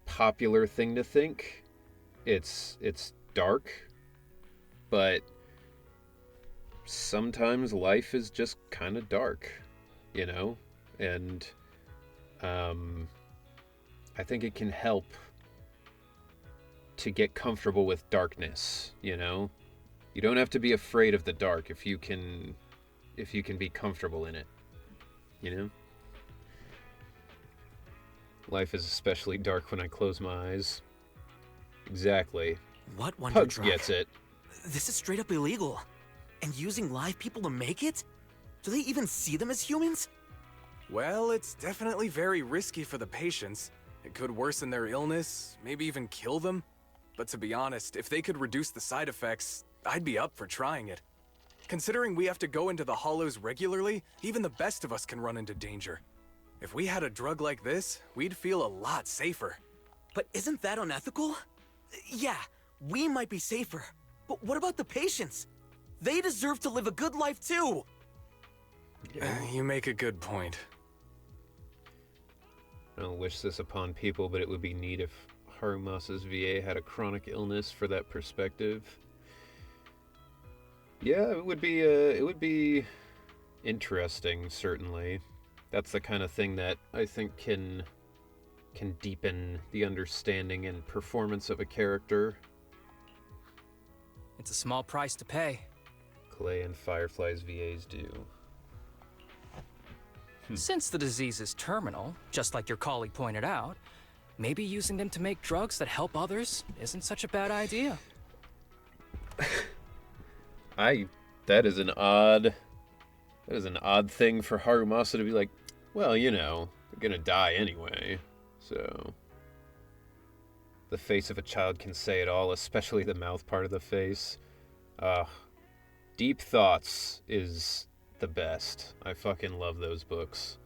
popular thing to think. It's dark, but sometimes life is just kind of dark, and I think it can help to get comfortable with darkness, You don't have to be afraid of the dark if you can be comfortable in it, Life is especially dark when I close my eyes. Exactly. What wonder Pugs drug? gets it. This is straight up illegal. And using live people to make it? Do they even see them as humans? Well, it's definitely very risky for the patients. It could worsen their illness, maybe even kill them. But to be honest, if they could reduce the side effects, I'd be up for trying it. Considering we have to go into the hollows regularly, even the best of us can run into danger. If we had a drug like this, we'd feel a lot safer. But isn't that unethical? Yeah, we might be safer. But what about the patients? They deserve to live a good life too! You make a good point. I don't wish this upon people, but it would be neat if Harumasa's VA had a chronic illness for that perspective. Yeah, it would be interesting, certainly. That's the kind of thing that I think can deepen the understanding and performance of a character. It's a small price to pay. Clay and Firefly's VAs do. Since the disease is terminal, just like your colleague pointed out, maybe using them to make drugs that help others isn't such a bad idea. That is an odd thing for Harumasa to be like, well, they're gonna die anyway, so. The face of a child can say it all, especially the mouth part of the face. Deep Thoughts is the best. I fucking love those books.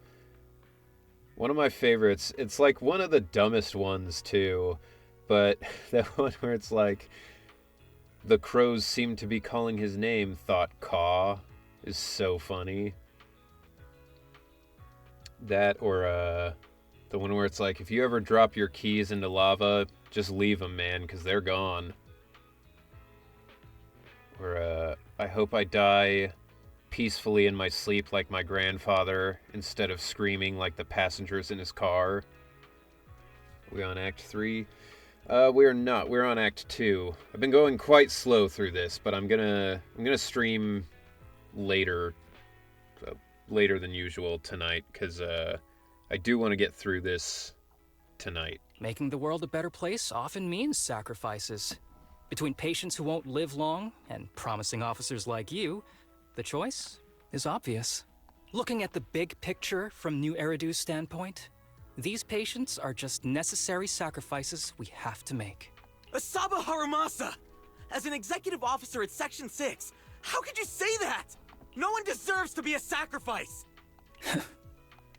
One of my favorites, it's like one of the dumbest ones too, but that one where it's like, the crows seem to be calling his name, thought Caw, is so funny. That, or the one where it's like, if you ever drop your keys into lava, just leave them, man, because they're gone. Or, I hope I die peacefully in my sleep like my grandfather, instead of screaming like the passengers in his car. Are we on Act 3? We are not. We're on Act 2. I've been going quite slow through this, but I'm gonna stream later than usual tonight, because I do want to get through this tonight. Making the world a better place often means sacrifices. Between patients who won't live long and promising officers like you, the choice is obvious. Looking at the big picture from New Eridu's standpoint, these patients are just necessary sacrifices we have to make. Asaba Harumasa! As an executive officer at Section 6, how could you say that? No one deserves to be a sacrifice!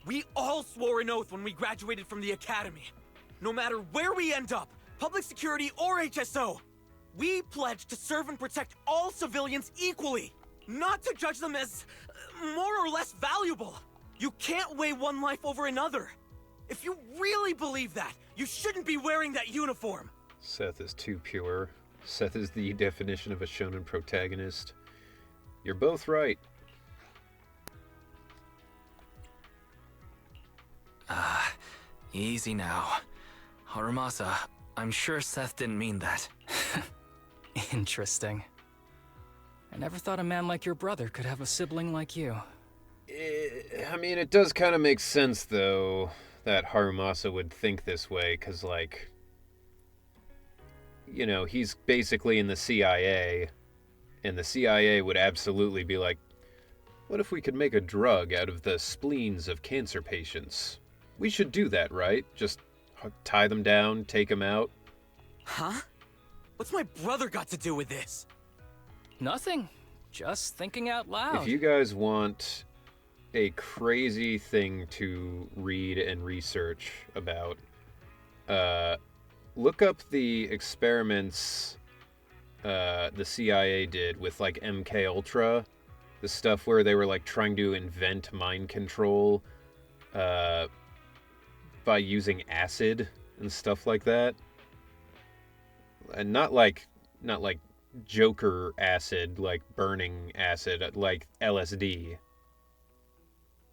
We all swore an oath when we graduated from the academy. No matter where we end up, public security or HSO, we pledged to serve and protect all civilians equally, not to judge them as more or less valuable. You can't weigh one life over another. If you really believe that, you shouldn't be wearing that uniform. Seth is too pure. Seth is the definition of a shonen protagonist. You're both right. Easy now. Harumasa, I'm sure Seth didn't mean that. Interesting. I never thought a man like your brother could have a sibling like you. I mean, it does kind of make sense, though, that Harumasa would think this way, because, like, you know, he's basically in the CIA, and the CIA would absolutely be like, what if we could make a drug out of the spleens of cancer patients? We should do that, right? Just tie them down, take them out. Huh? What's my brother got to do with this? Nothing. Just thinking out loud. If you guys want a crazy thing to read and research about, look up the experiments the CIA did with, like, MK Ultra. The stuff where they were, like, trying to invent mind control by using acid and stuff like that. And not like Joker acid, like burning acid, like LSD.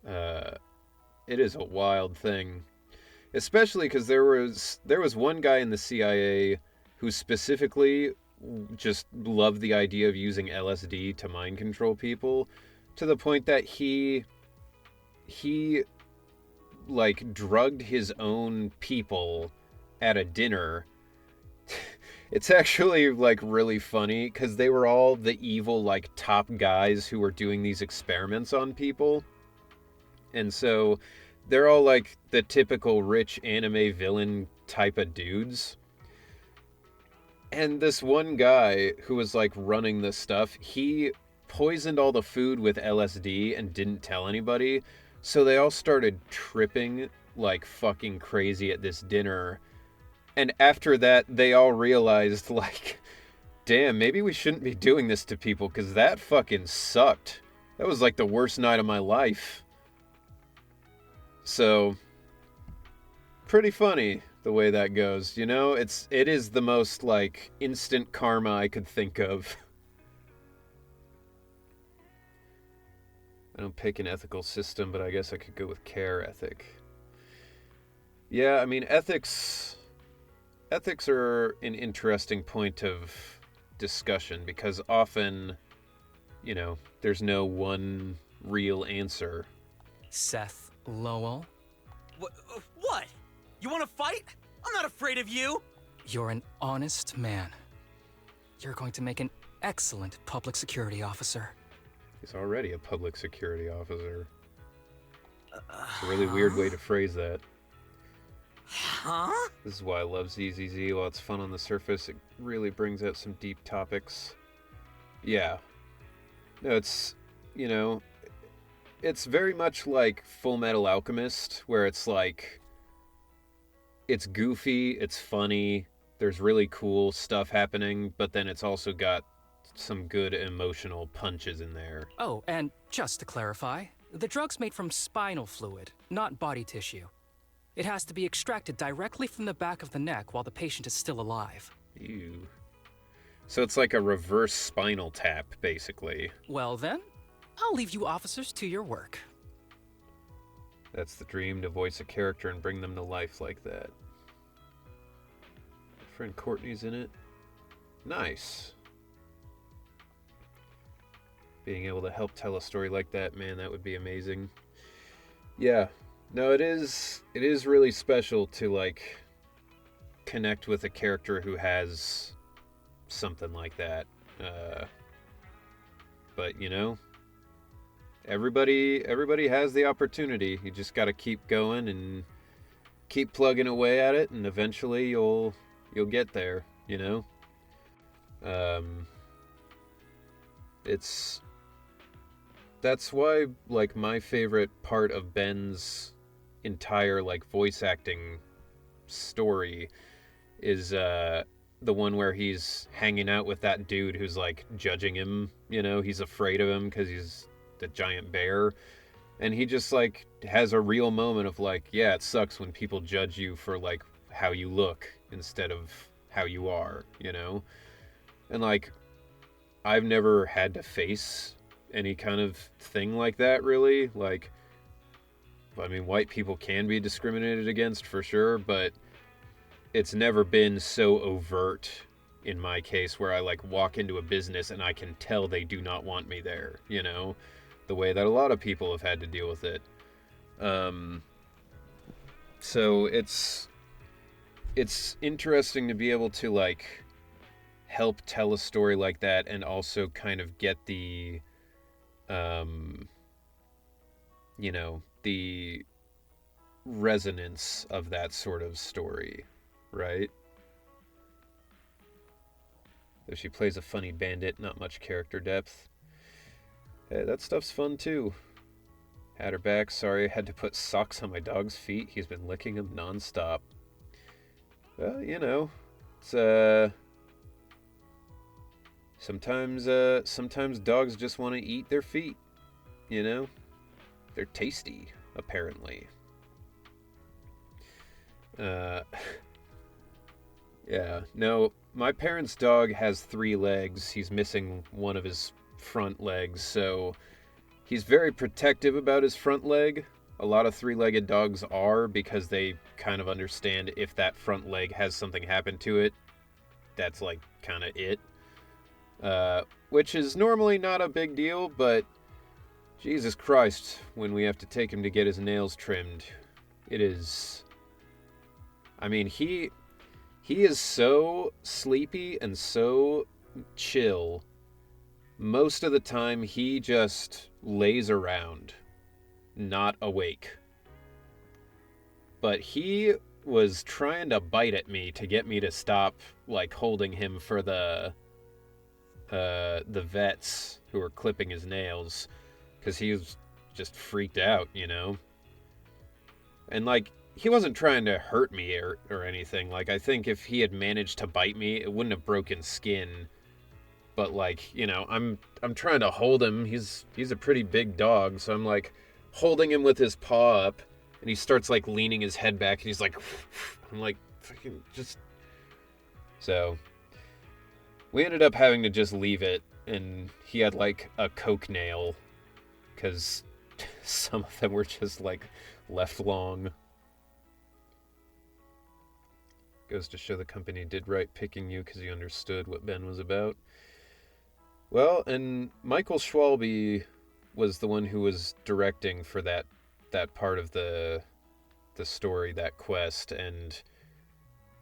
It is a wild thing. Especially because there was one guy in the CIA who specifically just loved the idea of using LSD to mind control people, to the point that he like drugged his own people at a dinner. It's actually, like, really funny because they were all the evil, like, top guys who were doing these experiments on people. And so they're all, like, the typical rich anime villain type of dudes. And this one guy who was, like, running this stuff, he poisoned all the food with LSD and didn't tell anybody. So they all started tripping like fucking crazy at this dinner. And after that, they all realized, like, damn, maybe we shouldn't be doing this to people, because that fucking sucked. That was, like, the worst night of my life. So, pretty funny the way that goes, you know? It is the most, like, instant karma I could think of. I don't pick an ethical system, but I guess I could go with care ethic. Yeah, I mean, ethics are an interesting point of discussion because often, you know, there's no one real answer. Seth Lowell? What? You want to fight? I'm not afraid of you! You're an honest man. You're going to make an excellent public security officer. He's already a public security officer. It's a really weird way to phrase that. Huh? This is why I love ZZZ. While it's fun on the surface, it really brings out some deep topics. Yeah. No, it's, you know, it's very much like Full Metal Alchemist, where it's like, it's goofy, it's funny, there's really cool stuff happening, but then it's also got some good emotional punches in there. Oh, and just to clarify, the drug's made from spinal fluid, not body tissue. It has to be extracted directly from the back of the neck while the patient is still alive. Ew. So it's like a reverse Spinal Tap, basically. Well then, I'll leave you officers to your work. That's the dream, to voice a character and bring them to life like that. My friend Courtney's in it. Nice. Being able to help tell a story like that, man, that would be amazing. Yeah. No, it is really special to, like, connect with a character who has something like that. But, you know, everybody has the opportunity. You just got to keep going and keep plugging away at it, and eventually you'll get there, you know? That's why, like, my favorite part of Ben's entire, like, voice acting story is, the one where he's hanging out with that dude who's, like, judging him, you know? He's afraid of him because he's the giant bear. And he just, like, has a real moment of, like, yeah, it sucks when people judge you for, like, how you look instead of how you are, you know? And, like, I've never had to face any kind of thing like that, really. Like, I mean, white people can be discriminated against for sure, but it's never been so overt in my case where I, like, walk into a business and I can tell they do not want me there, you know? The way that a lot of people have had to deal with it. So it's interesting to be able to, like, help tell a story like that and also kind of get the, you know, the resonance of that sort of story, right? Though she plays a funny bandit, not much character depth. Hey, that stuff's fun too. Had her back. Sorry, I had to put socks on my dog's feet. He's been licking them nonstop. Well, you know, it's sometimes dogs just want to eat their feet. You know, they're tasty, apparently. Yeah. No, my parents' dog has 3 legs. He's missing one of his front legs, so he's very protective about his front leg. A lot of 3-legged dogs are, because they kind of understand if that front leg has something happen to it, that's, like, kind of it. Which is normally not a big deal, but Jesus Christ, when we have to take him to get his nails trimmed, it is... I mean, he is so sleepy and so chill. Most of the time, he just lays around, not awake. But he was trying to bite at me to get me to stop, like, holding him for the vets who were clipping his nails, because he was just freaked out, you know? And, like, he wasn't trying to hurt me or anything. Like, I think if he had managed to bite me, it wouldn't have broken skin. But, like, you know, I'm trying to hold him. He's a pretty big dog, so I'm, like, holding him with his paw up, and he starts, like, leaning his head back, and he's like, I'm like, fucking just... So, we ended up having to just leave it, and he had, like, a coke nail, because some of them were just, like, left long. Goes to show the company did right picking you because he understood what Ben was about. Well, and Michael Schwalbe was the one who was directing for that part of the story, that quest, and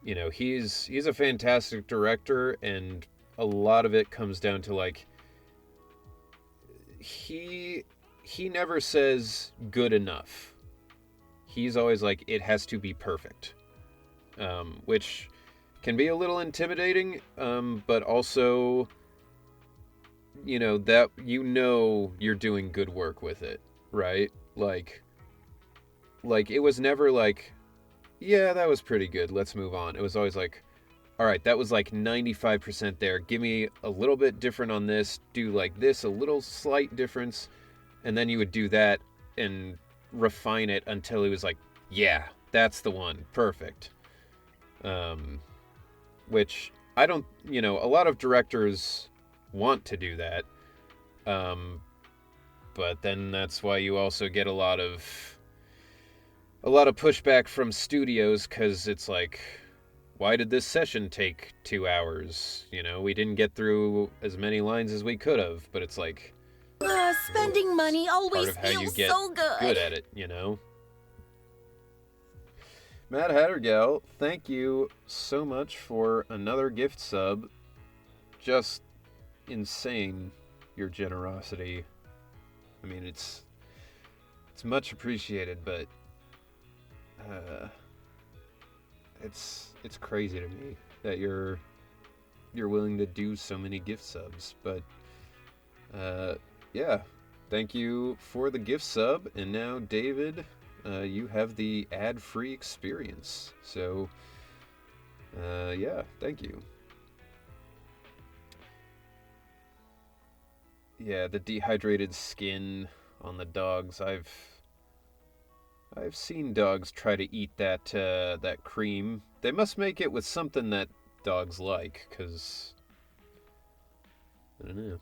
you know, he's a fantastic director, and a lot of it comes down to, like, he never says good enough. He's always like, it has to be perfect. Which can be a little intimidating, but also, you know, that you're doing good work with it, right? Like it was never like, yeah, that was pretty good, let's move on. It was always like, all right, that was like 95% there. Give me a little bit different on this, do like this, a little slight difference, and then you would do that and refine it until it was like, yeah, that's the one, perfect. Which I don't, you know, a lot of directors want to do that. But then that's why you also get a lot of pushback from studios, because it's like, why did this session take 2 hours? You know, we didn't get through as many lines as we could have, but it's like, spending money always part of how you feels get so good at it, you know? Mad Hatter Gal, thank you so much for another gift sub. just insane, your generosity. I mean, it's much appreciated, but it's crazy to me that you're willing to do so many gift subs. But yeah, thank you for the gift sub, and now David, you have the ad-free experience. So yeah, thank you. Yeah, the dehydrated skin on the dogs. I've seen dogs try to eat that cream. They must make it with something that dogs like, 'cause I don't know.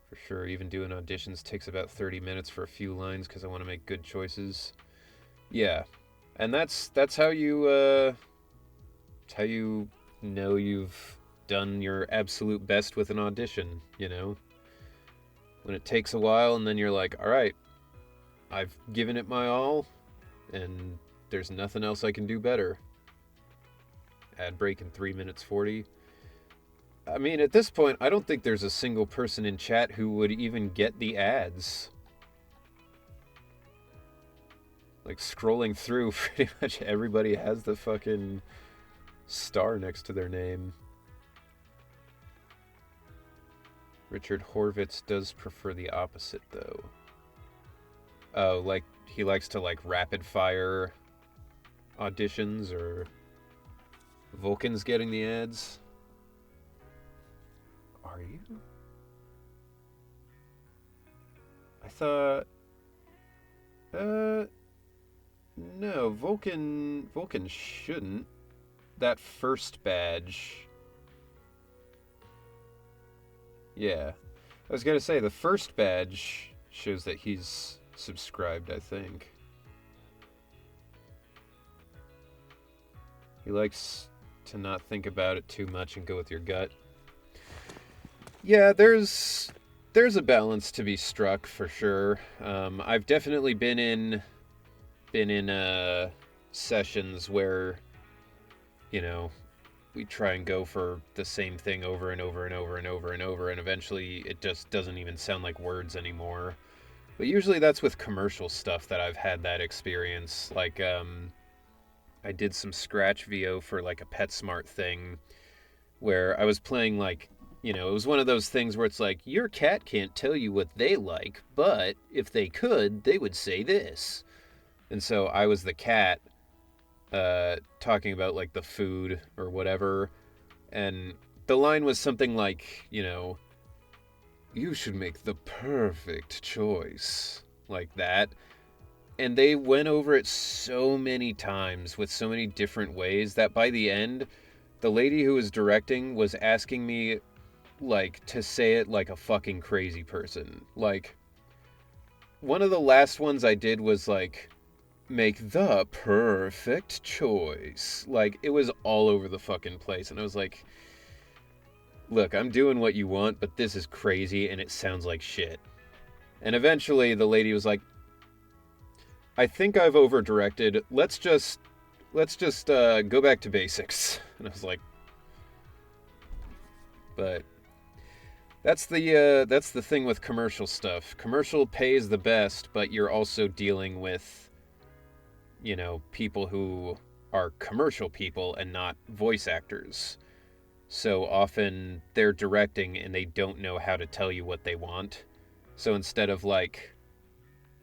For sure, even doing auditions takes about 30 minutes for a few lines because I want to make good choices. Yeah, and that's how you know you've done your absolute best with an audition, you know? When it takes a while and then you're like, all right, I've given it my all and there's nothing else I can do better. Ad break in 3 minutes 40. I mean, at this point, I don't think there's a single person in chat who would even get the ads. Like, scrolling through, pretty much everybody has the fucking star next to their name. Richard Horvitz does prefer the opposite, though. Oh, like, he likes to, like, rapid-fire auditions, or Vulcan's getting the ads? Are you? I thought... no, Vulcan shouldn't. That first badge... Yeah. I was gonna say, the first badge shows that he's subscribed, I think. He likes to not think about it too much and go with your gut. Yeah, there's a balance to be struck, for sure. I've definitely been in sessions where, you know, we try and go for the same thing over and over and over and over and over, and eventually it just doesn't even sound like words anymore. But usually that's with commercial stuff that I've had that experience. Like, I did some Scratch VO for, like, a PetSmart thing, where I was playing, like, you know, it was one of those things where it's like, your cat can't tell you what they like, but if they could, they would say this. And so I was the cat, talking about, like, the food or whatever, and the line was something like, you know, you should make the perfect choice, like that. And they went over it so many times with so many different ways that by the end, the lady who was directing was asking me, like, to say it like a fucking crazy person. Like, one of the last ones I did was, like, make the perfect choice. Like, it was all over the fucking place. And I was like, look, I'm doing what you want, but this is crazy and it sounds like shit. And eventually the lady was like, I think I've over-directed. Let's just go back to basics. And I was like, but that's the thing with commercial stuff. Commercial pays the best, but you're also dealing with, you know, people who are commercial people and not voice actors. So often they're directing and they don't know how to tell you what they want. So instead of, like,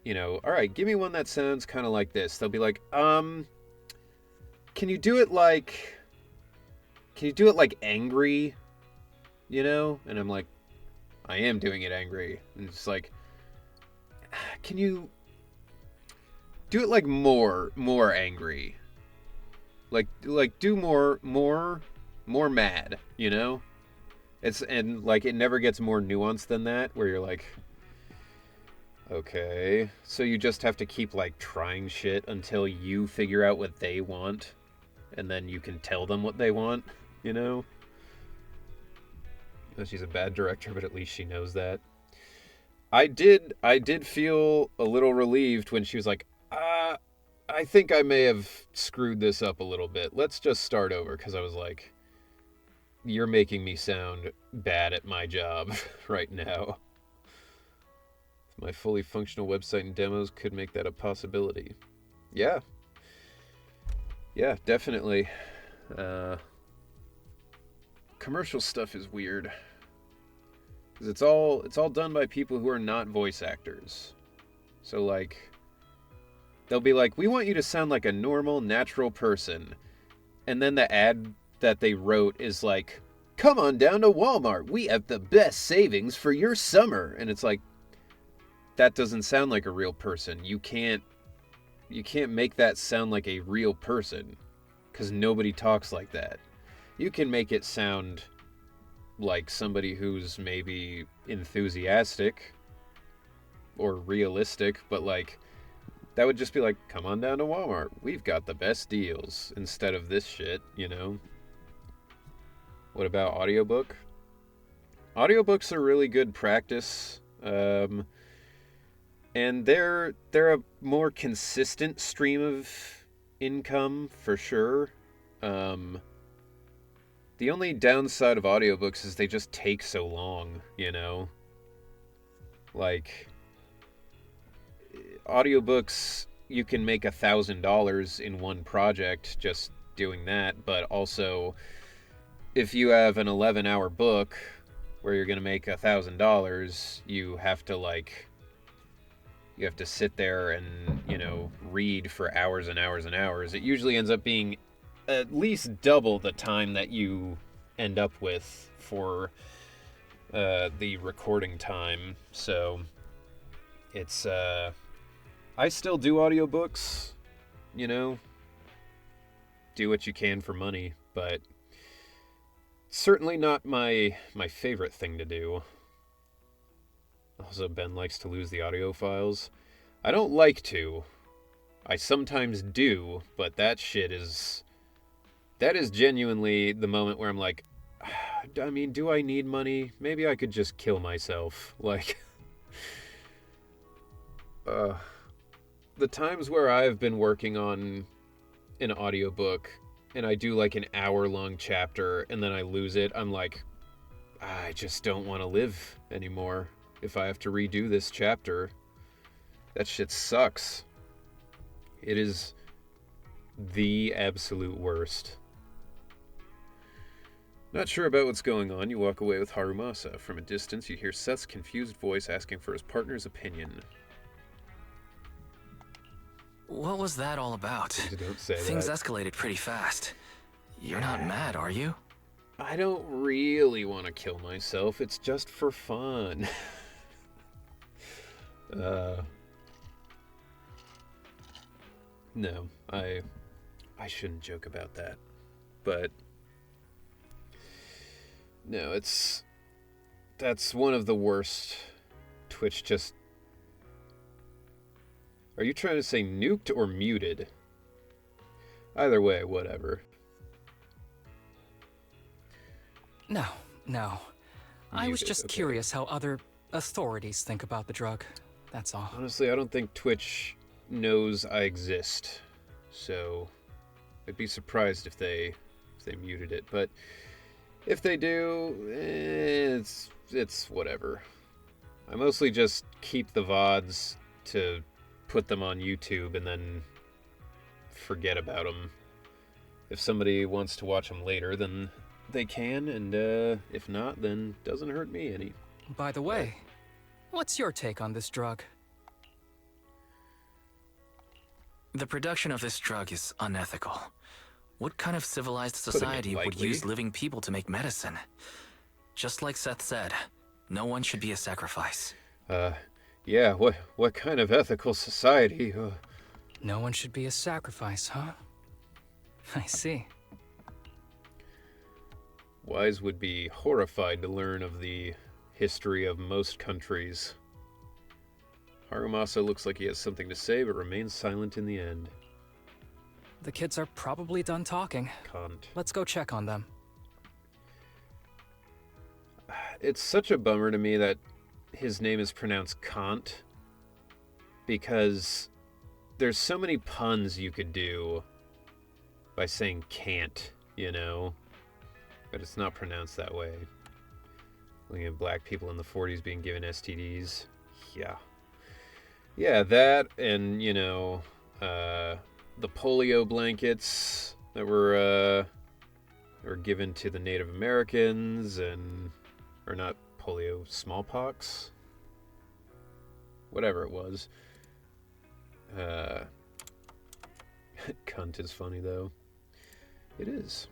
you know, all right, give me one that sounds kind of like this, they'll be like, can you do it like angry, you know? And I'm like, I am doing it angry. And it's like, can you do it like more angry? Like do more mad, you know? And like, it never gets more nuanced than that, where you're like, okay, so you just have to keep, like, trying shit until you figure out what they want, and then you can tell them what they want, you know? She's a bad director, but at least she knows that. I did feel a little relieved when she was like, I think I may have screwed this up a little bit. Let's just start over, because I was like, you're making me sound bad at my job right now. My fully functional website and demos could make that a possibility. Yeah. Yeah, definitely. Commercial stuff is weird. Because it's all done by people who are not voice actors. So, like, they'll be like, we want you to sound like a normal, natural person. And then the ad that they wrote is like, come on down to Walmart. We have the best savings for your summer. And it's like, that doesn't sound like a real person. You can't make that sound like a real person. Because nobody talks like that. You can make it sound like somebody who's maybe enthusiastic or realistic, but like, that would just be like, come on down to Walmart. We've got the best deals, instead of this shit, you know? What about audiobook? Audiobooks are really good practice. And they're a more consistent stream of income, for sure. The only downside of audiobooks is they just take so long, you know? Like, audiobooks, you can make $1,000 in one project just doing that, but also, if you have an 11-hour book where you're going to make $1,000, you have to sit there and, you know, read for hours and hours and hours. It usually ends up being at least double the time that you end up with for the recording time. So it's I still do audiobooks, you know, do what you can for money, but certainly not my favorite thing to do. Also, Ben likes to lose the audio files. I don't like to. I sometimes do, but that is genuinely the moment where I'm like, I mean, do I need money? Maybe I could just kill myself. Like, the times where I've been working on an audiobook and I do like an hour-long chapter and then I lose it, I'm like, I just don't want to live anymore if I have to redo this chapter. That shit sucks. It is the absolute worst. Not sure about what's going on, you walk away with Harumasa. From a distance, you hear Seth's confused voice asking for his partner's opinion. What was that all about? Don't say Things that. escalated pretty fast. You're not mad, are you? I don't really want to kill myself. It's just for fun. No, I shouldn't joke about that. But no, that's one of the worst. Twitch just... Are you trying to say nuked or muted? Either way, whatever. No. I was Muted, just okay. curious how other authorities think about the drug. That's all. Honestly, I don't think Twitch knows I exist, so I'd be surprised if they muted it. But if they do, it's whatever. I mostly just keep the VODs to put them on YouTube and then forget about them. If somebody wants to watch them later, then they can, and if not, then doesn't hurt me any. By the way, what's your take on this drug? The production of this drug is unethical. What kind of civilized Putting it society would lightly. use living people to make medicine? Just like Seth said, no one should be a sacrifice. Yeah, what kind of ethical society? No one should be a sacrifice, huh? I see. Wise would be horrified to learn of the history of most countries. Harumasa looks like he has something to say, but remains silent in the end. The kids are probably done talking. Can't. Let's go check on them. It's such a bummer to me that his name is pronounced Kant, because there's so many puns you could do by saying can't, you know? but it's not pronounced that way. Looking at black people in the 40s being given STDs. Yeah. Yeah, that and, you know, the polio blankets that were given to the Native Americans, and, or not polio, smallpox? Whatever it was. Cunt is funny, though. It is.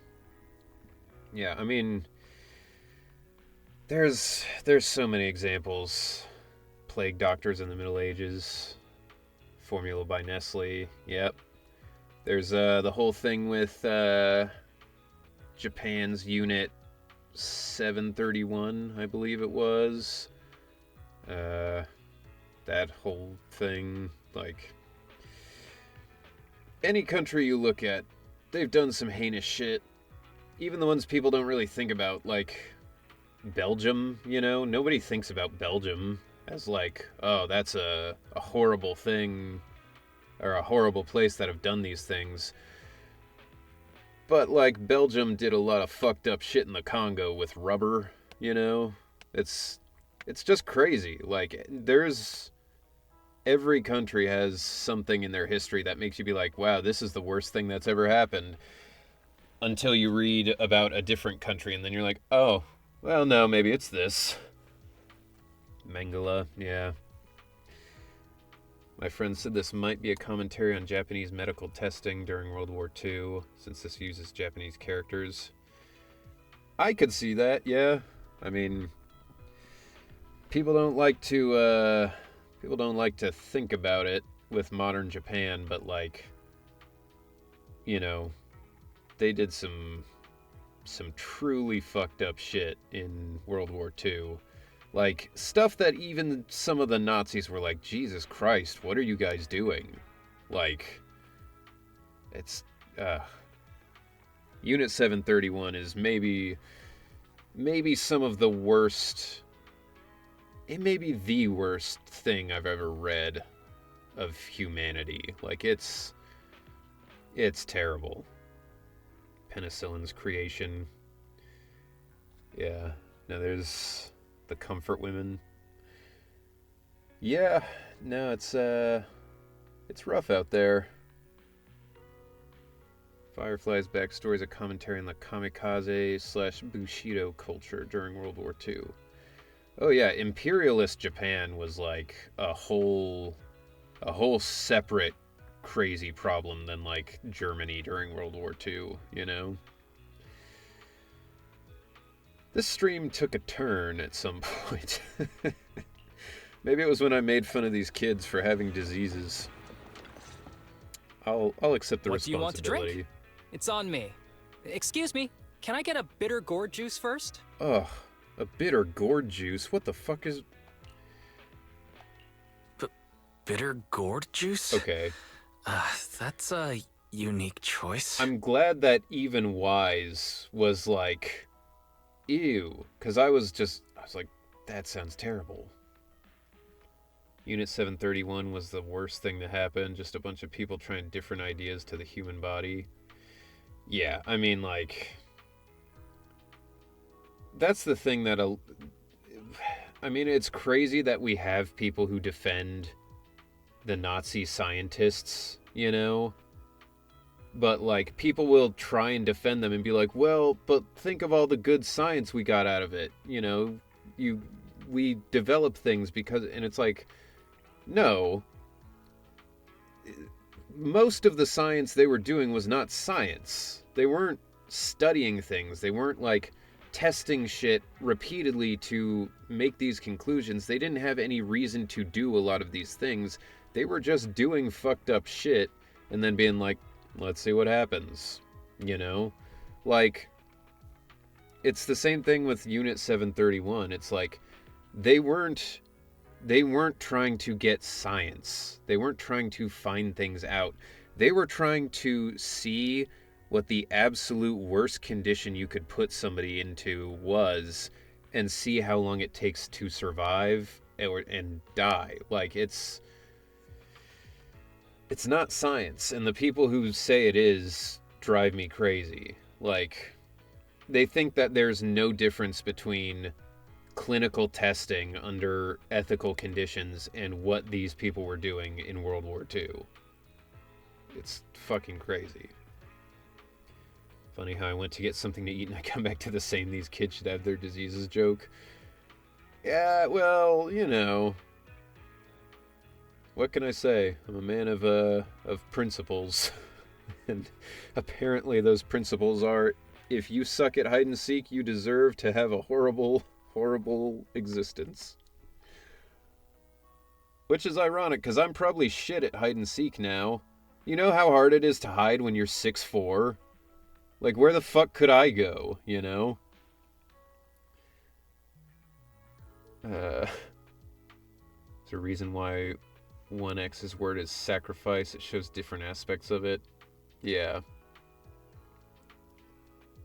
Yeah, I mean, there's so many examples. Plague doctors in the Middle Ages. Formula by Nestle. Yep. There's the whole thing with Japan's Unit 731, I believe it was. That whole thing, like, any country you look at, they've done some heinous shit. Even the ones people don't really think about, like Belgium, you know? Nobody thinks about Belgium as like, oh, that's a horrible thing, or a horrible place that have done these things. But, like, Belgium did a lot of fucked up shit in the Congo with rubber, you know? It's just crazy. Like, every country has something in their history that makes you be like, wow, this is the worst thing that's ever happened. Until you read about a different country, and then you're like, oh, well, no, maybe it's this. Mengele, yeah. My friend said this might be a commentary on Japanese medical testing during World War II, since this uses Japanese characters. I could see that, yeah. I mean, people don't like to think about it with modern Japan, but, like, you know, they did some truly fucked up shit in World War II. Like, stuff that even some of the Nazis were like, Jesus Christ, what are you guys doing? Like, it's, Unit 731 is maybe some of the worst, it may be the worst thing I've ever read of humanity. Like, it's terrible. Penicillin's creation. Yeah. Now there's the comfort women. Yeah. No, it's rough out there. Firefly's backstory is a commentary on the kamikaze/Bushido culture during World War II. Oh yeah, imperialist Japan was like a whole separate crazy problem than, like, Germany during World War II, you know? This stream took a turn at some point. Maybe it was when I made fun of these kids for having diseases. I'll accept the responsibility. What do you want to drink? It's on me. Excuse me, can I get a bitter gourd juice first? Ugh, a bitter gourd juice? What the fuck is... Bitter gourd juice? Okay. That's a unique choice. I'm glad that Even Wise was like, ew. Because I was like, that sounds terrible. Unit 731 was the worst thing to happen. Just a bunch of people trying different ideas to the human body. Yeah, I mean, like, that's the thing that... I mean, it's crazy that we have people who defend the Nazi scientists, you know? But, like, people will try and defend them and be like, well, but think of all the good science we got out of it, you know? We developed things because... And it's like, no. Most of the science they were doing was not science. They weren't studying things. They weren't, like, testing shit repeatedly to make these conclusions. They didn't have any reason to do a lot of these things. They were just doing fucked up shit and then being like, let's see what happens, you know? Like, it's the same thing with Unit 731. It's like, they weren't trying to get science. They weren't trying to find things out. They were trying to see what the absolute worst condition you could put somebody into was and see how long it takes to survive and die. Like, it's not science, and the people who say it is drive me crazy. Like, they think that there's no difference between clinical testing under ethical conditions and what these people were doing in World War II. It's fucking crazy. Funny how I went to get something to eat and I come back to the same these kids should have their diseases joke. Yeah, well, you know. What can I say? I'm a man of principles. And apparently those principles are, if you suck at hide and seek, you deserve to have a horrible, horrible existence. Which is ironic, because I'm probably shit at hide and seek now. You know how hard it is to hide when you're 6'4"? Like, where the fuck could I go, you know? There's a reason why 1X's word is sacrifice. It shows different aspects of it. Yeah.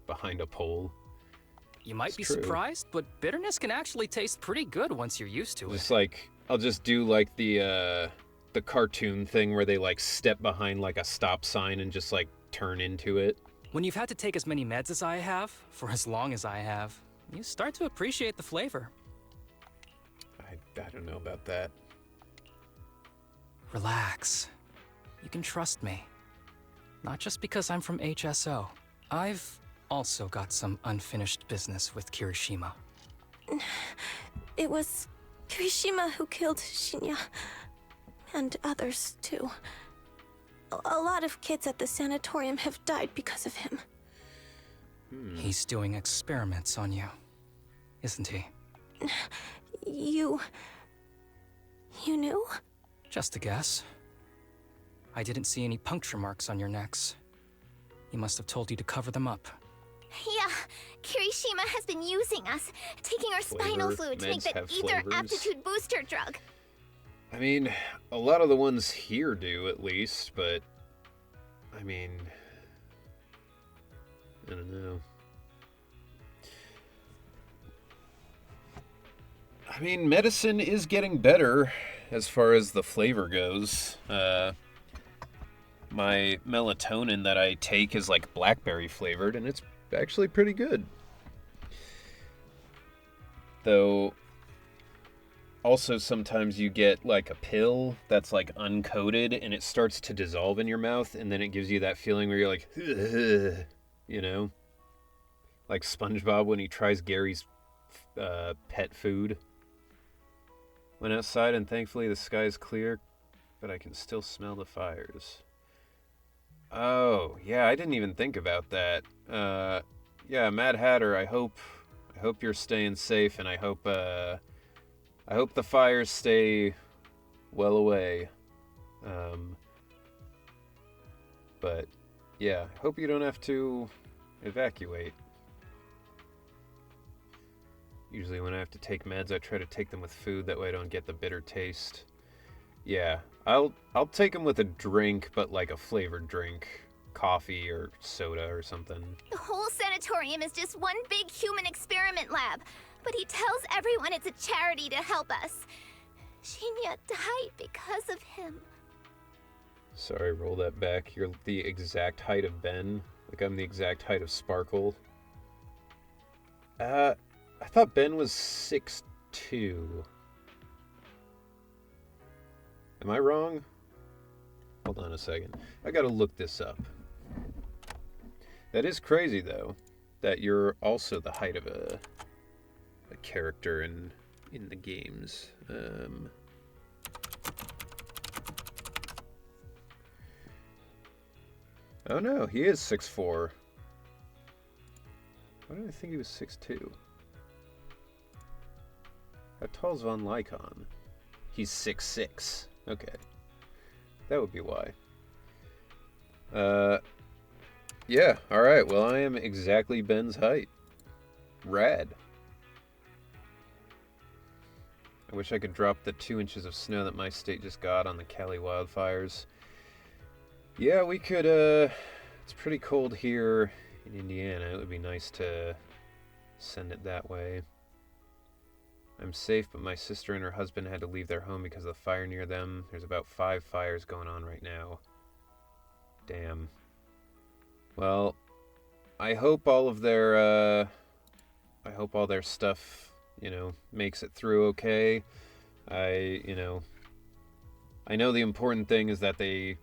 Behind a pole. You might be surprised, but bitterness can actually taste pretty good once you're used to it. Just like, I'll just do like the cartoon thing where they like step behind like a stop sign and just like turn into it. When you've had to take as many meds as I have, for as long as I have, you start to appreciate the flavor. I don't know about that. Relax. You can trust me. Not just because I'm from HSO. I've also got some unfinished business with Kirishima. It was Kirishima who killed Shinya. And others, too. A lot of kids at the sanatorium have died because of him. He's doing experiments on you, isn't he? You knew? Just a guess. I didn't see any puncture marks on your necks. He must have told you to cover them up. Yeah, Kirishima has been using us, taking our spinal fluid to make that ether aptitude booster drug. I mean, a lot of the ones here do, at least, but... I mean... I don't know. I mean, medicine is getting better as far as the flavor goes. My melatonin that I take is like blackberry flavored, and it's actually pretty good. Though, also sometimes you get like a pill that's like uncoated, and it starts to dissolve in your mouth, and then it gives you that feeling where you're like, you know? Like SpongeBob when he tries Gary's pet food. Went outside and thankfully the sky is clear, but I can still smell the fires. Oh, yeah, I didn't even think about that. Yeah, Mad Hatter, I hope you're staying safe, and I hope the fires stay well away. But yeah, I hope you don't have to evacuate. Usually when I have to take meds, I try to take them with food, that way I don't get the bitter taste. Yeah, I'll take them with a drink, but like a flavored drink. Coffee or soda or something. The whole sanatorium is just one big human experiment lab, but he tells everyone it's a charity to help us. Shinya died because of him. Sorry, roll that back. You're the exact height of Ben. Like I'm the exact height of Sparkle. I thought Ben was 6'2". Am I wrong? Hold on a second. I gotta look this up. That is crazy, though, that you're also the height of a character in the games. Oh no, he is 6'4". Why did I think he was 6'2"? How tall's Von Lycon? He's 6'6". Okay. That would be why. Yeah, alright, well I am exactly Ben's height. Rad. I wish I could drop the 2 inches of snow that my state just got on the Cali wildfires. Yeah, we could, it's pretty cold here in Indiana. It would be nice to send it that way. I'm safe, but my sister and her husband had to leave their home because of the fire near them. There's about 5 fires going on right now. Damn. Well, I hope all of their, I hope all their stuff, makes it through okay. I know the important thing is that they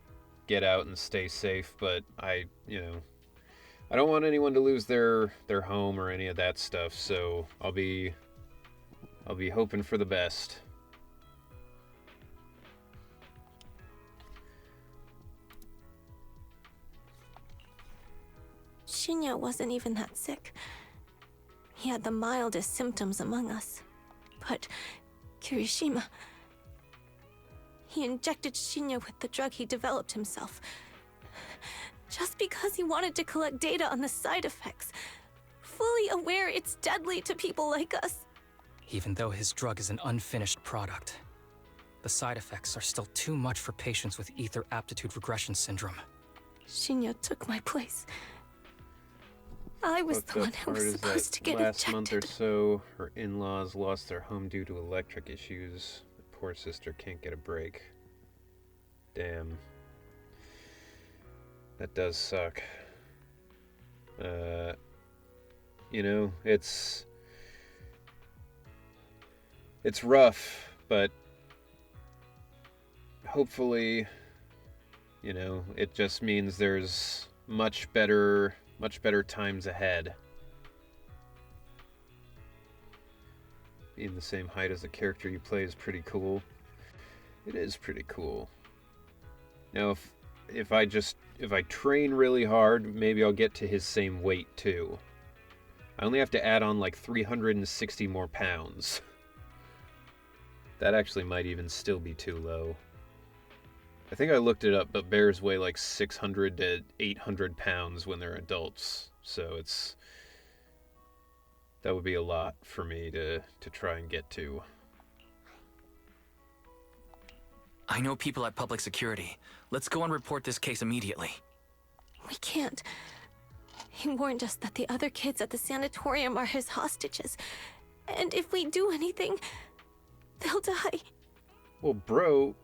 get out and stay safe, but I don't want anyone to lose their home or any of that stuff, so I'll be hoping for the best. Shinya wasn't even that sick. He had the mildest symptoms among us. But Kirishima... He injected Shinya with the drug he developed himself. Just because he wanted to collect data on the side effects. Fully aware it's deadly to people like us. Even though his drug is an unfinished product, the side effects are still too much for patients with ether aptitude regression syndrome. Shinya took my place. I was the one who was supposed to get last injected. month or so, her in-laws lost their home due to electric issues. The poor sister can't get a break. Damn. That does suck. It's rough, but hopefully, it just means there's much better times ahead. Being the same height as the character you play is pretty cool. It is pretty cool. Now, if I train really hard, maybe I'll get to his same weight too. I only have to add on like 360 more pounds. That actually might even still be too low. I think I looked it up, but bears weigh like 600 to 800 pounds when they're adults, so that would be a lot for me to try and get to. I know people at public security. Let's go and report this case immediately. We can't. He warned us that the other kids at the sanatorium are his hostages. And if we do anything, they'll die. Well, bro,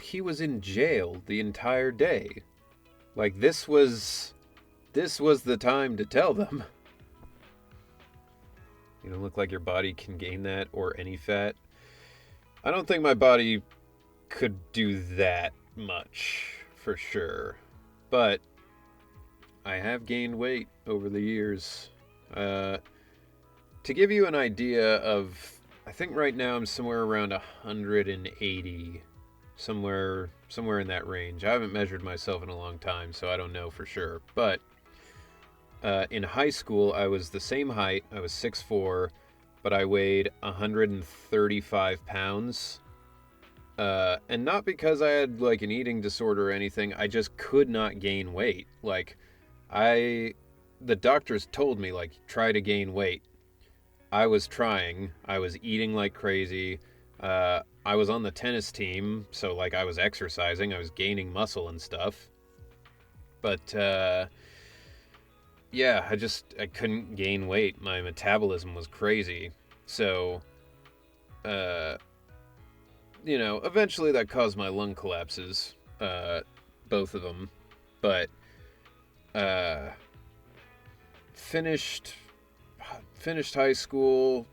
he was in jail the entire day. Like, this was the time to tell them. You don't look like your body can gain that or any fat. I don't think my body could do that much, for sure. But I have gained weight over the years. To give you an idea of, I think right now I'm somewhere around 180, somewhere in that range. I haven't measured myself in a long time, so I don't know for sure. But in high school, I was the same height. I was 6'4", but I weighed 135 pounds. And not because I had like an eating disorder or anything. I just could not gain weight. Like, the doctors told me, like, try to gain weight. I was trying. I was eating like crazy. I was on the tennis team, so like I was exercising. I was gaining muscle and stuff. But yeah, I couldn't gain weight. My metabolism was crazy. So eventually that caused my lung collapses, both of them. But finished high school,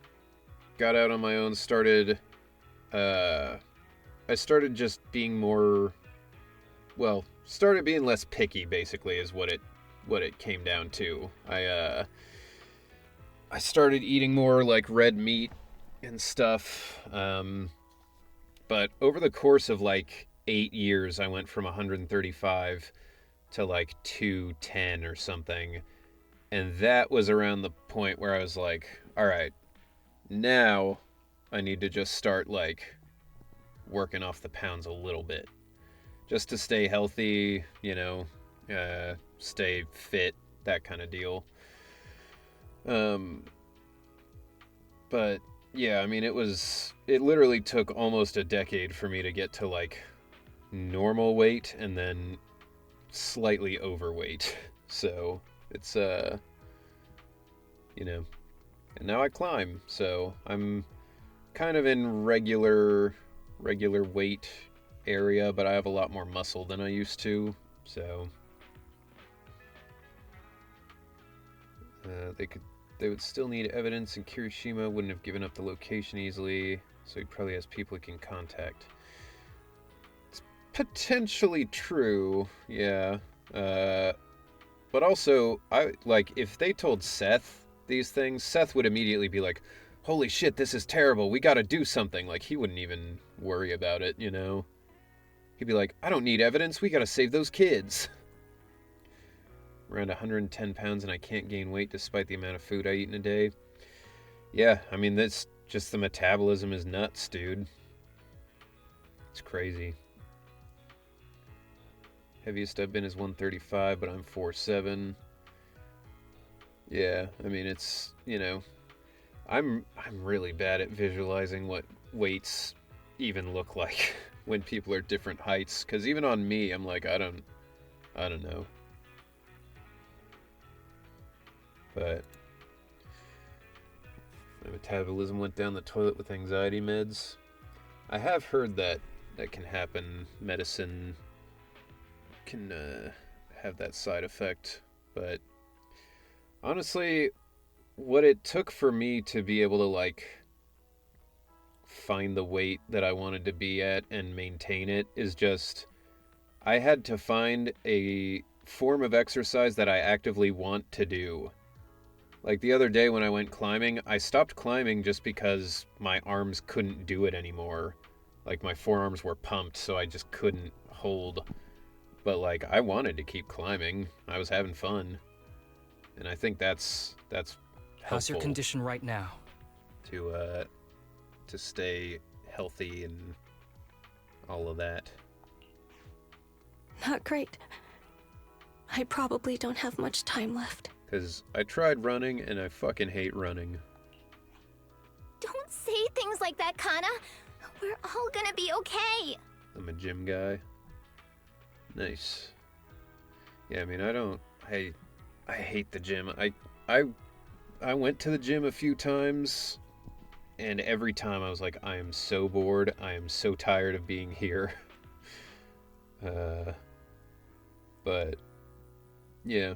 got out on my own, I started just being started being less picky, basically, is what it came down to. I started eating more like red meat and stuff. But over the course of like 8 years, I went from 135 to like 210 or something. And that was around the point where I was like, all right, now I need to just start like working off the pounds a little bit just to stay healthy, stay fit, that kind of deal. But yeah, I mean, it literally took almost a decade for me to get to like normal weight and then slightly overweight. So it's, and now I climb. So I'm kind of in regular weight area, but I have a lot more muscle than I used to. So They would still need evidence, and Kirishima wouldn't have given up the location easily, so he probably has people he can contact. It's potentially true, yeah. But also, if they told Seth these things, Seth would immediately be like, holy shit, this is terrible, we gotta do something. Like, he wouldn't even worry about it, you know? He'd be like, I don't need evidence, we gotta save those kids. Around 110 pounds and I can't gain weight despite the amount of food I eat in a day. Yeah, I mean, that's just the metabolism is nuts, dude. It's crazy. Heaviest I've been is 135, but I'm 4'7". Yeah, I mean, it's, you know, I'm really bad at visualizing what weights even look like when people are different heights, because even on me, I'm like, I don't know. But my metabolism went down the toilet with anxiety meds. I have heard that can happen. Medicine can have that side effect. But honestly, what it took for me to be able to, like, find the weight that I wanted to be at and maintain it is just, I had to find a form of exercise that I actively want to do. Like the other day when I went climbing, I stopped climbing just because my arms couldn't do it anymore. Like my forearms were pumped, so I just couldn't hold. But like, I wanted to keep climbing. I was having fun. And I think that's helpful. How's your condition right now? To stay healthy and all of that. Not great. I probably don't have much time left. Because I tried running, and I fucking hate running. Don't say things like that, Kana. We're all gonna be okay. I'm a gym guy. Nice. Yeah, I mean, I hate the gym. I went to the gym a few times, and every time I was like, I am so bored. I am so tired of being here. But, yeah.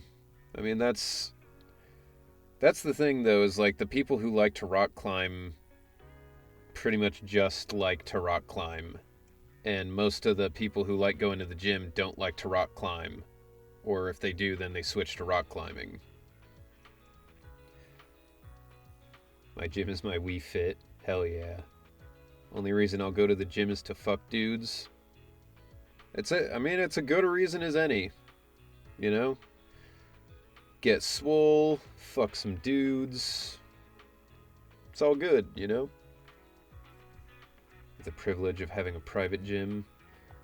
I mean, that's the thing, though, is like the people who like to rock climb pretty much just like to rock climb. And most of the people who like going to the gym don't like to rock climb. Or if they do, then they switch to rock climbing. My gym is my Wii Fit. Hell yeah. Only reason I'll go to the gym is to fuck dudes. It's a good a reason as any. You know? Get swole, fuck some dudes. It's all good, you know? The privilege of having a private gym.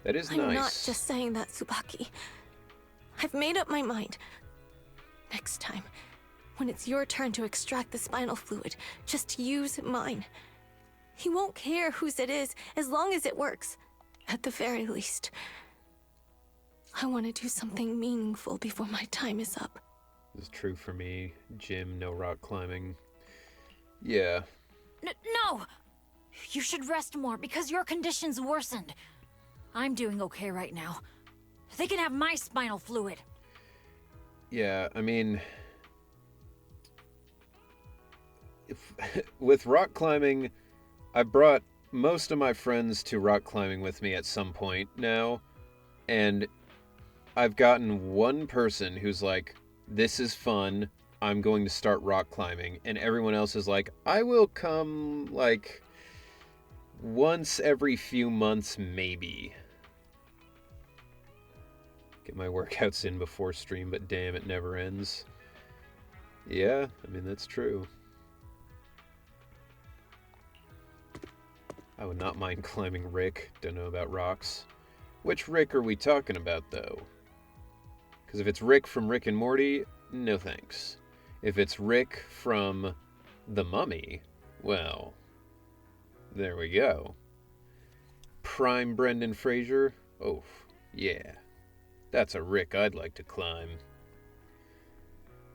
That is nice. I'm not just saying that, Tsubaki. I've made up my mind. Next time, when it's your turn to extract the spinal fluid, just use mine. He won't care whose it is, as long as it works. At the very least. I want to do something meaningful before my time is up. This is true for me. Gym, no rock climbing. Yeah. No! You should rest more because your condition's worsened. I'm doing okay right now. They can have my spinal fluid. Yeah, I mean, with rock climbing, I brought most of my friends to rock climbing with me at some point now, and I've gotten one person who's like, this is fun, I'm going to start rock climbing, and everyone else is like, I will come, like, once every few months, maybe. Get my workouts in before stream, but damn, it never ends. Yeah, I mean, that's true. I would not mind climbing Rick. Don't know about rocks. Which Rick are we talking about, though? Because if it's Rick from Rick and Morty, no thanks. If it's Rick from The Mummy, well, there we go. Prime Brendan Fraser? Oh, yeah. That's a Rick I'd like to climb.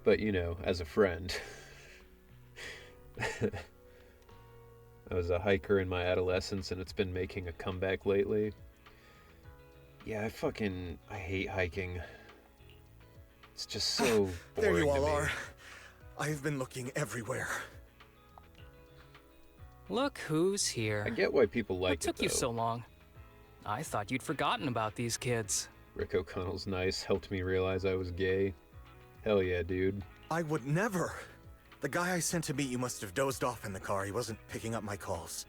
But, you know, as a friend. I was a hiker in my adolescence, and it's been making a comeback lately. Yeah, I hate hiking. It's just so boring. There you all to me. are. I've been looking everywhere. Look who's here. I get why people like it, What took you though. so long? I thought you'd forgotten about these kids. Rick O'Connell's nice, helped me realize I was gay. Hell yeah, dude. I would never. The guy I sent to meet you must have dozed off in the car. He wasn't picking up my calls.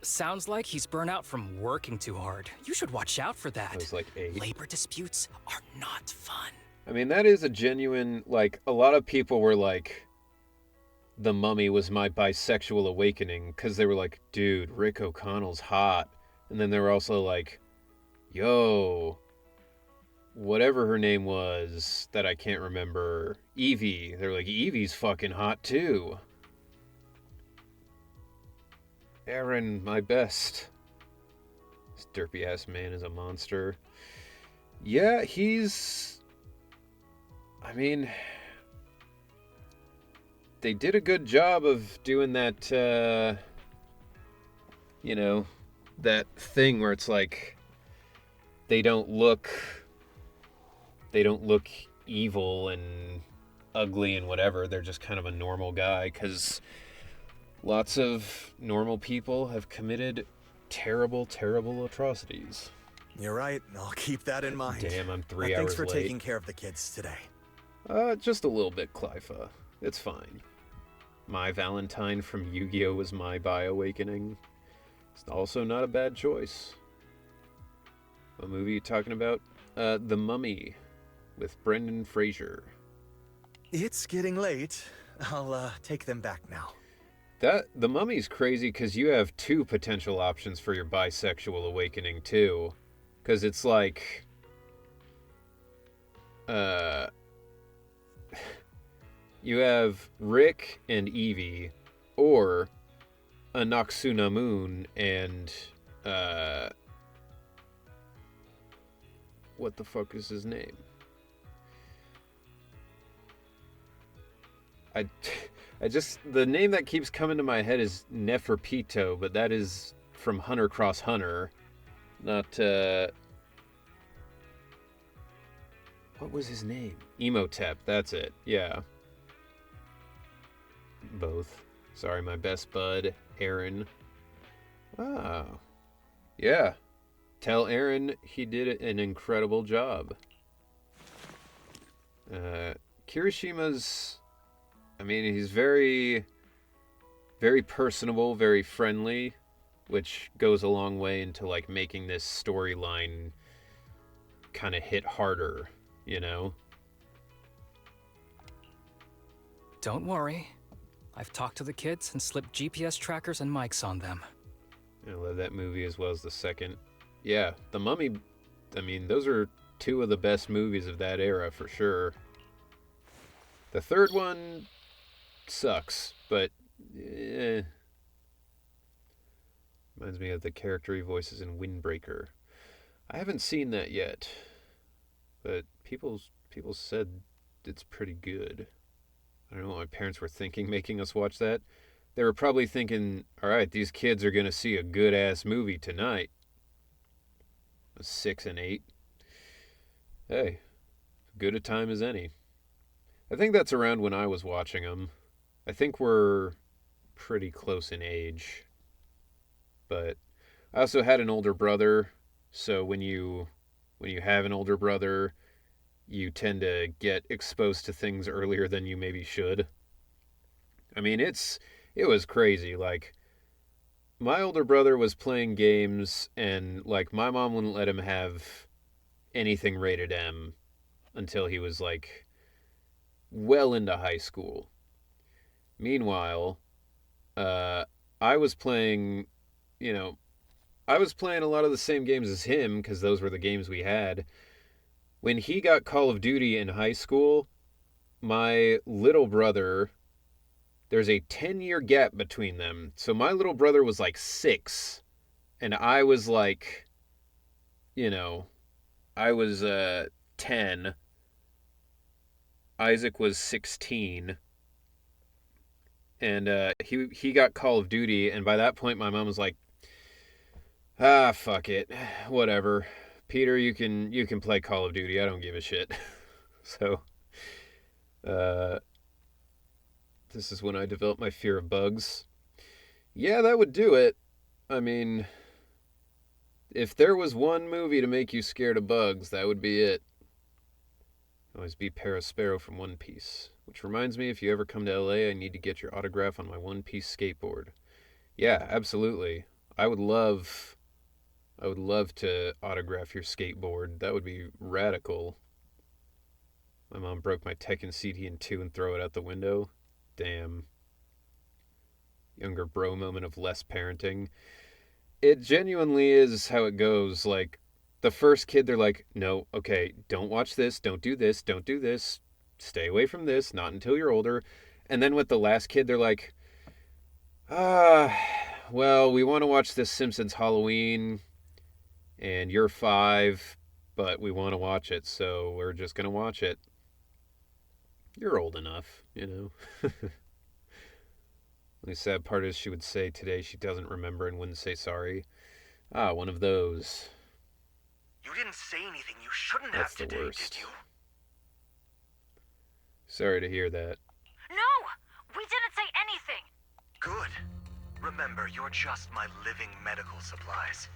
Sounds like he's burnt out from working too hard. You should watch out for that. I was like 8. Labor disputes are not fun. I mean, that is a genuine, like, a lot of people were like, The Mummy was my bisexual awakening, because they were like, dude, Rick O'Connell's hot. And then they were also like, yo, whatever her name was that I can't remember, Evie. They were like, Evie's fucking hot too. Aaron, my best. This derpy ass man is a monster. Yeah, I mean, they did a good job of doing that, you know, that thing where it's like, they don't look evil and ugly and whatever. They're just kind of a normal guy, because lots of normal people have committed terrible, terrible atrocities. You're right. I'll keep that in mind. Damn, I'm 3 hours Thanks for late. taking care of the kids today. Just a little bit, Clypha. It's fine. My Valentine from Yu-Gi-Oh! Was my bi-awakening. It's also not a bad choice. What movie are you talking about? The Mummy, with Brendan Fraser. It's getting late. I'll take them back now. The Mummy's crazy because you have 2 potential options for your bisexual awakening, too. Because it's like... you have Rick and Evie, or a Noxuna Moon and, what the fuck is his name? The name that keeps coming to my head is Neferpito, but that is from Hunter Cross Hunter, not, what was his name? Emotep, that's it, yeah. Both. Sorry, my best bud, Aaron. Wow. Yeah. Tell Aaron he did an incredible job. Kirishima's... I mean, he's very, very personable, very friendly, which goes a long way into, like, making this storyline kind of hit harder, you know? Don't worry. I've talked to the kids and slipped GPS trackers and mics on them. I love that movie as well as the second. Yeah, The Mummy, I mean, those are 2 of the best movies of that era, for sure. The third one sucks, but reminds me of the character he voices in Windbreaker. I haven't seen that yet, but people said it's pretty good. I don't know what my parents were thinking making us watch that. They were probably thinking, all right, these kids are going to see a good-ass movie tonight. 6 and 8. Hey, good a time as any. I think that's around when I was watching them. I think we're pretty close in age. But I also had an older brother, so when you have an older brother, you tend to get exposed to things earlier than you maybe should. I mean, it was crazy. Like, my older brother was playing games, and, like, my mom wouldn't let him have anything rated M until he was, like, well into high school. Meanwhile, I was playing, I was playing a lot of the same games as him, because those were the games we had. When he got Call of Duty in high school, my little brother, there's a 10-year gap between them. So my little brother was like 6, and I was like, I was 10. Isaac was 16. And he got Call of Duty, and by that point my mom was like, fuck it, whatever. Peter, you can play Call of Duty. I don't give a shit. So, This is when I developed my fear of bugs. Yeah, that would do it. I mean, if there was one movie to make you scared of bugs, that would be it. Always be Parasparrow from One Piece. Which reminds me, if you ever come to LA, I need to get your autograph on my One Piece skateboard. Yeah, absolutely. I would love to autograph your skateboard. That would be radical. My mom broke my Tekken CD in two and throw it out the window. Damn. Younger bro moment of less parenting. It genuinely is how it goes. Like, the first kid, they're like, no, okay, don't watch this, don't do this, don't do this, stay away from this, not until you're older. And then with the last kid, they're like, well, we want to watch this Simpsons Halloween, and you're 5, but we want to watch it, so we're just going to watch it. You're old enough, you know. The sad part is she would say today she doesn't remember and wouldn't say sorry. One of those. You didn't say anything you shouldn't That's have the today, worst. did you? Sorry to hear that. No! We didn't say anything! Good. Remember, you're just my living medical supplies.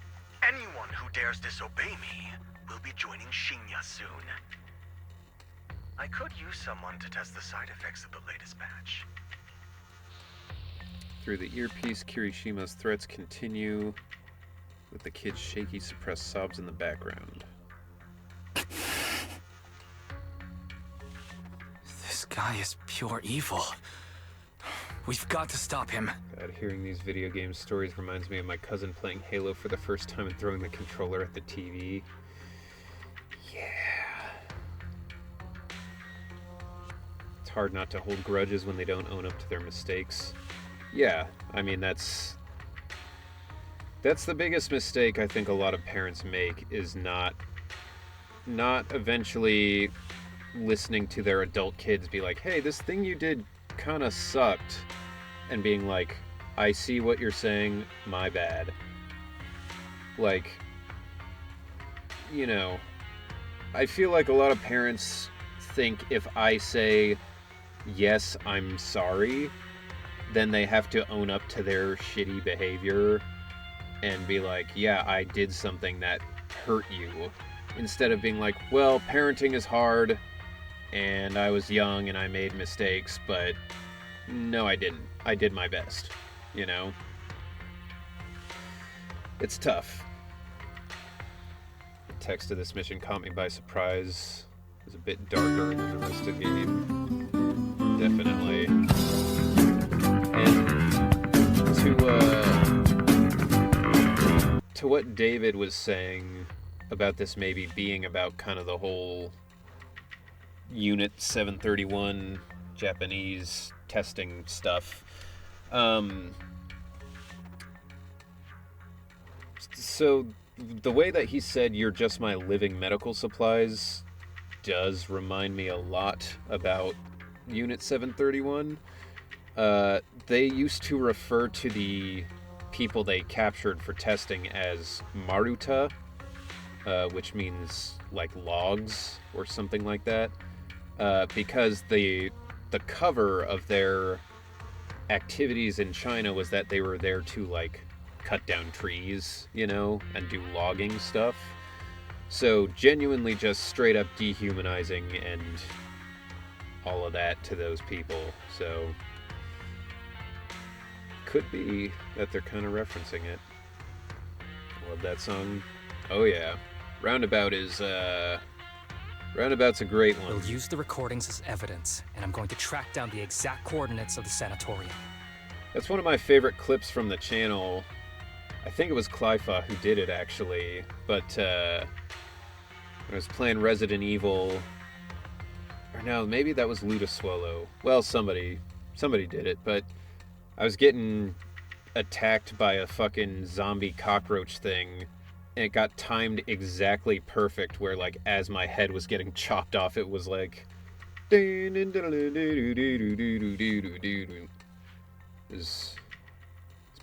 Anyone who dares disobey me will be joining Shinya soon. I could use someone to test the side effects of the latest batch. Through the earpiece, Kirishima's threats continue, with the kid's shaky, suppressed sobs in the background. This guy is pure evil. We've got to stop him. God, hearing these video game stories reminds me of my cousin playing Halo for the first time and throwing the controller at the TV. Yeah. It's hard not to hold grudges when they don't own up to their mistakes. Yeah, I mean, that's the biggest mistake I think a lot of parents make, is not eventually listening to their adult kids be like, hey, this thing you did kind of sucked, and being like, I see what you're saying, my bad. Like, you know, I feel like a lot of parents think if I say, yes, I'm sorry, then they have to own up to their shitty behavior and be like, yeah, I did something that hurt you. Instead of being like, well, parenting is hard, and I was young and I made mistakes, but no, I didn't. I did my best, you know? It's tough. The text of this mission caught me by surprise. It was a bit darker than the rest of the game. Definitely. And to what David was saying about this maybe being about kind of the whole Unit 731 Japanese testing stuff. So the way that he said, you're just my living medical supplies, does remind me a lot about Unit 731. They used to refer to the people they captured for testing as Maruta, which means like logs or something like that, because the cover of their activities in China was that they were there to like cut down trees, you know, and do logging stuff. So genuinely just straight up dehumanizing and all of that to those people. So could be that they're kind of referencing it. Love that song. Oh yeah. Roundabout's a great one. We'll use the recordings as evidence, and I'm going to track down the exact coordinates of the sanatorium. That's one of my favorite clips from the channel. I think it was Clyfa who did it, actually. But when I was playing Resident Evil, or no, maybe that was Ludoswallow. Well, somebody did it, but I was getting attacked by a fucking zombie cockroach thing, and it got timed exactly perfect, where like as my head was getting chopped off, it was like it's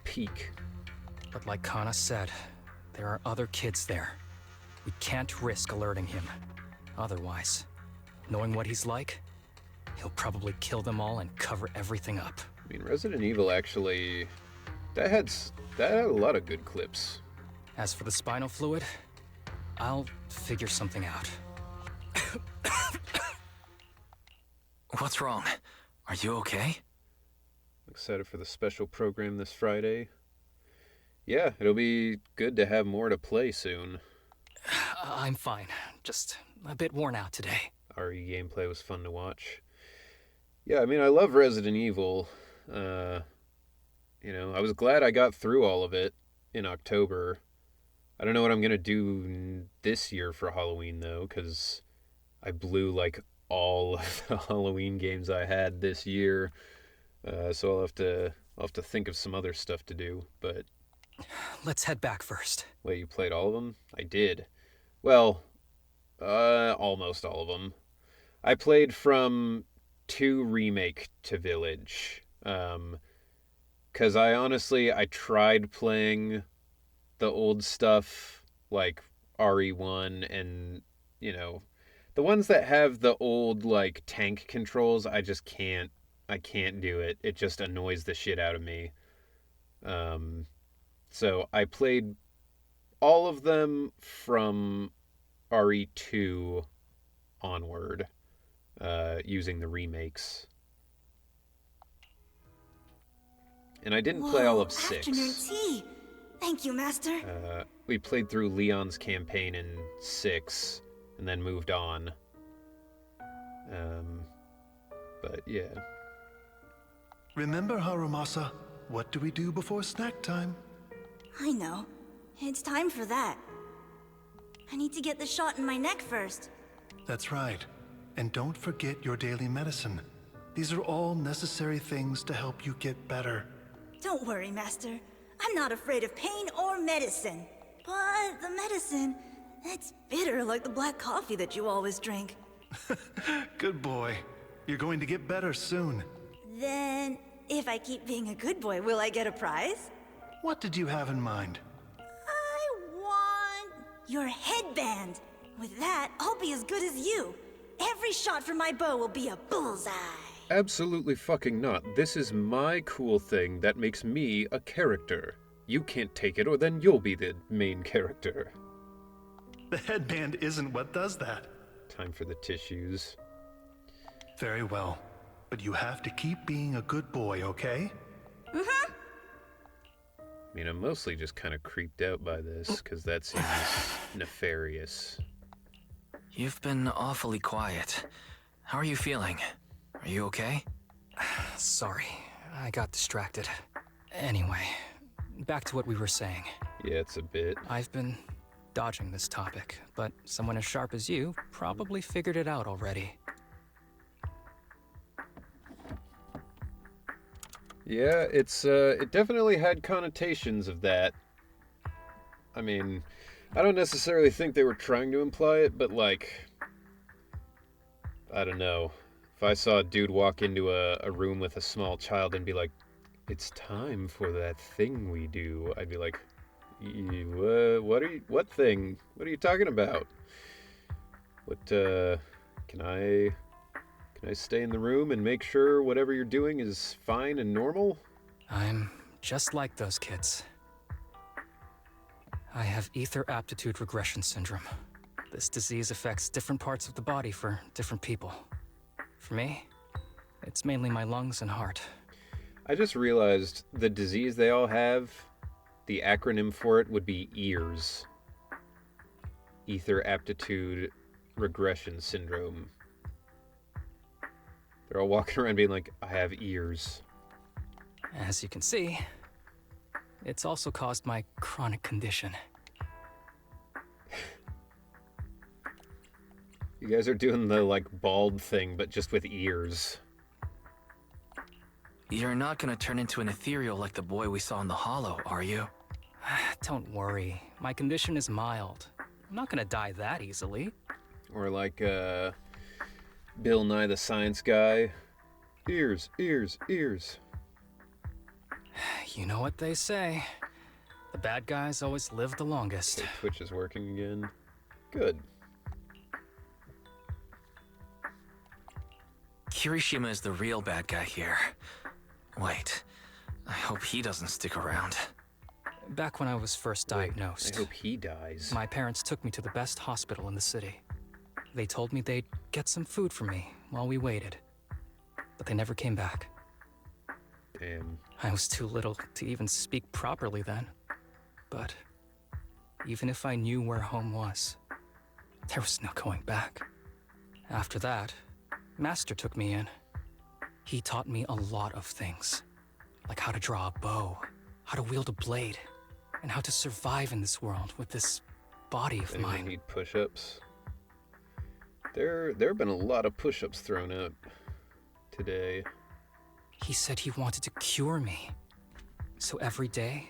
peak. But like Kana said, there are other kids there. We can't risk alerting him. Otherwise, knowing what he's like, He'll probably kill them all and cover everything up. I mean, Resident Evil actually... That had a lot of good clips. As for the spinal fluid, I'll figure something out. What's wrong? Are you okay? Excited for the special program this Friday. Yeah, it'll be good to have more to play soon. I'm fine. Just a bit worn out today. RE gameplay was fun to watch. Yeah, I mean, I love Resident Evil. You know, I was glad I got through all of it in October. I don't know what I'm going to do this year for Halloween, though, because I blew, like, all of the Halloween games I had this year. So I'll have to think of some other stuff to do, but... Let's head back first. Wait, you played all of them? I did. Well, almost all of them. I played from 2 Remake to Village. Because I tried playing the old stuff, like RE1 and, you know, the ones that have the old, like, tank controls, I can't do it. It just annoys the shit out of me. So I played all of them from RE2 onward, using the remakes. And I didn't play all of 6. Afternoon tea. Thank you, Master. We played through Leon's campaign in 6, and then moved on. But yeah. Remember, Harumasa, what do we do before snack time? I know. It's time for that. I need to get the shot in my neck first. That's right. And don't forget your daily medicine. These are all necessary things to help you get better. Don't worry, Master. I'm not afraid of pain or medicine. But the medicine, it's bitter like the black coffee that you always drink. Good boy. You're going to get better soon. Then, if I keep being a good boy, will I get a prize? What did you have in mind? I want your headband. With that, I'll be as good as you. Every shot from my bow will be a bullseye. Absolutely fucking not. This is my cool thing that makes me a character. You can't take it, or then you'll be the main character. The headband isn't what does that. Time for the tissues. Very well. But you have to keep being a good boy, okay? Mm-hmm. I mean, I'm mostly just kind of creeped out by this, because that seems nefarious. You've been awfully quiet. How are you feeling? Are you okay? Sorry, I got distracted. Anyway, back to what we were saying. Yeah, it's a bit. I've been dodging this topic, but someone as sharp as you probably figured it out already. Yeah, it definitely had connotations of that. I mean, I don't necessarily think they were trying to imply it, but like, I don't know. If I saw a dude walk into a room with a small child and be like, "It's time for that thing we do," I'd be like, what thing? What are you talking about? Can I stay in the room and make sure whatever you're doing is fine and normal? I'm just like those kids. I have ether aptitude regression syndrome. This disease affects different parts of the body for different people. For me, it's mainly my lungs and heart. I just realized the disease they all have, the acronym for it would be EARS. Ether aptitude regression syndrome. They're all walking around being like, "I have ears." As you can see, it's also caused my chronic condition. You guys are doing the, like, bald thing, but just with ears. You're not gonna turn into an ethereal like the boy we saw in the Hollow, are you? Don't worry. My condition is mild. I'm not gonna die that easily. Or like, Bill Nye the Science Guy. Ears, ears, ears. You know what they say. The bad guys always live the longest. Okay, Twitch is working again. Good. Kirishima is the real bad guy here. Wait, I hope he doesn't stick around. Back when I was first diagnosed, I hope he dies. my parents took me to the best hospital in the city. They told me they'd get some food for me while we waited, but they never came back. Damn. I was too little to even speak properly then. But even if I knew where home was, there was no going back. After that, Master took me in. He taught me a lot of things, like how to draw a bow, how to wield a blade, and how to survive in this world with this body of mine. Need push-ups. There have been a lot of push-ups thrown up today. He said he wanted to cure me. So every day,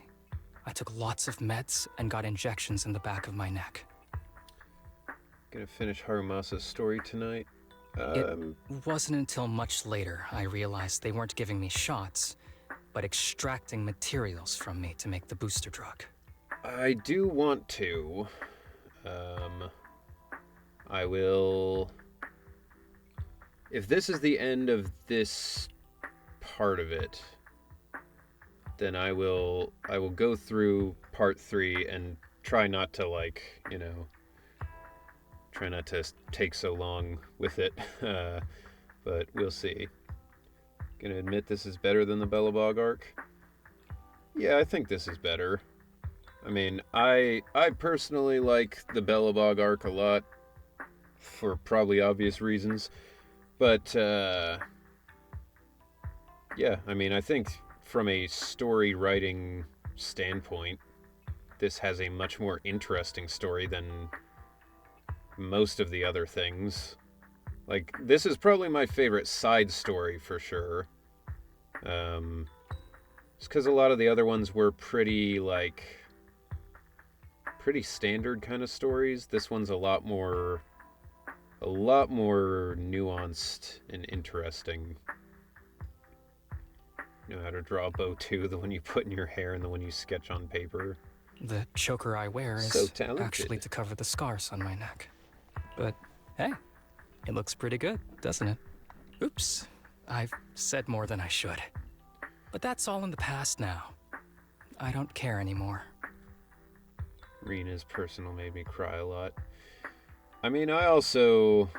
I took lots of meds and got injections in the back of my neck. Gonna finish Harumasa's story tonight. It wasn't until much later I realized they weren't giving me shots, but extracting materials from me to make the booster drug. I do want to. I will... If this is the end of this part of it, then I will go through part 3 and try not to, like, you know, try not to take so long with it, but we'll see. Gonna admit this is better than the Bellabog arc? Yeah, I think this is better. I mean, I personally like the Bellabog arc a lot, for probably obvious reasons, but, yeah, I mean, I think from a story writing standpoint, this has a much more interesting story than most of the other things. Like, this is probably my favorite side story for sure. It's because a lot of the other ones were pretty standard kind of stories. This one's a lot more nuanced and interesting. You know how to draw a bow too, the one you put in your hair and the one you sketch on paper. The choker I wear is actually to cover the scars on my neck. But hey, it looks pretty good, doesn't it? Oops, I've said more than I should. But that's all in the past now. I don't care anymore. Rina's personal made me cry a lot. I mean, I also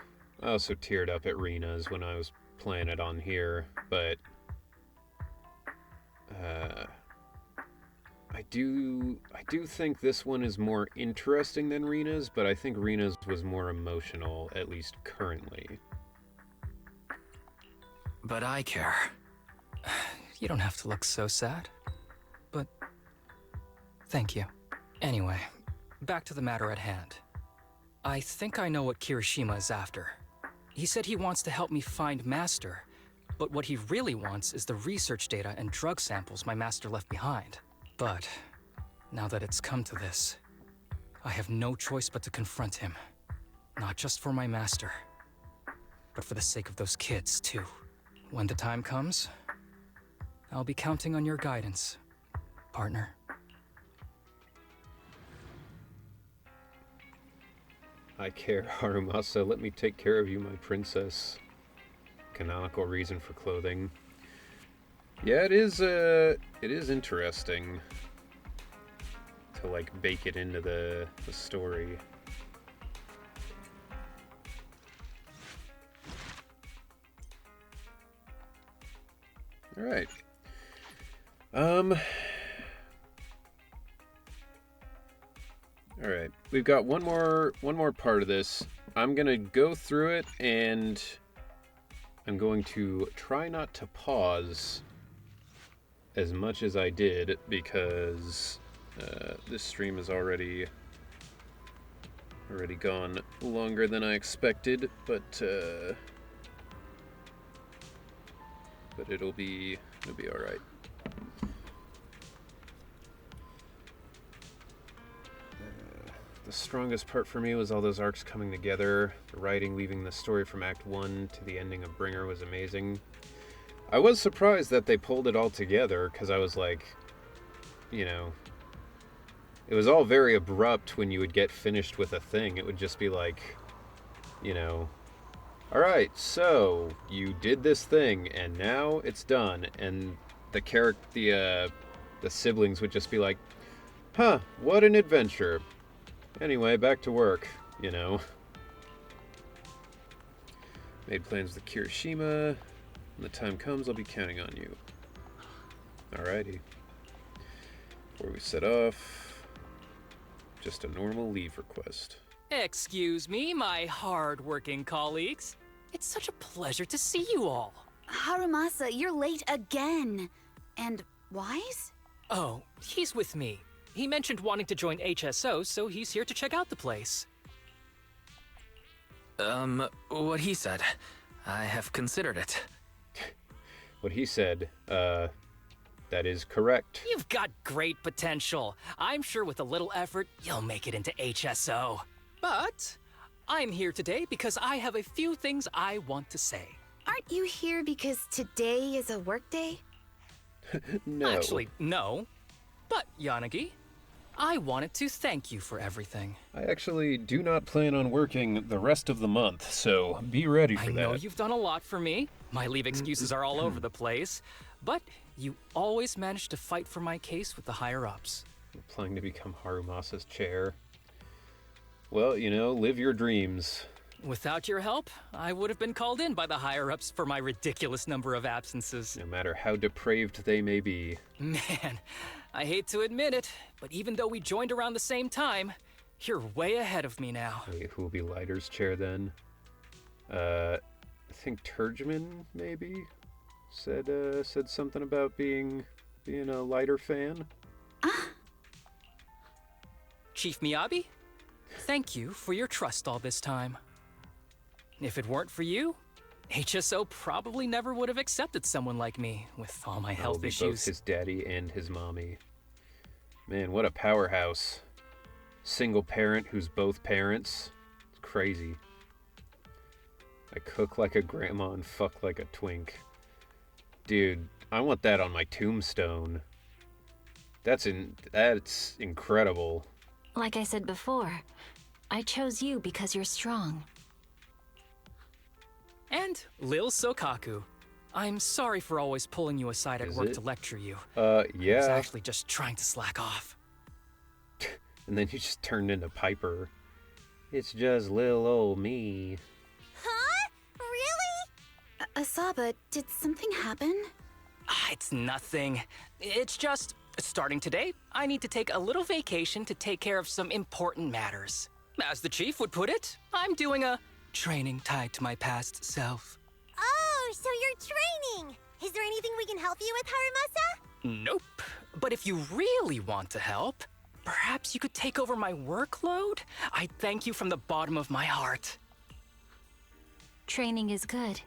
teared up at Rina's when I was playing it on here, but I do think this one is more interesting than Rina's, but I think Rina's was more emotional, at least currently. But I care. You don't have to look so sad. But thank you. Anyway, back to the matter at hand. I think I know what Kirishima is after. He said he wants to help me find Master, but what he really wants is the research data and drug samples my master left behind. But now that it's come to this, I have no choice but to confront him. Not just for my master, but for the sake of those kids, too. When the time comes, I'll be counting on your guidance, partner. I care, Harumasa. Let me take care of you, my princess. Canonical reason for clothing. Yeah, it is interesting to, like, bake it into the story. Alright. Alright. We've got one more part of this. I'm gonna go through it, and I'm going to try not to pause as much as I did, because this stream is already gone longer than I expected, but it'll be all right. The strongest part for me was all those arcs coming together. The writing leaving the story from Act 1 to the ending of Bringer was amazing. I was surprised that they pulled it all together, because I was like, you know, it was all very abrupt when you would get finished with a thing. It would just be like, you know, Alright, so you did this thing, and now it's done. And the siblings would just be like, huh, what an adventure. Anyway, back to work, you know. Made plans with Kirishima. When the time comes, I'll be counting on you. Alrighty. Before we set off, just a normal leave request. Excuse me, my hard-working colleagues. It's such a pleasure to see you all. Harumasa, you're late again. And Wise? Oh, he's with me. He mentioned wanting to join HSO, so he's here to check out the place. What he said. I have considered it. What he said, that is correct. You've got great potential. I'm sure with a little effort, you'll make it into HSO. But I'm here today because I have a few things I want to say. Aren't you here because today is a work day? No. Actually, no. But, Yanagi, I wanted to thank you for everything. I actually do not plan on working the rest of the month, so be ready for that. I know you've done a lot for me. My leave excuses are all over the place. But you always manage to fight for my case with the higher-ups. I'm planning to become Harumasa's chair. Well, you know, live your dreams. Without your help, I would have been called in by the higher-ups for my ridiculous number of absences. No matter how depraved they may be. Man, I hate to admit it, but even though we joined around the same time, you're way ahead of me now. Wait, who will be Lighter's chair then? I think Turgeman, maybe? Said something about being a Lighter fan? Chief Miyabi, thank you for your trust all this time. If it weren't for you, HSO probably never would have accepted someone like me with all my health issues. Both his daddy and his mommy. Man, what a powerhouse. Single parent who's both parents. It's crazy. I cook like a grandma and fuck like a twink. Dude, I want that on my tombstone. That's incredible. Like I said before, I chose you because you're strong. And Lil Sokaku, I'm sorry for always pulling you aside at work to lecture you. Yeah. I was actually just trying to slack off. And then you just turned into Piper. It's just lil old me. Huh? Really? Asaba, did something happen? It's nothing. It's just, starting today, I need to take a little vacation to take care of some important matters. As the chief would put it, I'm doing a training tied to my past self. Oh, so you're training! Is there anything we can help you with, Harumasa? Nope. But if you really want to help, perhaps you could take over my workload? I'd thank you from the bottom of my heart. Training is good,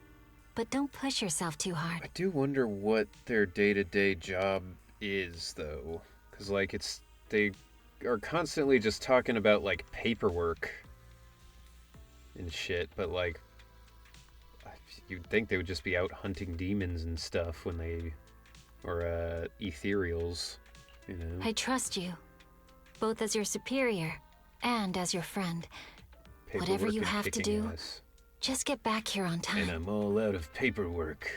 but don't push yourself too hard. I do wonder what their day-to-day job is, though. Because, like, they are constantly just talking about, like, paperwork and shit, but, like, you'd think they would just be out hunting demons and stuff when they... or, ethereals, you know? I trust you, both as your superior and as your friend. Whatever you have to do, just get back here on time. And I'm all out of paperwork.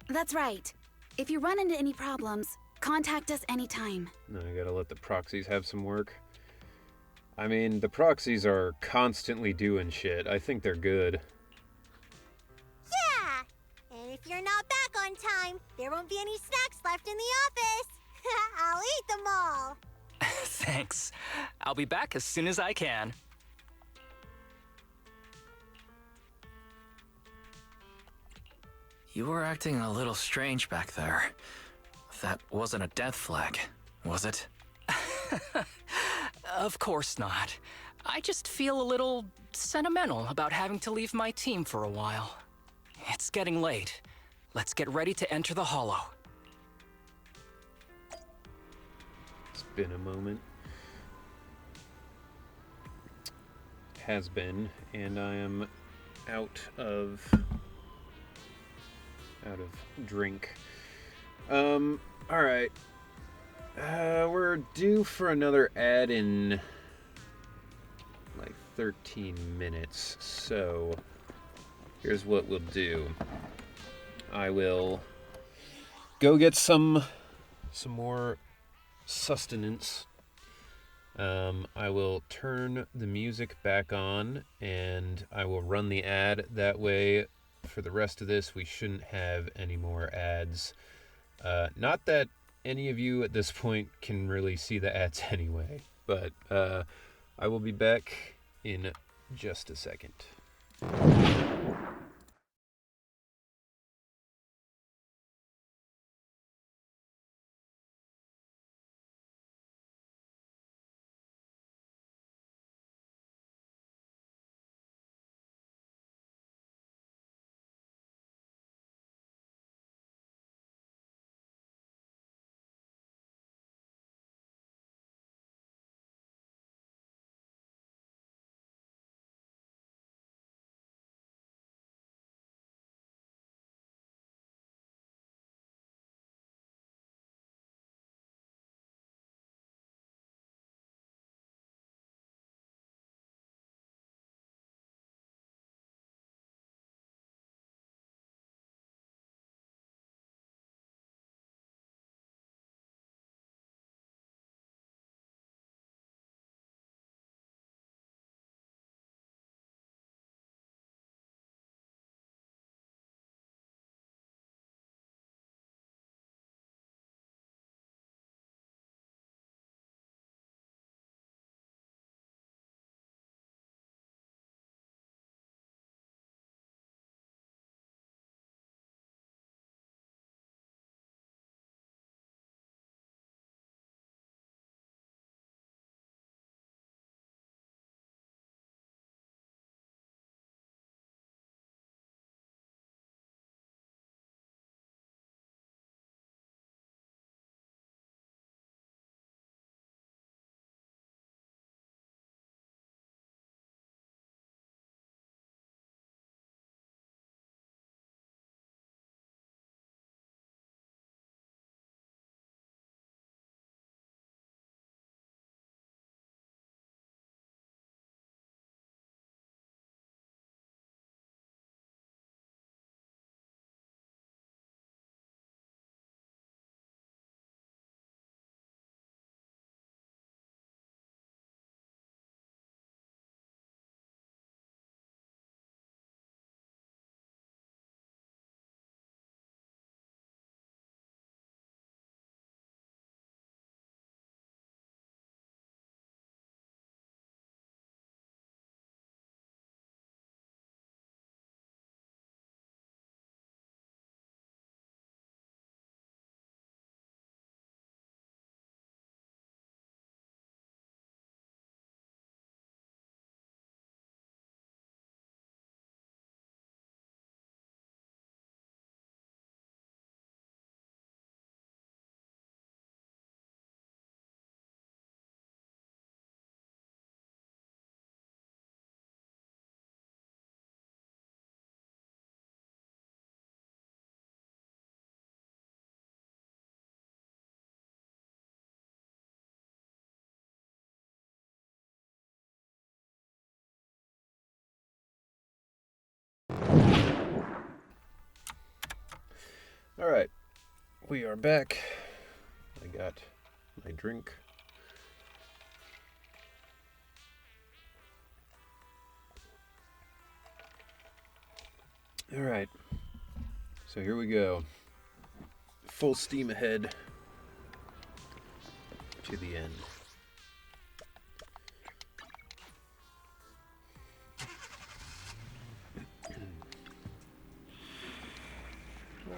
That's right. If you run into any problems, contact us anytime. No, I gotta let the proxies have some work. I mean, the proxies are constantly doing shit. I think they're good. Yeah! And if you're not back on time, there won't be any snacks left in the office. I'll eat them all. Thanks. I'll be back as soon as I can. You were acting a little strange back there. That wasn't a death flag, was it? Of course not. I just feel a little sentimental about having to leave my team for a while. It's getting late. Let's get ready to enter the Hollow. It's been a moment. Has been, and I am out of drink. Alright. We're due for another ad in like 13 minutes, so here's what we'll do. I will go get some more sustenance. I will turn the music back on, and I will run the ad. That way, for the rest of this, we shouldn't have any more ads. Not that any of you at this point can really see the ads anyway, but I will be back in just a second. Alright, we are back. I got my drink. Alright, so here we go. Full steam ahead to the end.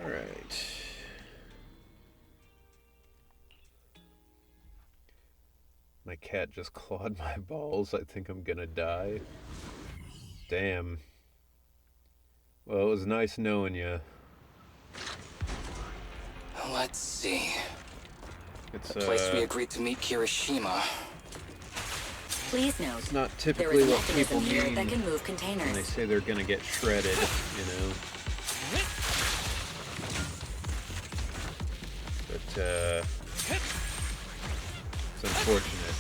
Alright. My cat just clawed my balls. I think I'm gonna die. Damn. Well, it was nice knowing you. Let's see. It's the place we agreed to meet Kirishima. Please note, it's not there typically is a what people mechanism here mean that can move containers. when they say they're gonna get shredded, you know. But it's unfortunate.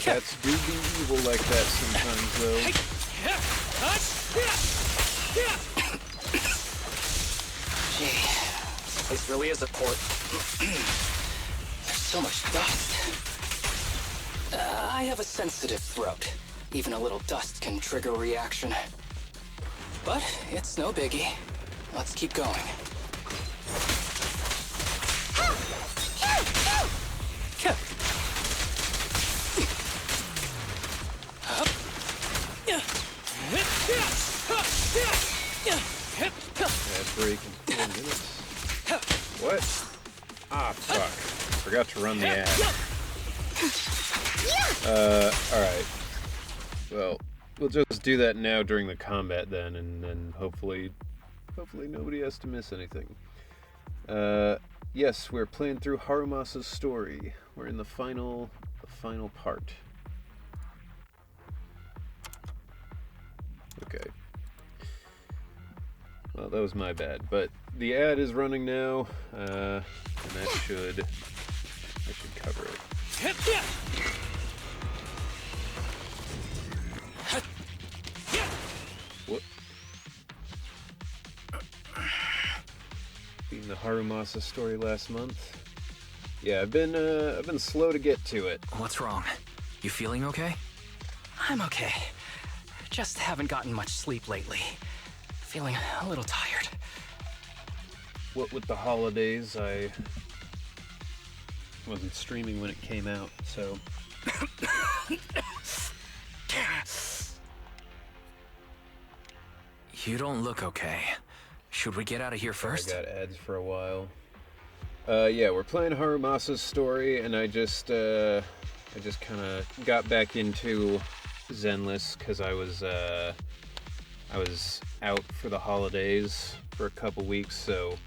Cats do be evil like that sometimes, though. Gee, this place really is a port. There's so much dust. I have a sensitive throat. Even a little dust can trigger a reaction. But it's no biggie. Let's keep going. Ad break in 4 minutes. What? Ah, fuck. Forgot to run the ad. Alright. Well, we'll just do that now during the combat then, and then hopefully nobody has to miss anything. Yes, we're playing through Harumasa's story. We're in the final part. Okay. Well, that was my bad, but the ad is running now, and that should cover it. What? Being the Harumasa story last month. Yeah, I've been slow to get to it. What's wrong? You feeling okay? I'm okay. Just haven't gotten much sleep lately. Feeling a little tired. What with the holidays, I wasn't streaming when it came out, so... You don't look okay. Should we get out of here first? I got ads for a while. Yeah, we're playing Harumasa's story, and I just kind of got back into Zenless because I was out for the holidays for a couple weeks, so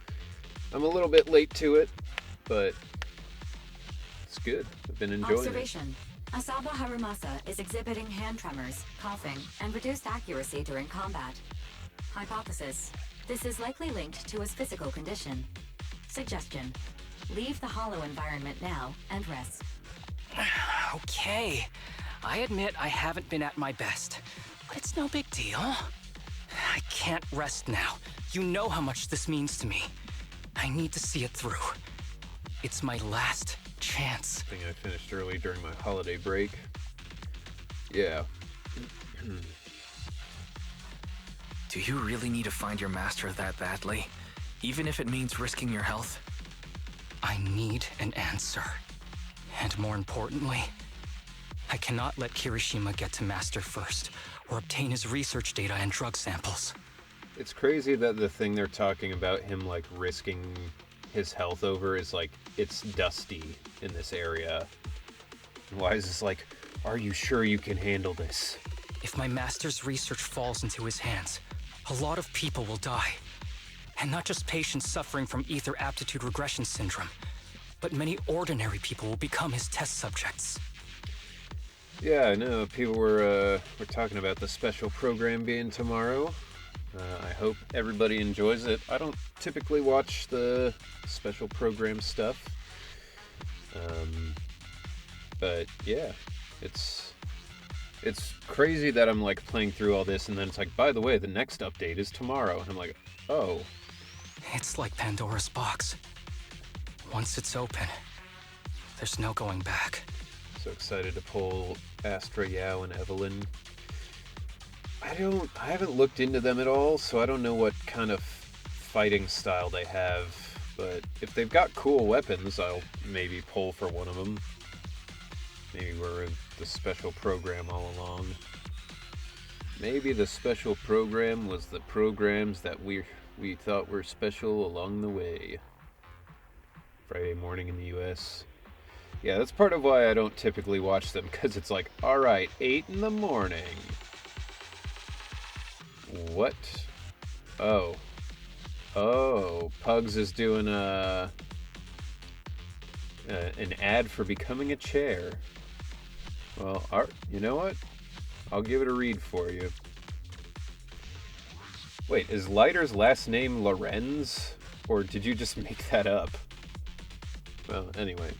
I'm a little bit late to it, but it's good. I've been enjoying Observation. Asaba Harumasa is exhibiting hand tremors, coughing, and reduced accuracy during combat. Hypothesis. This is likely linked to his physical condition. Suggestion. Leave the hollow environment now and rest. Okay. I admit I haven't been at my best, but it's no big deal. I can't rest now. You know how much this means to me. I need to see it through. It's my last chance. I think I finished early during my holiday break. Yeah. Do you really need to find your master that badly? Even if it means risking your health? I need an answer. And more importantly, I cannot let Kirishima get to Master first, or obtain his research data and drug samples. It's crazy that the thing they're talking about him, like, risking his health over is, like, it's dusty in this area. Why is this like, are you sure you can handle this? If my master's research falls into his hands, a lot of people will die. And not just patients suffering from ether aptitude regression syndrome, but many ordinary people will become his test subjects. Yeah, I know. People were talking about the special program being tomorrow. I hope everybody enjoys it. I don't typically watch the special program stuff. But yeah, it's crazy that I'm like playing through all this and then it's like, by the way, the next update is tomorrow. And I'm like, oh. It's like Pandora's box. Once it's open, there's no going back. So excited to pull Astra, Yao, and Evelyn. I haven't looked into them at all, so I don't know what kind of fighting style they have. But if they've got cool weapons, I'll maybe pull for one of them. Maybe we're in the special program all along. Maybe the special program was the programs that we thought were special along the way. Friday morning in the US. Yeah, that's part of why I don't typically watch them, because it's like, alright, 8 in the morning. What? Oh. Oh, Pugs is doing an ad for becoming a chair. Well, you know what? I'll give it a read for you. Wait, is Leiter's last name Lorenz? Or did you just make that up? Well, anyway.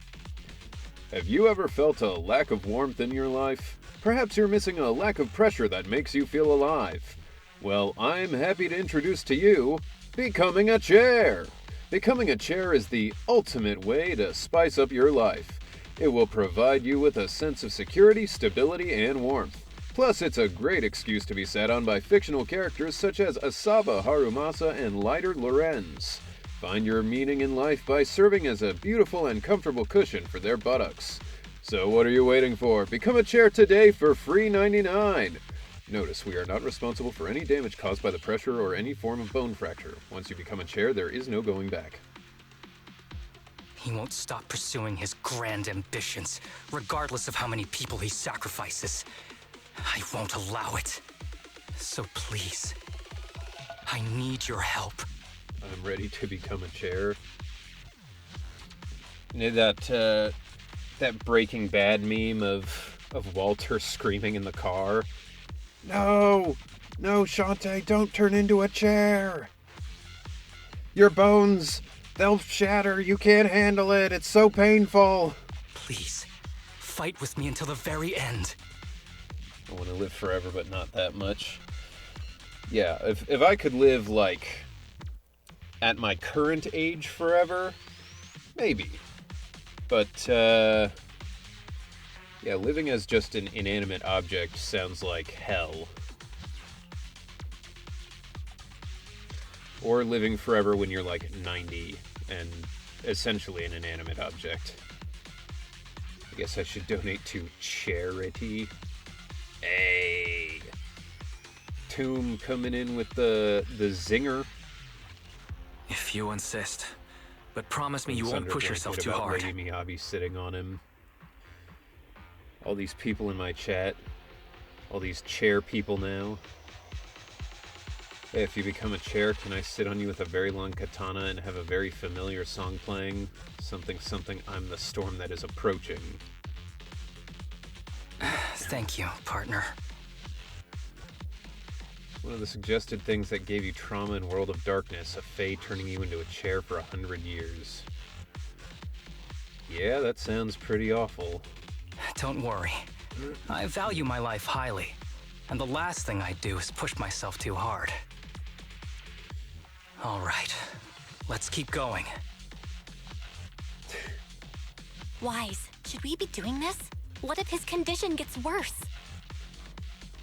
Have you ever felt a lack of warmth in your life? Perhaps you're missing a lack of pressure that makes you feel alive. Well, I'm happy to introduce to you Becoming a Chair. Becoming a chair is the ultimate way to spice up your life. It will provide you with a sense of security, stability, and warmth. Plus, it's a great excuse to be sat on by fictional characters such as Asaba Harumasa and Leiter Lorenz. Find your meaning in life by serving as a beautiful and comfortable cushion for their buttocks. So what are you waiting for? Become a chair today for free $99. Notice, we are not responsible for any damage caused by the pressure or any form of bone fracture. Once you become a chair, there is no going back. He won't stop pursuing his grand ambitions, regardless of how many people he sacrifices. I won't allow it. So please, I need your help. I'm ready to become a chair. You know that Breaking Bad meme of Walter screaming in the car? No! No, Shantae, don't turn into a chair! Your bones, they'll shatter. You can't handle it. It's so painful. Please, fight with me until the very end. I want to live forever, but not that much. Yeah, if I could live, like, at my current age forever, maybe. But, yeah, living as just an inanimate object sounds like hell. Or living forever when you're, like, 90 and essentially an inanimate object. I guess I should donate to charity. Hey, Tomb coming in with the zinger. If you insist, but promise me you won't push yourself too hard. Lady Miyabi sitting on him. All these people in my chat, all these chair people now. Hey, if you become a chair, can I sit on you with a very long katana and have a very familiar song playing? Something, something, I'm the storm that is approaching. Thank you, partner. One of the suggested things that gave you trauma in World of Darkness, a fae turning you into a chair for 100 years. Yeah, that sounds pretty awful. Don't worry. I value my life highly, and the last thing I'd do is push myself too hard. All right, let's keep going. Wise, should we be doing this? What if his condition gets worse?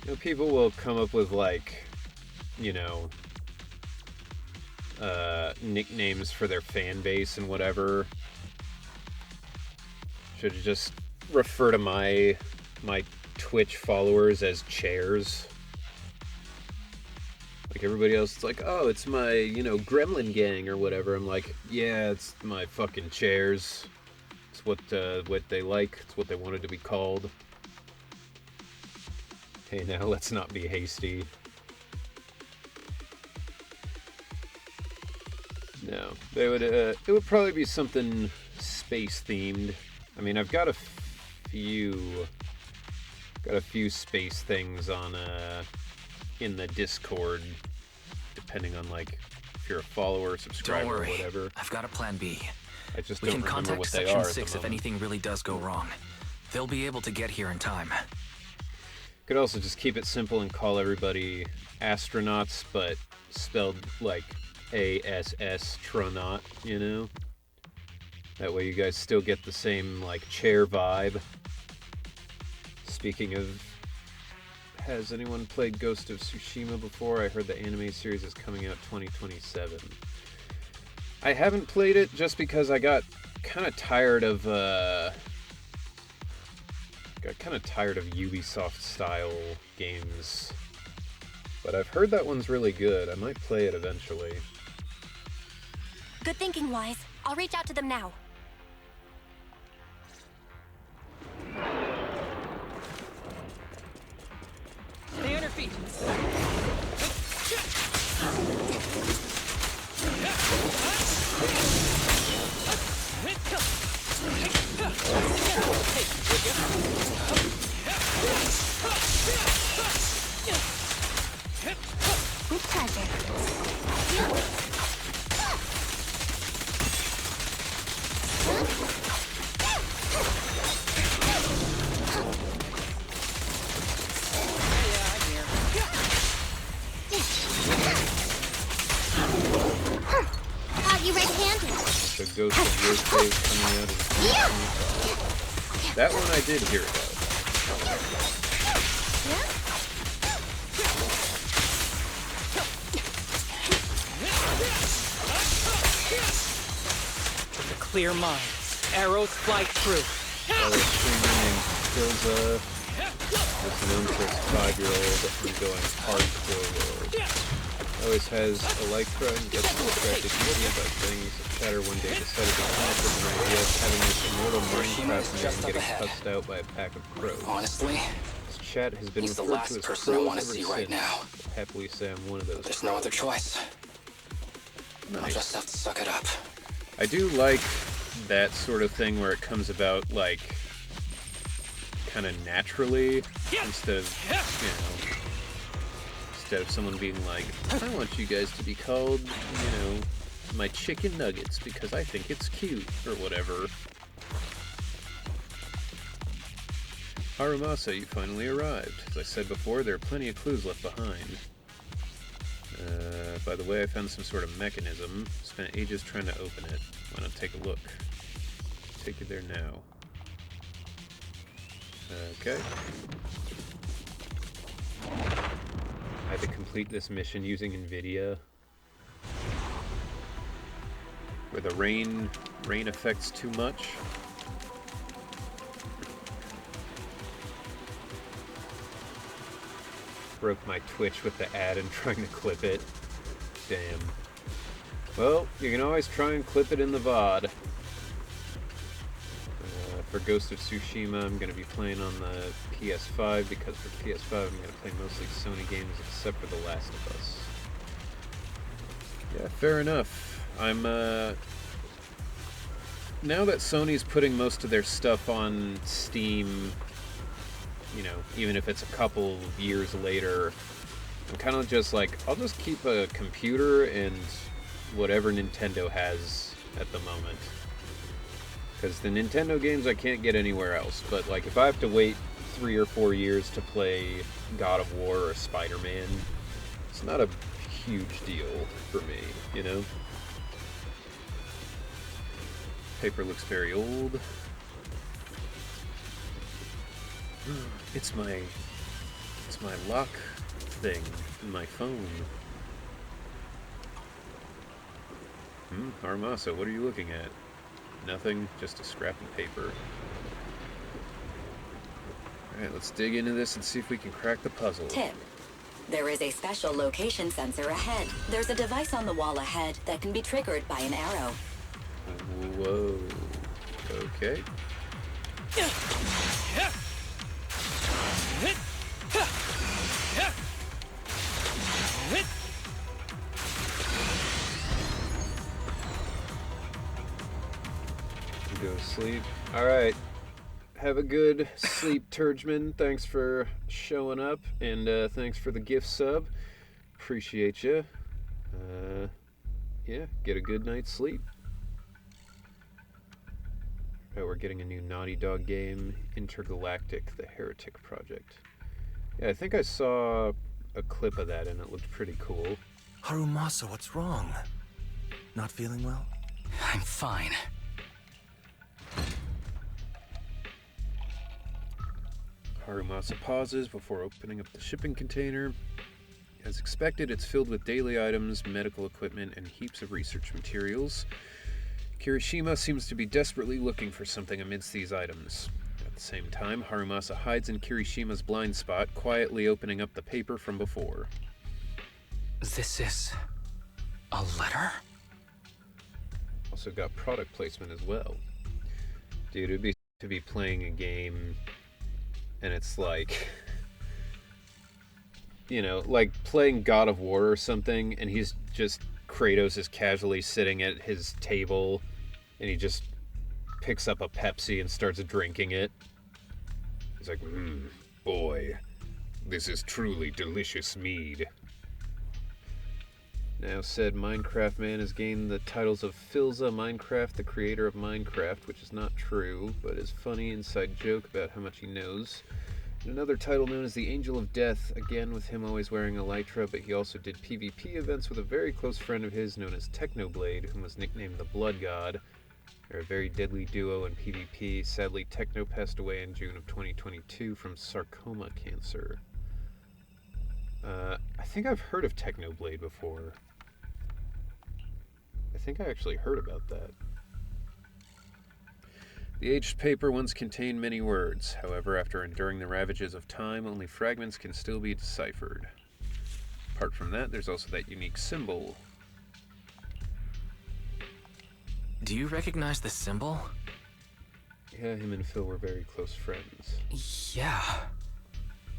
You know, people will come up with, like, you know, nicknames for their fan base and whatever. Should just refer to my Twitch followers as chairs. Like everybody else, it's like, oh, it's my, you know, gremlin gang or whatever. I'm like, yeah, it's my fucking chairs. It's what they like. It's what they wanted to be called. Hey, now let's not be hasty. No, it would probably be something space themed. I mean, I've got a few space things on in the Discord, depending on, like, if you're a follower, subscriber, Don't worry. or whatever. I've got a plan B. I just We don't can remember contact what they Section are at the 6 if moment. anything really does go wrong. They'll be able to get here in time. Could also just keep it simple and call everybody astronauts, but spelled like ASS tronaut, you know? That way you guys still get the same, like, chair vibe. Speaking of, has anyone played Ghost of Tsushima before? I heard the anime series is coming out 2027. I haven't played it just because I got kind of tired of Ubisoft style games. But I've heard that one's really good. I might play it eventually. Good thinking, Wise. I'll reach out to them now. Stay on your feet. With pleasure. So Ghost of Your Cave coming out in 2025. That one I did hear about. With a clear mind, arrows fly true. Kills what's known for his 5-year-old and going hardcore world. Always has Elytra and gets distracted easily by things. Chatter one day decided to come up with an idea of having this immortal Minecraft man getting cussed out by a pack of crows. Honestly, this chat has been he's the referred to last as person I crows want to ever see since. right now. Happily say I'm one of those. There's no other choice. Nice. I'll just have to suck it up. I do like that sort of thing where it comes about like kind of naturally instead of, instead of someone being like, I want you guys to be called, my chicken nuggets because I think it's cute or whatever. Harumasa, you finally arrived. As I said before, there are plenty of clues left behind. By the way, I found some sort of mechanism. Spent ages trying to open it. Why not take a look? Take you there now. Okay. I had to complete this mission using NVIDIA. Where the rain affects too much. Broke my Twitch with the ad and trying to clip it. Damn. Well, you can always try and clip it in the VOD. For Ghost of Tsushima, I'm going to be playing on the PS5 because for PS5 I'm going to play mostly Sony games except for The Last of Us. Yeah, fair enough. I'm, now that Sony's putting most of their stuff on Steam, even if it's a couple years later, I'm kind of just like, I'll just keep a computer and whatever Nintendo has at the moment. Because the Nintendo games I can't get anywhere else, but like if I have to wait 3 or 4 years to play God of War or Spider-Man, it's not a huge deal for me, Paper looks very old. It's my lock thing in my phone. Harumasa, what are you looking at? Nothing, just a scrap of paper. Alright, let's dig into this and see if we can crack the puzzle. Tip. There is a special location sensor ahead. There's a device on the wall ahead that can be triggered by an arrow. Whoa. Okay. Go to sleep. Alright. Have a good sleep, Turgeman. Thanks for showing up, and thanks for the gift sub. Appreciate you. Yeah, get a good night's sleep. Oh, we're getting a new Naughty Dog game, Intergalactic, the Heretic Project. Yeah, I think I saw a clip of that, and it looked pretty cool. Harumasa, what's wrong? Not feeling well? I'm fine. Harumasa pauses before opening up the shipping container. As expected, it's filled with daily items, medical equipment, and heaps of research materials. Kirishima seems to be desperately looking for something amidst these items. At the same time, Harumasa hides in Kirishima's blind spot, quietly opening up the paper from before. This is a letter? Also got product placement as well. Dude, it'd be to be playing a game and it's like, like playing God of War or something, and he's just, Kratos is casually sitting at his table, and he just picks up a Pepsi and starts drinking it. He's like, boy, this is truly delicious mead. Now said Minecraft man has gained the titles of Philza Minecraft, the creator of Minecraft, which is not true, but is funny inside joke about how much he knows. Another title known as the Angel of Death, again with him always wearing elytra, but he also did PvP events with a very close friend of his known as Technoblade, whom was nicknamed the Blood God. They're a very deadly duo in PvP. Sadly, Techno passed away in June of 2022 from sarcoma cancer. I think I've heard of Technoblade before. I think I actually heard about that. The aged paper once contained many words. However, after enduring the ravages of time, only fragments can still be deciphered. Apart from that, there's also that unique symbol. Do you recognize this symbol? Yeah, him and Phil were very close friends. Yeah.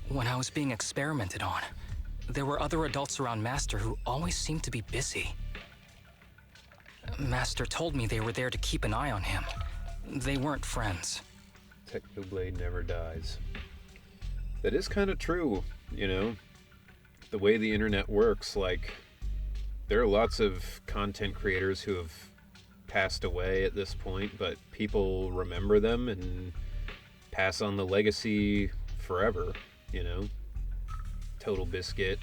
When I was being experimented on, there were other adults around Master who always seemed to be busy. Master told me they were there to keep an eye on him. They weren't friends. Technoblade never dies. That is kind of true, you know? The way the internet works, like, there are lots of content creators who have passed away at this point, but people remember them and pass on the legacy forever, you know? Total Biscuit,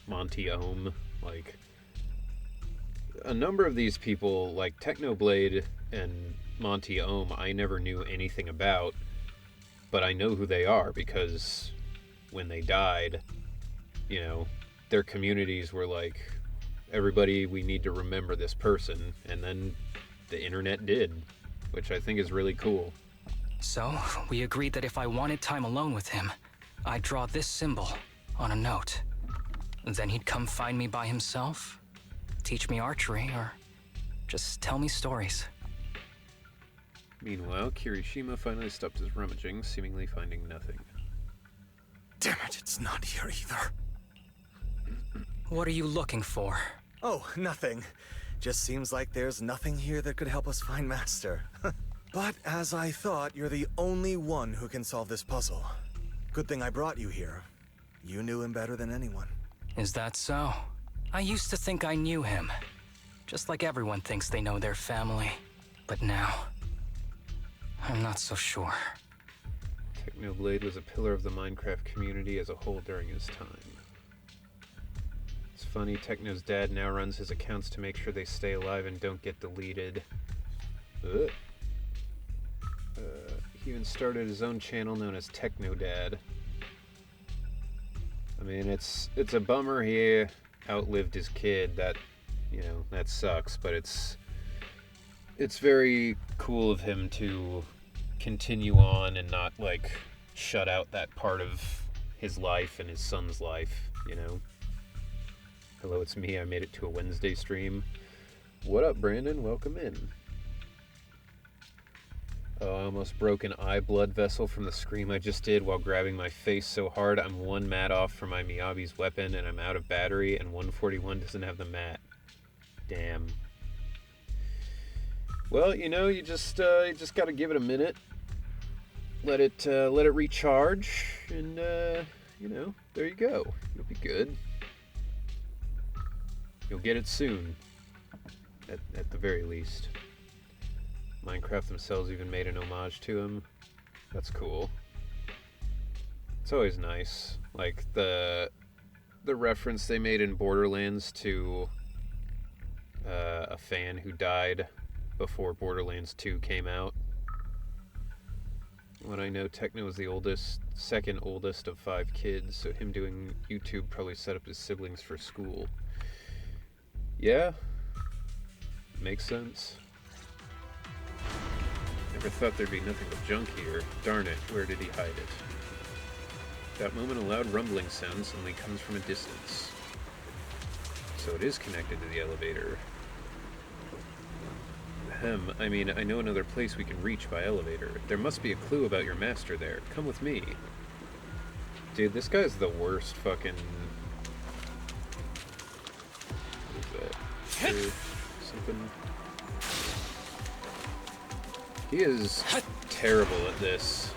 Monty Ohm, like, a number of these people, like Technoblade and Monty Ohm, I never knew anything about, but I know who they are because when they died, you know, their communities were like, everybody, we need to remember this person, and then the internet did, which I think is really cool. So, we agreed that if I wanted time alone with him, I'd draw this symbol on a note. Then he'd come find me by himself, teach me archery, or just tell me stories. Meanwhile, Kirishima finally stopped his rummaging, seemingly finding nothing. Damn it, it's not here either. What are you looking for? Oh, nothing. Just seems like there's nothing here that could help us find Master. But as I thought, you're the only one who can solve this puzzle. Good thing I brought you here. You knew him better than anyone. Is that so? I used to think I knew him. Just like everyone thinks they know their family. But now, I'm not so sure. Technoblade was a pillar of the Minecraft community as a whole during his time. It's funny, Techno's dad now runs his accounts to make sure they stay alive and don't get deleted. He even started his own channel known as Techno Dad. I mean, it's a bummer he outlived his kid. That, you know, that sucks, but it's very cool of him to continue on and not, like, shut out that part of his life and his son's life, you know? Hello, it's me. I made it to a Wednesday stream. What up, Brandon? Welcome in. Oh, I almost broke an eye blood vessel from the scream I just did while grabbing my face so hard. I'm one mat off from my Miyabi's weapon, and I'm out of battery, and 141 doesn't have the mat. Damn. Well, you know, you just gotta give it a minute. Let it recharge, and you know, there you go. You'll be good. You'll get it soon, at the very least. Minecraft themselves even made an homage to him. That's cool. It's always nice. Like, the reference they made in Borderlands to a fan who died before Borderlands 2 came out. When I know Techno was the second oldest of 5 kids, so him doing YouTube probably set up his siblings for school. Yeah, makes sense. Never thought there'd be nothing but junk here. Darn it, where did he hide it? That moment a loud rumbling sound suddenly comes from a distance. So it is connected to the elevator. I mean, I know another place we can reach by elevator. There must be a clue about your master there. Come with me. Dude, this guy's the worst fucking... What is that? Something... He is terrible at this.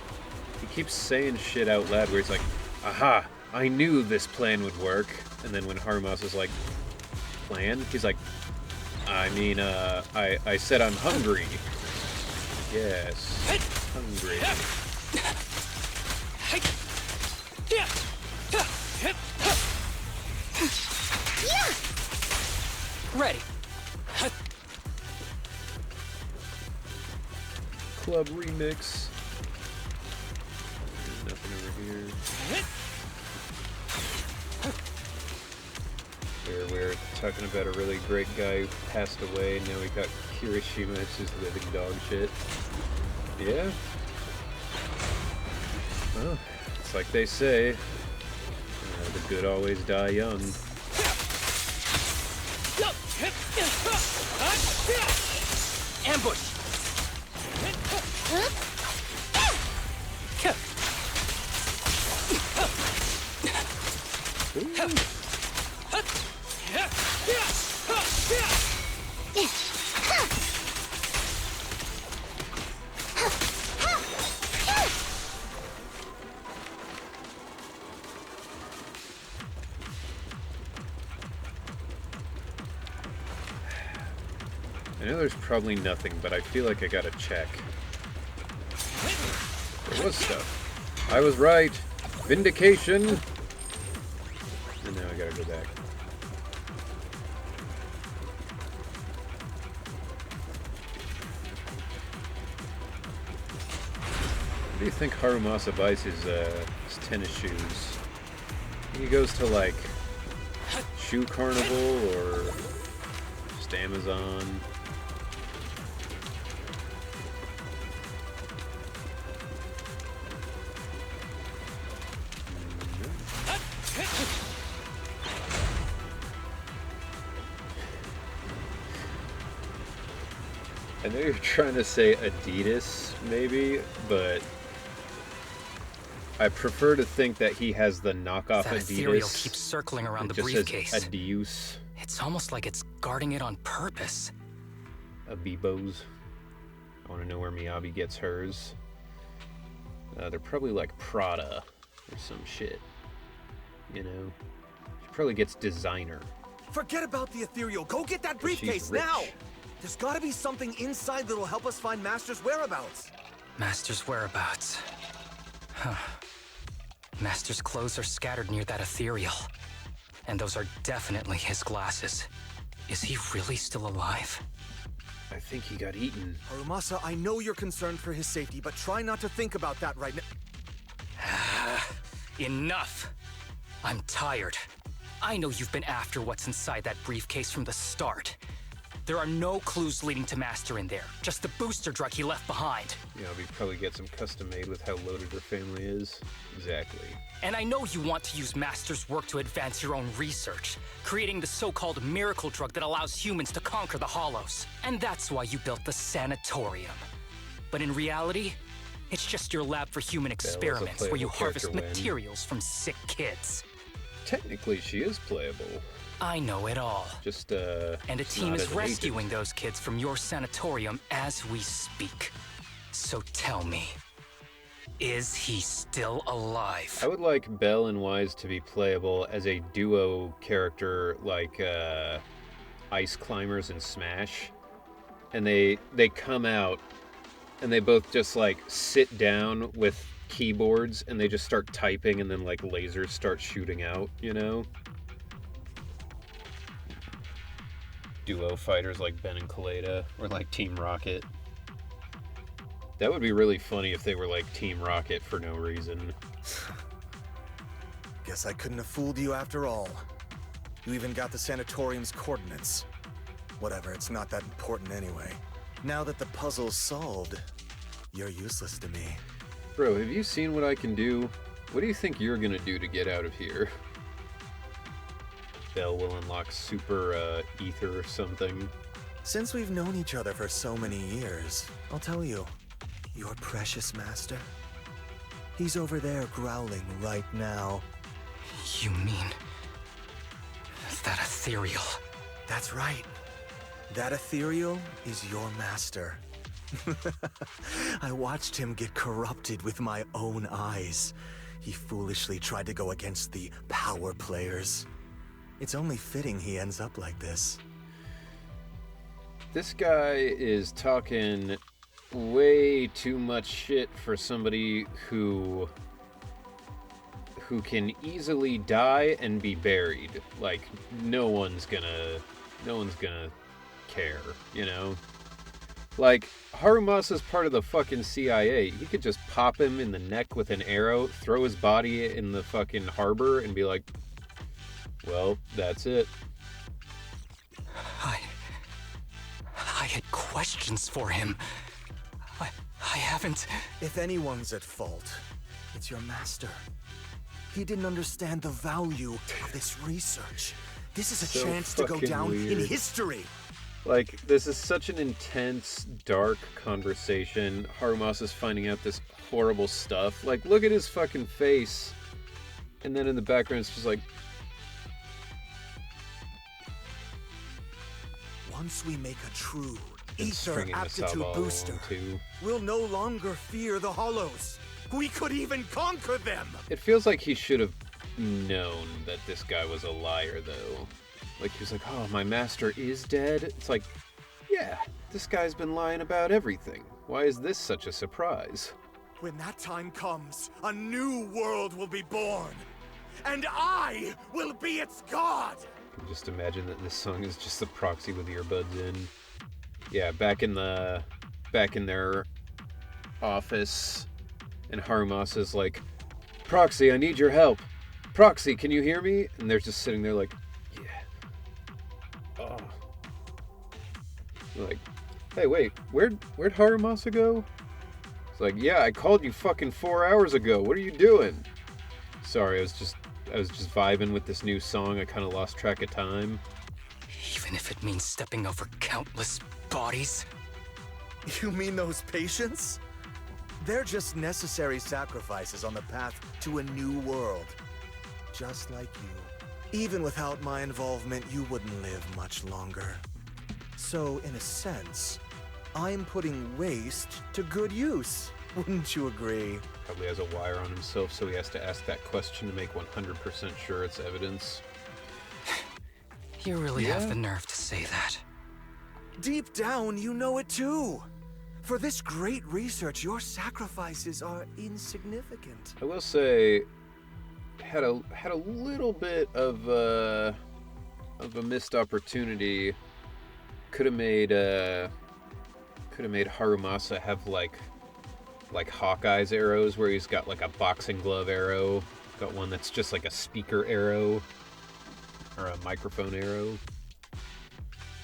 He keeps saying shit out loud where he's like, aha, I knew this plan would work. And then when Harumasa is like, plan? He's like, I mean, I said I'm hungry. Yes, hungry. Ready. Club remix. There's nothing over here. We're talking about a really great guy who passed away. Now we got Kirishima, it's just living dog shit. Yeah. Well, it's like they say, the good always die young. Ambush! I know there's probably nothing, but I feel like I gotta check. There was stuff. I was right. Vindication. And now I gotta go back. What do you think Harumasa buys his tennis shoes? He goes to like Shoe Carnival or just Amazon. I know you're trying to say Adidas, maybe, but I prefer to think that he has the knockoff That Adidas. ethereal keeps circling around the briefcase. Says Adios. It's almost like it's guarding it on purpose. Abibos. I want to know where Miyabi gets hers. They're probably like Prada or some shit. You know? She probably gets designer. Forget about the ethereal. Go get that But she's briefcase rich. now! There's gotta be something inside that'll help us find Master's whereabouts. Master's whereabouts. Huh. Master's clothes are scattered near that ethereal. And those are definitely his glasses. Is he really still alive? I think he got eaten. Harumasa, I know you're concerned for his safety, but try not to think about that right now. Enough! I'm tired. I know you've been after what's inside that briefcase from the start. There are no clues leading to Master in there, just the booster drug he left behind. Yeah, we probably get some custom made with how loaded her family is. Exactly. And I know you want to use Master's work to advance your own research, creating the so-called miracle drug that allows humans to conquer the Hollows. And that's why you built the sanatorium. But in reality, it's just your lab for human experiments where you harvest materials from sick kids. Technically, she is playable. I know it all. Just, And a team is rescuing those kids from your sanatorium as we speak. So tell me, is he still alive? I would like Belle and Wise to be playable as a duo character like Ice Climbers in Smash. And they come out and they both just like sit down with keyboards and they just start typing and then like lasers start shooting out, you know? Duo fighters like Ben and Kaleda, or like Team Rocket. That would be really funny if they were like Team Rocket for no reason. Guess I couldn't have fooled you after all. You even got the sanatorium's coordinates. Whatever, it's not that important anyway. Now that the puzzle's solved, you're useless to me. Bro, have you seen what I can do? What do you think you're gonna do to get out of here? Belle will unlock super ether or something. Since we've known each other for so many years, I'll tell you, your precious master, he's over there growling right now. You mean that ethereal? That's right. That ethereal is your master. I watched him get corrupted with my own eyes. He foolishly tried to go against the power players. It's only fitting he ends up like this. This guy is talking way too much shit for somebody who who can easily die and be buried. Like, no one's gonna care, you know? Like, Harumasa's part of the fucking CIA. He could just pop him in the neck with an arrow, throw his body in the fucking harbor, and be like, well, that's it. I had questions for him. I haven't... If anyone's at fault, it's your master. He didn't understand the value of this research. This is a So chance to go fucking down in weird. history. Like, this is such an intense, dark conversation. Harumasa's finding out this horrible stuff. Like, look at his fucking face. And then in the background, it's just like... Once we make a true and ether stringing the aptitude Saba booster, along, too. we'll no longer fear the hollows. We could even conquer them. It feels like he should have known that this guy was a liar, though. Like, he was like, oh, my master is dead? It's like, yeah, this guy's been lying about everything. Why is this such a surprise? When that time comes, a new world will be born. And I will be its god! I can just imagine that this song is just the proxy with earbuds in. Yeah, back in their office, and Harumasa's like, Proxy, I need your help. Proxy, can you hear me? And they're just sitting there like, yeah. Oh. They're like, hey, wait, where'd Harumasa go? It's like, yeah, I called you fucking 4 hours ago. What are you doing? Sorry, I was just vibing with this new song. I kind of lost track of time. Even if it means stepping over countless bodies? You mean those patients? They're just necessary sacrifices on the path to a new world. Just like you. Even without my involvement, you wouldn't live much longer. So, in a sense, I'm putting waste to good use. Wouldn't you agree? Probably has a wire on himself, so he has to ask that question to make 100% sure it's evidence. You really have the nerve to say that. Deep down, you know it too. For this great research, your sacrifices are insignificant. I will say, had a little bit of a missed opportunity. Could have made Harumasa have like Hawkeye's arrows, where he's got like a boxing glove arrow, got one that's just like a speaker arrow or a microphone arrow.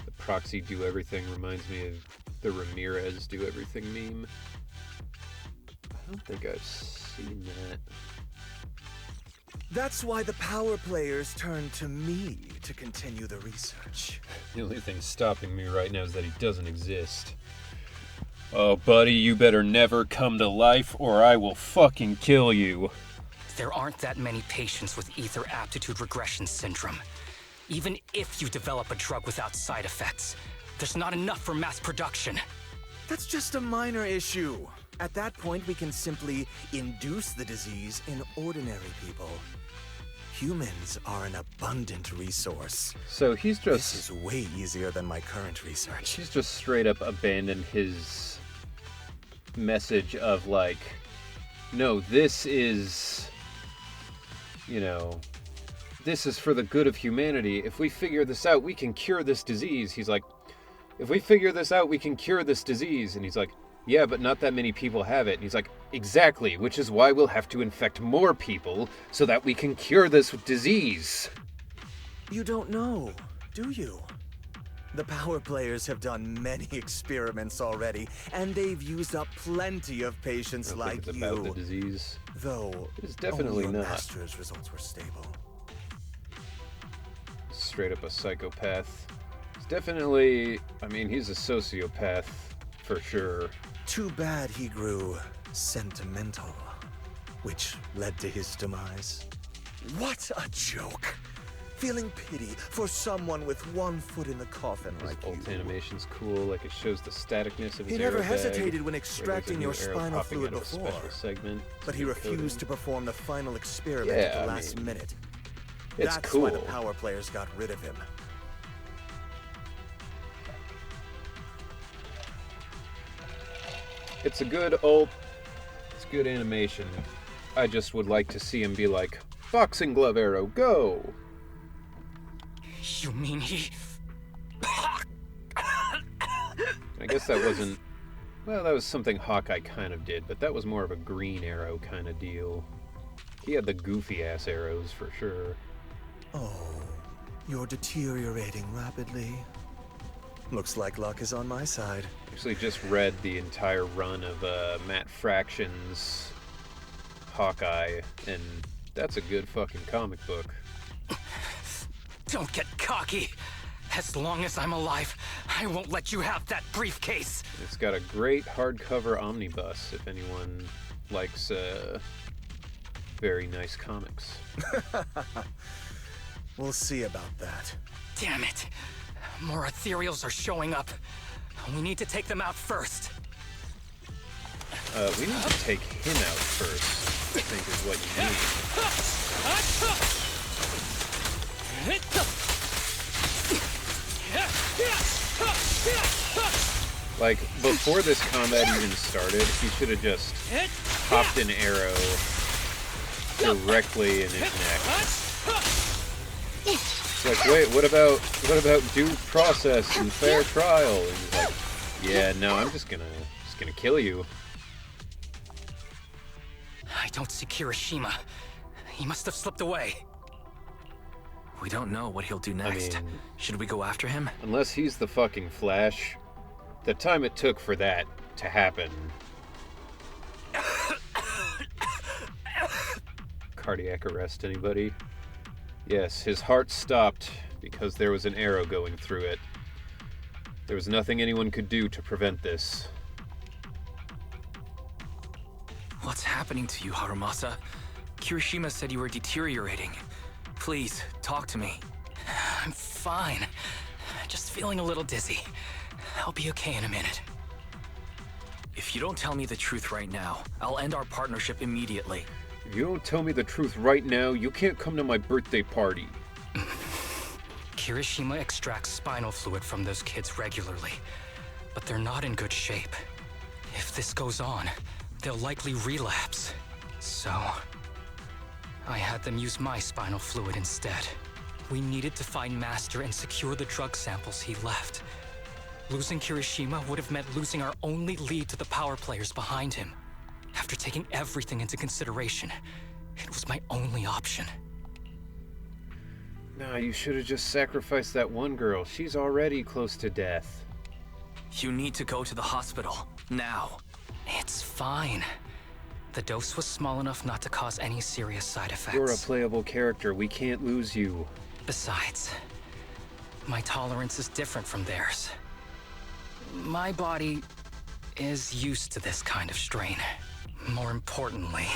The proxy do everything reminds me of the Ramirez do everything meme. I don't think I've seen that. That's why the power players turn to me to continue the research. The only thing stopping me right now is that he doesn't exist. Oh, buddy, you better never come to life or I will fucking kill you. There aren't that many patients with ether aptitude regression syndrome. Even if you develop a drug without side effects, there's not enough for mass production. That's just a minor issue. At that point, we can simply induce the disease in ordinary people. Humans are an abundant resource. So he's just... This is way easier than my current research. He's just straight up abandoned his message of like, no, this is, you know, this is for the good of humanity. If we figure this out, we can cure this disease. He's like, if we figure this out, we can cure this disease. And he's like, yeah, but not that many people have it. And he's like, exactly, which is why we'll have to infect more people so that we can cure this disease. You don't know, do you? The power players have done many experiments already, and they've used up plenty of patients like you. About the disease. Though, it's definitely only your not. master's results were stable. Straight up a psychopath. It's definitely, I mean, he's a sociopath for sure. Too bad he grew sentimental, which led to his demise. What a joke! Feeling pity for someone with one foot in the coffin like you. Ult animation's cool, like it shows the staticness of his He never airbag, hesitated when where extracting there's a your new arrow spinal popping fluid out of a before. special segment. But he refused to perform the final experiment Yeah, at the I last mean, minute. it's That's cool. why the power players got rid of him. It's a good ult. It's good animation. I just would like to see him be like, Boxing glove arrow, go! You mean he... I guess that wasn't... Well, that was something Hawkeye kind of did, but that was more of a green arrow kind of deal. He had the goofy-ass arrows, for sure. Oh, you're deteriorating rapidly. Looks like luck is on my side. Actually just read the entire run of Matt Fraction's Hawkeye, and that's a good fucking comic book. Don't get cocky. As long as I'm alive, I won't let you have that briefcase. It's got a great hardcover omnibus, if anyone likes very nice comics. We'll see about that. Damn it. More ethereals are showing up. We need to take them out first. We need to take him out first, I think is what you need. Like, before this combat even started, he should have just popped an arrow directly in his neck. It's like, wait, what about due process and fair trial? And he's like, yeah, no, I'm just gonna kill you. I don't see Kirishima. He must have slipped away. We don't know what he'll do next. I mean, should we go after him? Unless he's the fucking Flash, the time it took for that to happen. Cardiac arrest, anybody? Yes, his heart stopped because there was an arrow going through it. There was nothing anyone could do to prevent this. What's happening to you, Harumasa? Kirishima said you were deteriorating. Please, talk to me. I'm fine. Just feeling a little dizzy. I'll be okay in a minute. If you don't tell me the truth right now, I'll end our partnership immediately. If you don't tell me the truth right now, you can't come to my birthday party. Kirishima extracts spinal fluid from those kids regularly, but they're not in good shape. If this goes on, they'll likely relapse. So, I had them use my spinal fluid instead. We needed to find Master and secure the drug samples he left. Losing Kirishima would have meant losing our only lead to the power players behind him. After taking everything into consideration, it was my only option. Nah, you should have just sacrificed that one girl. She's already close to death. You need to go to the hospital, now. It's fine. The dose was small enough not to cause any serious side effects. You're a playable character. We can't lose you. Besides, my tolerance is different from theirs. My body is used to this kind of strain. More importantly,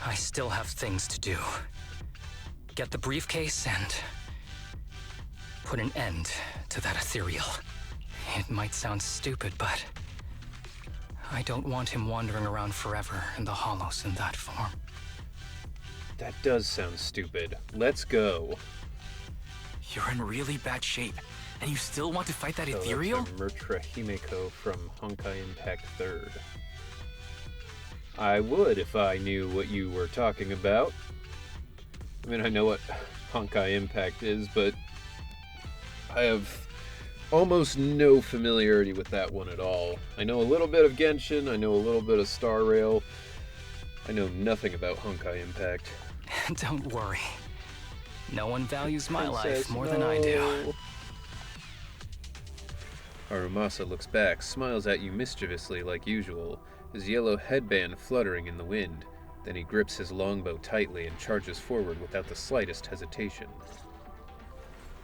I still have things to do. Get the briefcase and put an end to that ethereal. It might sound stupid, but I don't want him wandering around forever in the hollows in that form. That does sound stupid. Let's go. You're in really bad shape, and you still want to fight that ethereal? Murtra Himeko from Honkai Impact 3rd. I would if I knew what you were talking about. I mean, I know what Honkai Impact is, but I have almost no familiarity with that one at all. I know a little bit of Genshin, I know a little bit of Star Rail. I know nothing about Honkai Impact. Don't worry. No one values my life more than I do. Harumasa looks back, smiles at you mischievously like usual, his yellow headband fluttering in the wind. Then he grips his longbow tightly and charges forward without the slightest hesitation.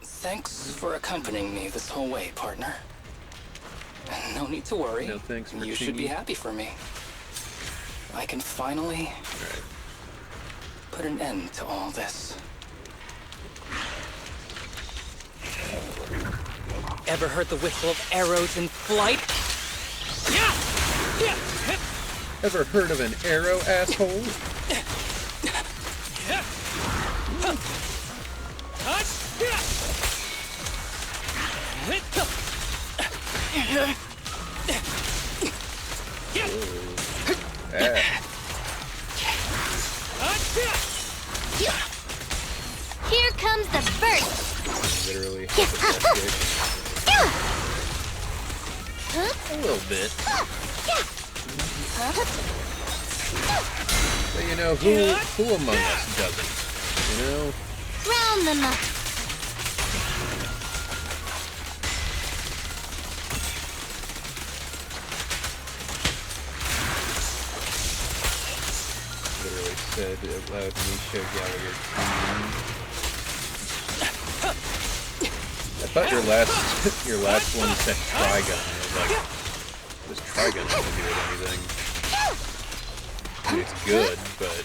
Thanks for accompanying me this whole way, partner. No need to worry. No thanks for You should be happy for me. I can finally put an end to all this. Ever heard the whistle of arrows in flight? Ever heard of an arrow, asshole? comes the first. Literally. Huh? A little bit. But you know, who among us doesn't? You know? Round them up. Literally said out loud, Misha Gallagher. I thought your last one said Trigun. I was like, what does Trigun have to do with anything? I mean, it's good, but...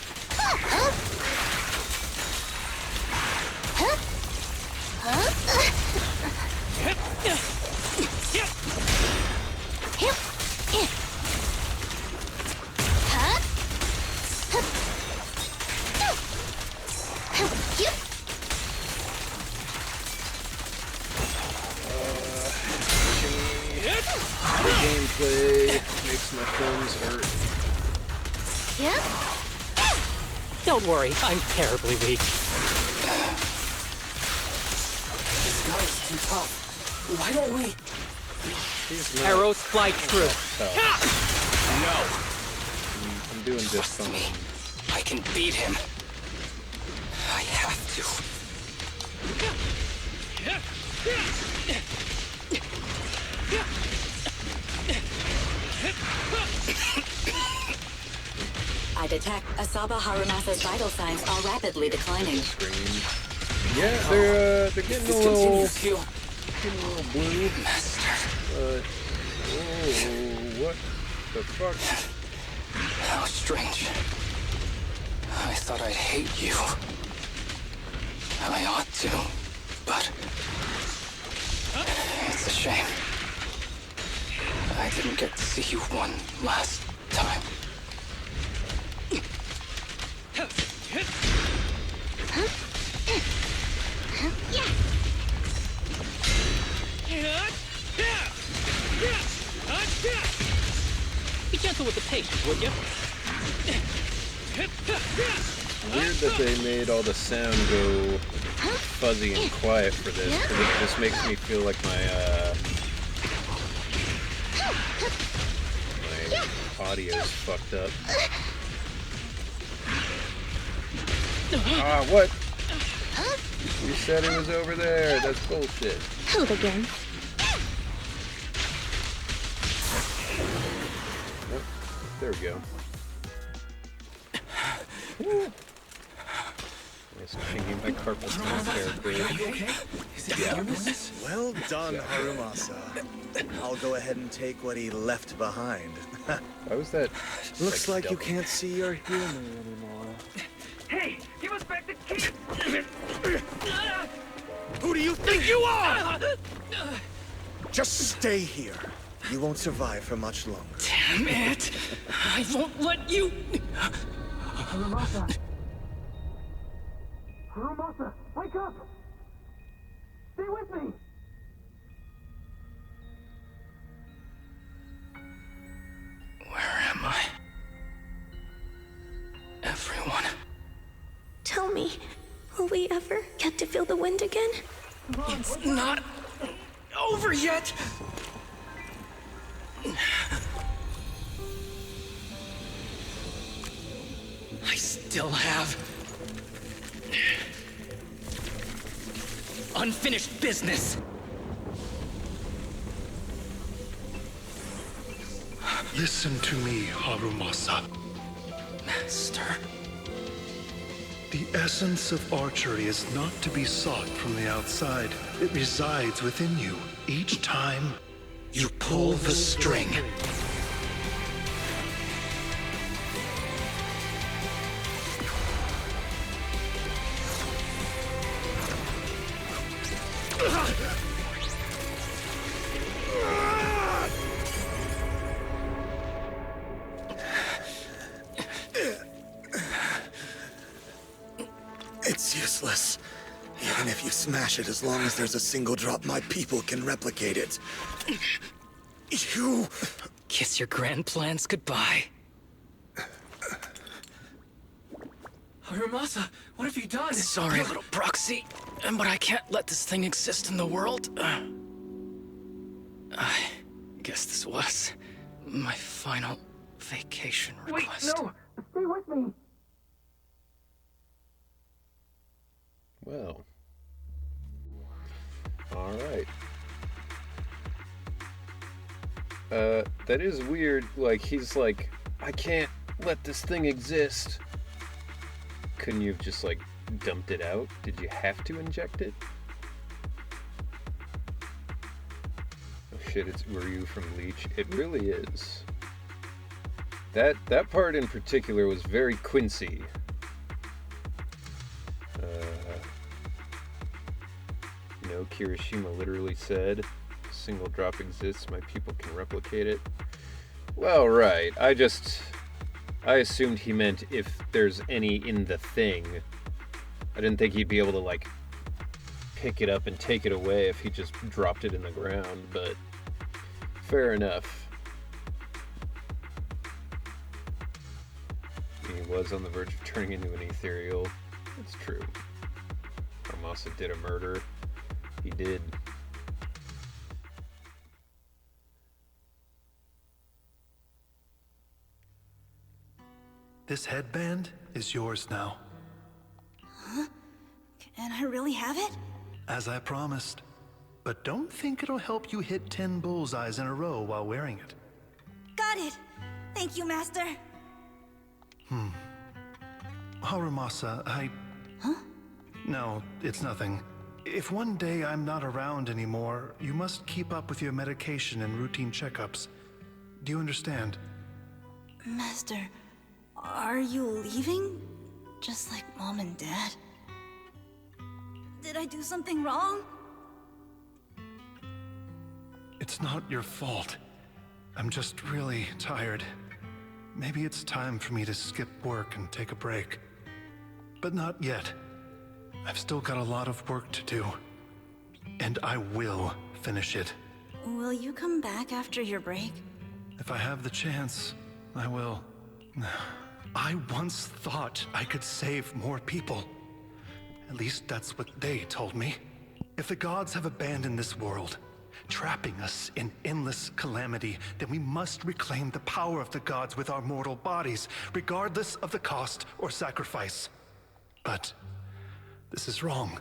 The gameplay makes my thumbs hurt. Don't worry, I'm terribly weak. This guy's too tough. Why don't we? Arrows fly true. No. I'm doing just fine. I can beat him. I have to. I detect Asaba Harumasa's vital signs are rapidly declining. Yeah, they're getting a little blue. But what the fuck? How strange. I thought I'd hate you. I ought to, but it's a shame. I didn't get to see you one last time. Be gentle with the pace, would you? Weird that they made all the sound go fuzzy and quiet for this, because it just makes me feel like my audio's fucked up. Ah, what? You said it was over there. That's bullshit. Hold again. Oh, there we go. Nice changing my carpal tunnel character. Well done, Harumasa. I'll go ahead and take what he left behind. Why was that? Looks like you can't see your humor anymore. Hey, give us back the key! Who do you think you are? Just stay here. You won't survive for much longer. Damn it! I won't let you... Harumasa! Harumasa, wake up! Stay with me! Where am I? Everyone. Tell me, will we ever get to feel the wind again? It's not over yet! I still have unfinished business. Listen to me, Harumasa. Master. The essence of archery is not to be sought from the outside. It resides within you. Each time You pull the string. It's useless. Even if you smash it, as long as there's a single drop, my people can replicate it. You... Kiss your grand plans goodbye. Harumasa, what have you done? Sorry, little proxy. But I can't let this thing exist in the world. I guess this was my final vacation request. Wait, no! Stay with me! Well. Alright. That is weird. Like, he's like, I can't let this thing exist. Couldn't you have just, like, dumped it out? Did you have to inject it? Oh shit, it's Ryu from Bleach. It really is. That part in particular was very Quincy. No, Kirishima literally said, a single drop exists, my people can replicate it. Well, right. I assumed he meant if there's any in the thing. I didn't think he'd be able to, like, pick it up and take it away if he just dropped it in the ground, but fair enough. He was on the verge of turning into an ethereal. That's true. Haramasa did a murder. He did. This headband is yours now. Huh? Can I really have it? As I promised. But don't think it'll help you hit 10 bullseyes in a row while wearing it. Got it! Thank you, Master. Haramasa, Huh? No, it's nothing. If one day I'm not around anymore, you must keep up with your medication and routine checkups. Do you understand? Master, are you leaving? Just like Mom and Dad? Did I do something wrong? It's not your fault. I'm just really tired. Maybe it's time for me to skip work and take a break. But not yet. I've still got a lot of work to do. And I will finish it. Will you come back after your break? If I have the chance, I will. I once thought I could save more people. At least that's what they told me. If the gods have abandoned this world, trapping us in endless calamity, then we must reclaim the power of the gods with our mortal bodies, regardless of the cost or sacrifice. But this is wrong.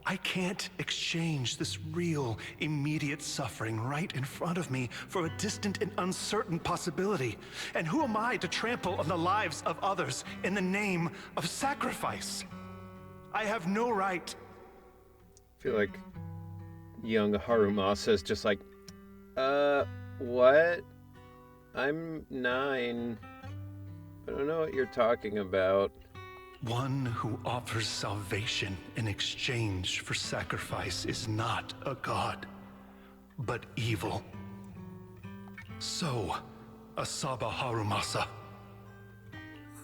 I can't exchange this real, immediate suffering right in front of me for a distant and uncertain possibility. And who am I to trample on the lives of others in the name of sacrifice? I have no right. I feel like young Harumasa is just like, what? I'm 9. I don't know what you're talking about. One who offers salvation in exchange for sacrifice is not a god, but evil. So, Asaba Harumasa.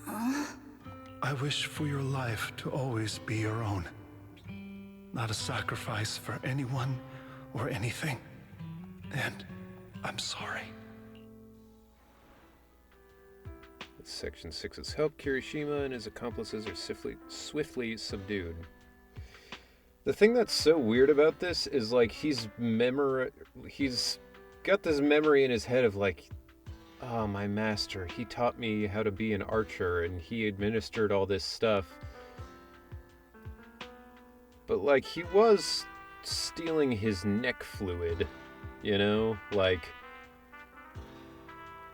I wish for your life to always be your own. Not a sacrifice for anyone or anything. And I'm sorry. Section 6's help, Kirishima and his accomplices are swiftly subdued. The thing that's so weird about this is, like, he's got this memory in his head of, like, oh, my master, he taught me how to be an archer and he administered all this stuff. But, like, he was stealing his neck fluid, you know? Like,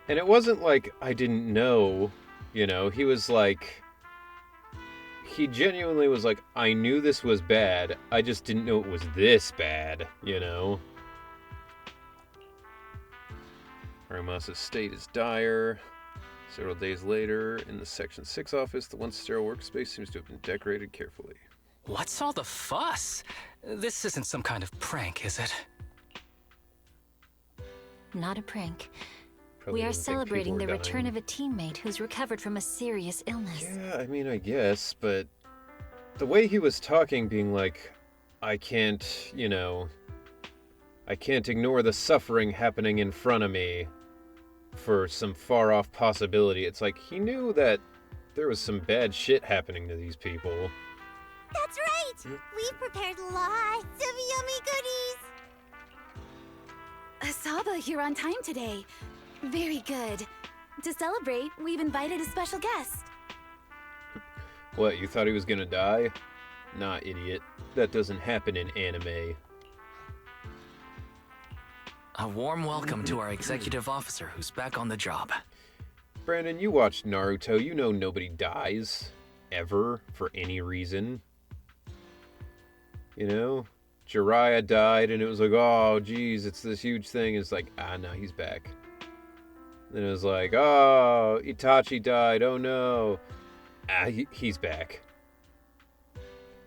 and it wasn't like I didn't know, you know? He was like, he genuinely was like, I knew this was bad, I just didn't know it was this bad, you know? Harumasa's state is dire. Several days later, in the Section 6 office, the once sterile workspace seems to have been decorated carefully. What's all the fuss? This isn't some kind of prank, is it? Not a prank. Probably We are doesn't think celebrating people the are return dying. of a teammate who's recovered from a serious illness. Yeah, I mean, I guess, but the way he was talking, being like, I can't, you know, I can't ignore the suffering happening in front of me for some far-off possibility. It's like, he knew that there was some bad shit happening to these people. That's right! We've prepared lots of yummy goodies. Saba, you're on time today. Very good. To celebrate, we've invited a special guest. What, you thought he was gonna die? Nah, idiot. That doesn't happen in anime. A warm welcome to our executive officer who's back on the job. Brandon, you watched Naruto. You know nobody dies. Ever. For any reason. You know? Jiraiya died and it was like, oh, geez, it's this huge thing. It's like, no, he's back. Then it was like, oh, Itachi died. Oh, no. He's back.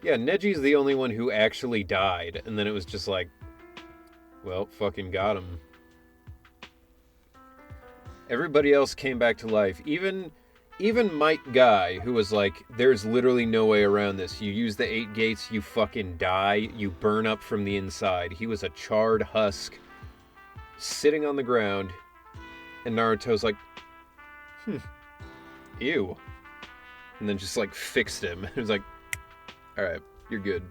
Yeah, Neji's the only one who actually died. And then it was just like, well, fucking got him. Everybody else came back to life. Even Might Guy, who was like, there's literally no way around this. You use the 8 gates, you fucking die. You burn up from the inside. He was a charred husk sitting on the ground. And Naruto's like, ew. And then just like fixed him. It was like, alright, you're good.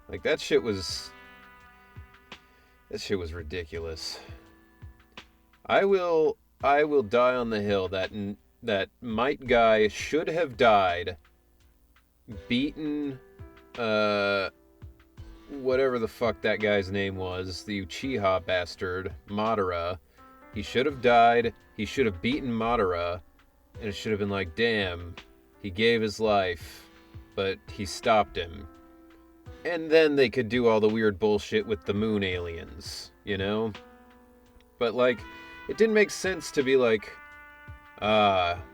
Like that shit was ridiculous. I will die on the hill that Might Guy should have died, beaten, whatever the fuck that guy's name was, the Uchiha bastard, Madara. He should have died, he should have beaten Madara, and it should have been like, damn, he gave his life, but he stopped him. And then they could do all the weird bullshit with the moon aliens, you know? But like, it didn't make sense to be like,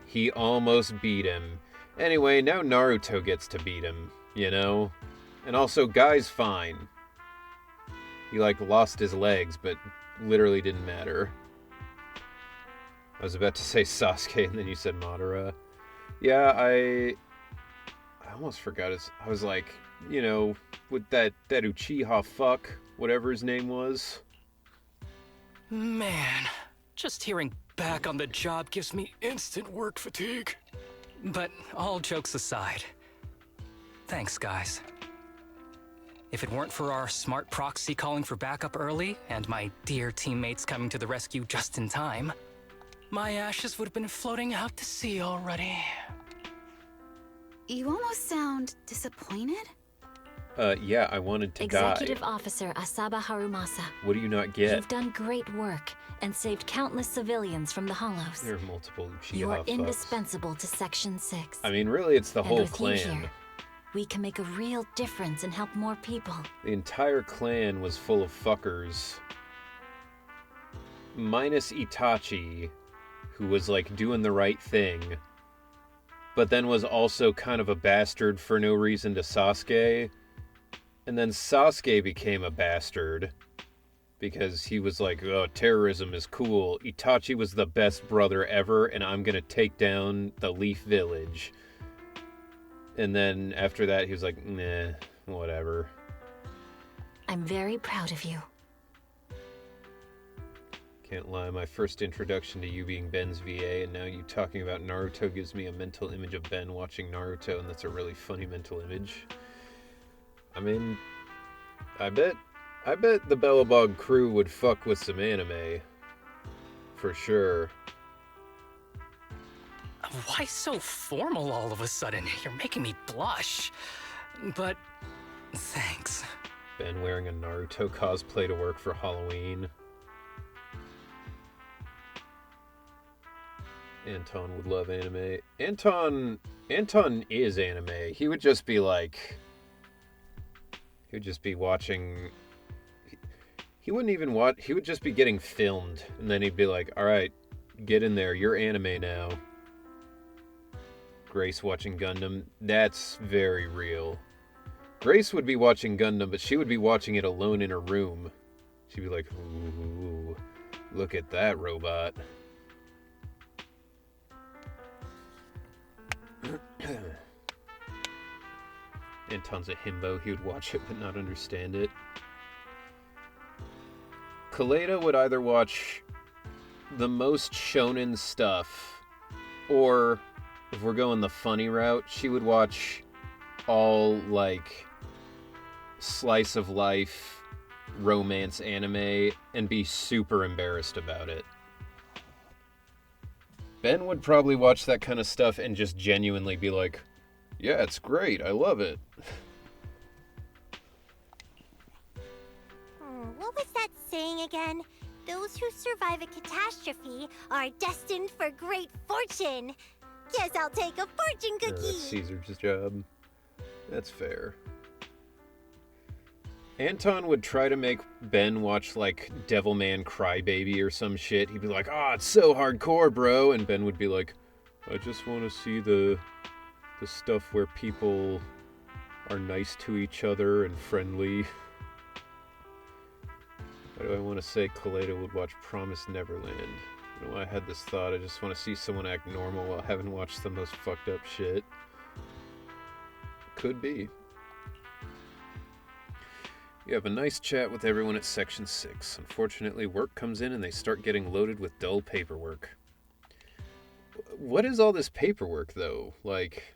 he almost beat him. Anyway, now Naruto gets to beat him, you know? And also, Guy's fine. He, like, lost his legs, but literally didn't matter. I was about to say Sasuke, and then you said Madara. Yeah, I almost forgot his... I was like, you know, with that Uchiha fuck, whatever his name was. Man, just hearing back on the job gives me instant work fatigue. But all jokes aside, thanks, guys. If it weren't for our smart proxy calling for backup early, and my dear teammates coming to the rescue just in time, my ashes would have been floating out to sea already. You almost sound disappointed? Yeah, I wanted to Executive die. Officer Asaba Harumasa. What do you not get? You've done great work and saved countless civilians from the Hollows. There are multiple Uchiha You are fucks. indispensable to Section 6. I mean, really, it's the And whole with you clan. here, we can make a real difference and help more people. The entire clan was full of fuckers. Minus Itachi, who was like doing the right thing, but then was also kind of a bastard for no reason to Sasuke. And then Sasuke became a bastard because he was like, oh, terrorism is cool. Itachi was the best brother ever, and I'm gonna take down the Leaf Village. And then after that, he was like, nah, whatever. I'm very proud of you. Can't lie, my first introduction to you being Ben's VA, and now you talking about Naruto gives me a mental image of Ben watching Naruto, and that's a really funny mental image. I mean, I bet the Bellabog crew would fuck with some anime. For sure. Why so formal all of a sudden? You're making me blush. But thanks. Ben wearing a Naruto cosplay to work for Halloween. Anton would love anime. Anton is anime. He would just be like... He would just be watching... He wouldn't even watch... He would just be getting filmed. And then he'd be like, alright, get in there. You're anime now. Grace watching Gundam. That's very real. Grace would be watching Gundam, but she would be watching it alone in her room. She'd be like, ooh, look at that robot. Anton's a himbo. He would watch it but not understand it. Kaleda would either watch the most shonen stuff, or if we're going the funny route, she would watch all like slice of life romance anime and be super embarrassed about it. Ben would probably watch that kind of stuff and just genuinely be like, yeah, it's great, I love it. What was that saying again? Those who survive a catastrophe are destined for great fortune. Guess I'll take a fortune cookie. That's Caesar's job. That's fair. Anton would try to make Ben watch like Devilman Crybaby or some shit. He'd be like, "Oh, it's so hardcore, bro," and Ben would be like, "I just want to see the stuff where people are nice to each other and friendly." Why do I want to say Kaleda would watch Promised Neverland? I don't know why I had this thought. I just want to see someone act normal while having watched the most fucked up shit. Could be. You have a nice chat with everyone at Section 6. Unfortunately, work comes in and they start getting loaded with dull paperwork. What is all this paperwork, though? Like...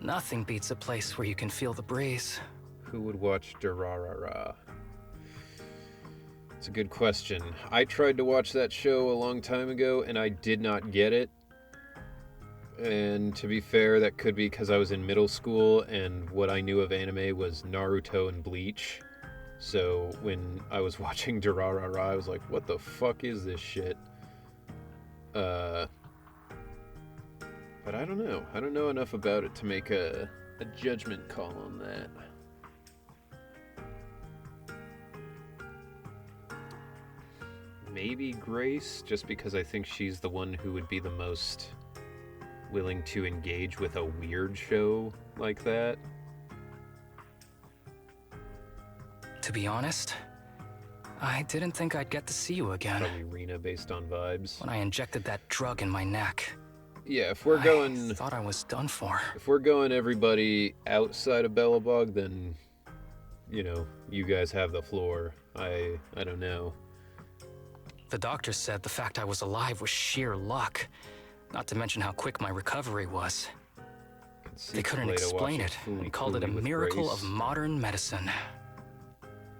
Nothing beats a place where you can feel the breeze. Who would watch Durarara? It's a good question. I tried to watch that show a long time ago, and I did not get it. And to be fair, that could be because I was in middle school, and what I knew of anime was Naruto and Bleach. So when I was watching Durarara, I was like, what the fuck is this shit? But I don't know. I don't know enough about it to make a judgment call on that. Maybe Grace, just because I think she's the one who would be the most willing to engage with a weird show like that. To be honest, I didn't think I'd get to see you again. Probably Rena based on vibes. When I injected that drug in my neck. Yeah, if we're going... I thought I was done for. If we're going everybody outside of Bellabog, then, you know, you guys have the floor. I don't know. The doctor said the fact I was alive was sheer luck. Not to mention how quick my recovery was. They couldn't explain it and called it a miracle of modern medicine.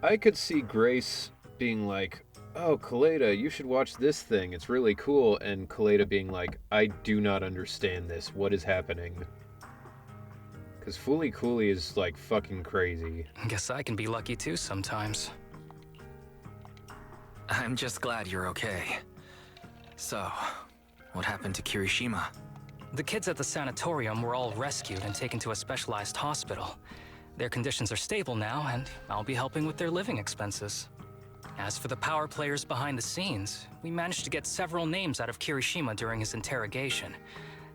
I could see Grace being like, "Oh, Kaleda, you should watch this thing. It's really cool." And Kaleda being like, "I do not understand this. What is happening?" Because Fooly Cooley is like fucking crazy. Guess I can be lucky too sometimes. I'm just glad you're okay. So, what happened to Kirishima? The kids at the sanatorium were all rescued and taken to a specialized hospital. Their conditions are stable now, and I'll be helping with their living expenses. As for the power players behind the scenes, we managed to get several names out of Kirishima during his interrogation.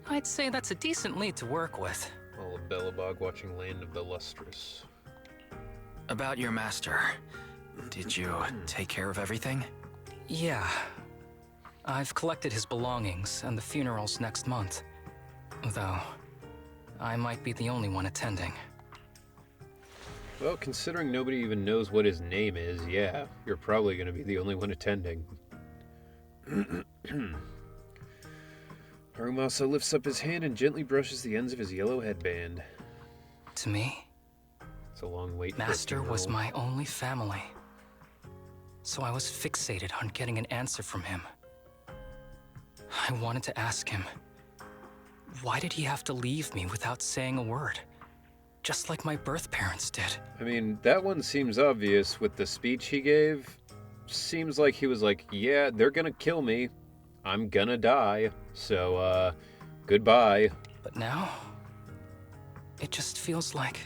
I'd say that's a decent lead to work with. All of Bellabog watching Land of the Lustrous. About your master, did you take care of everything? Yeah. I've collected his belongings, and the funeral's next month. Though, I might be the only one attending. Well, considering nobody even knows what his name is, yeah, you're probably going to be the only one attending. Harumasa lifts up his hand and gently brushes the ends of his yellow headband. To me, it's a long wait. Master was my only family. So I was fixated on getting an answer from him. I wanted to ask him, why did he have to leave me without saying a word? Just like my birth parents did. I mean, that one seems obvious with the speech he gave. Seems like he was like, yeah, they're gonna kill me. I'm gonna die. So, goodbye. But now, it just feels like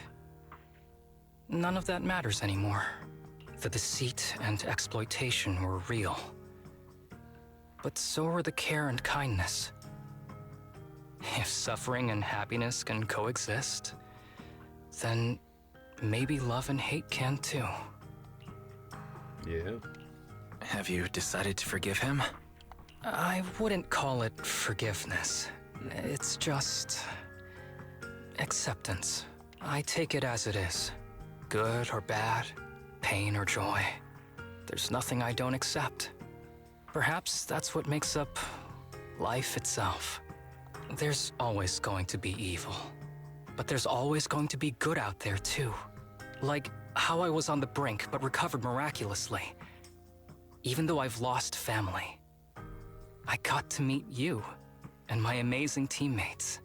none of that matters anymore. The deceit and exploitation were real. But so were the care and kindness. If suffering and happiness can coexist, then maybe love and hate can too. Yeah. Have you decided to forgive him? I wouldn't call it forgiveness. It's just acceptance. I take it as it is. Good or bad, pain or joy. There's nothing I don't accept. Perhaps that's what makes up life itself. There's always going to be evil. But there's always going to be good out there, too. Like how I was on the brink, but recovered miraculously. Even though I've lost family, I got to meet you and my amazing teammates.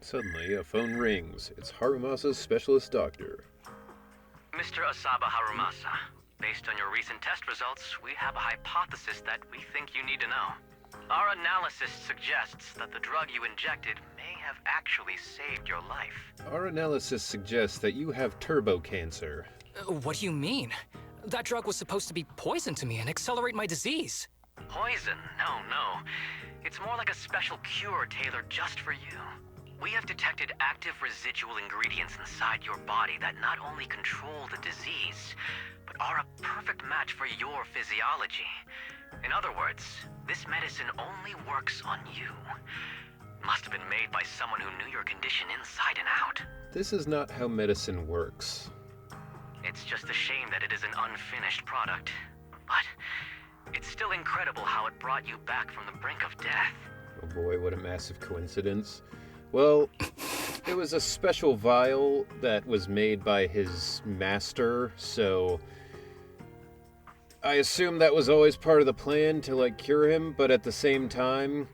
Suddenly, a phone rings. It's Harumasa's specialist doctor. Mr. Asaba Harumasa, based on your recent test results, we have a hypothesis that we think you need to know. Our analysis suggests that the drug you injected may have actually saved your life. Our analysis suggests that you have turbo cancer. What do you mean? That drug was supposed to be poison to me and accelerate my disease. Poison? No. It's more like a special cure tailored just for you. We have detected active residual ingredients inside your body that not only control the disease, but are a perfect match for your physiology. In other words, this medicine only works on you. It must have been made by someone who knew your condition inside and out. This is not how medicine works. It's just a shame that it is an unfinished product. But it's still incredible how it brought you back from the brink of death. Oh boy, what a massive coincidence. Well, it was a special vial that was made by his master, so I assume that was always part of the plan to, like, cure him, but at the same time,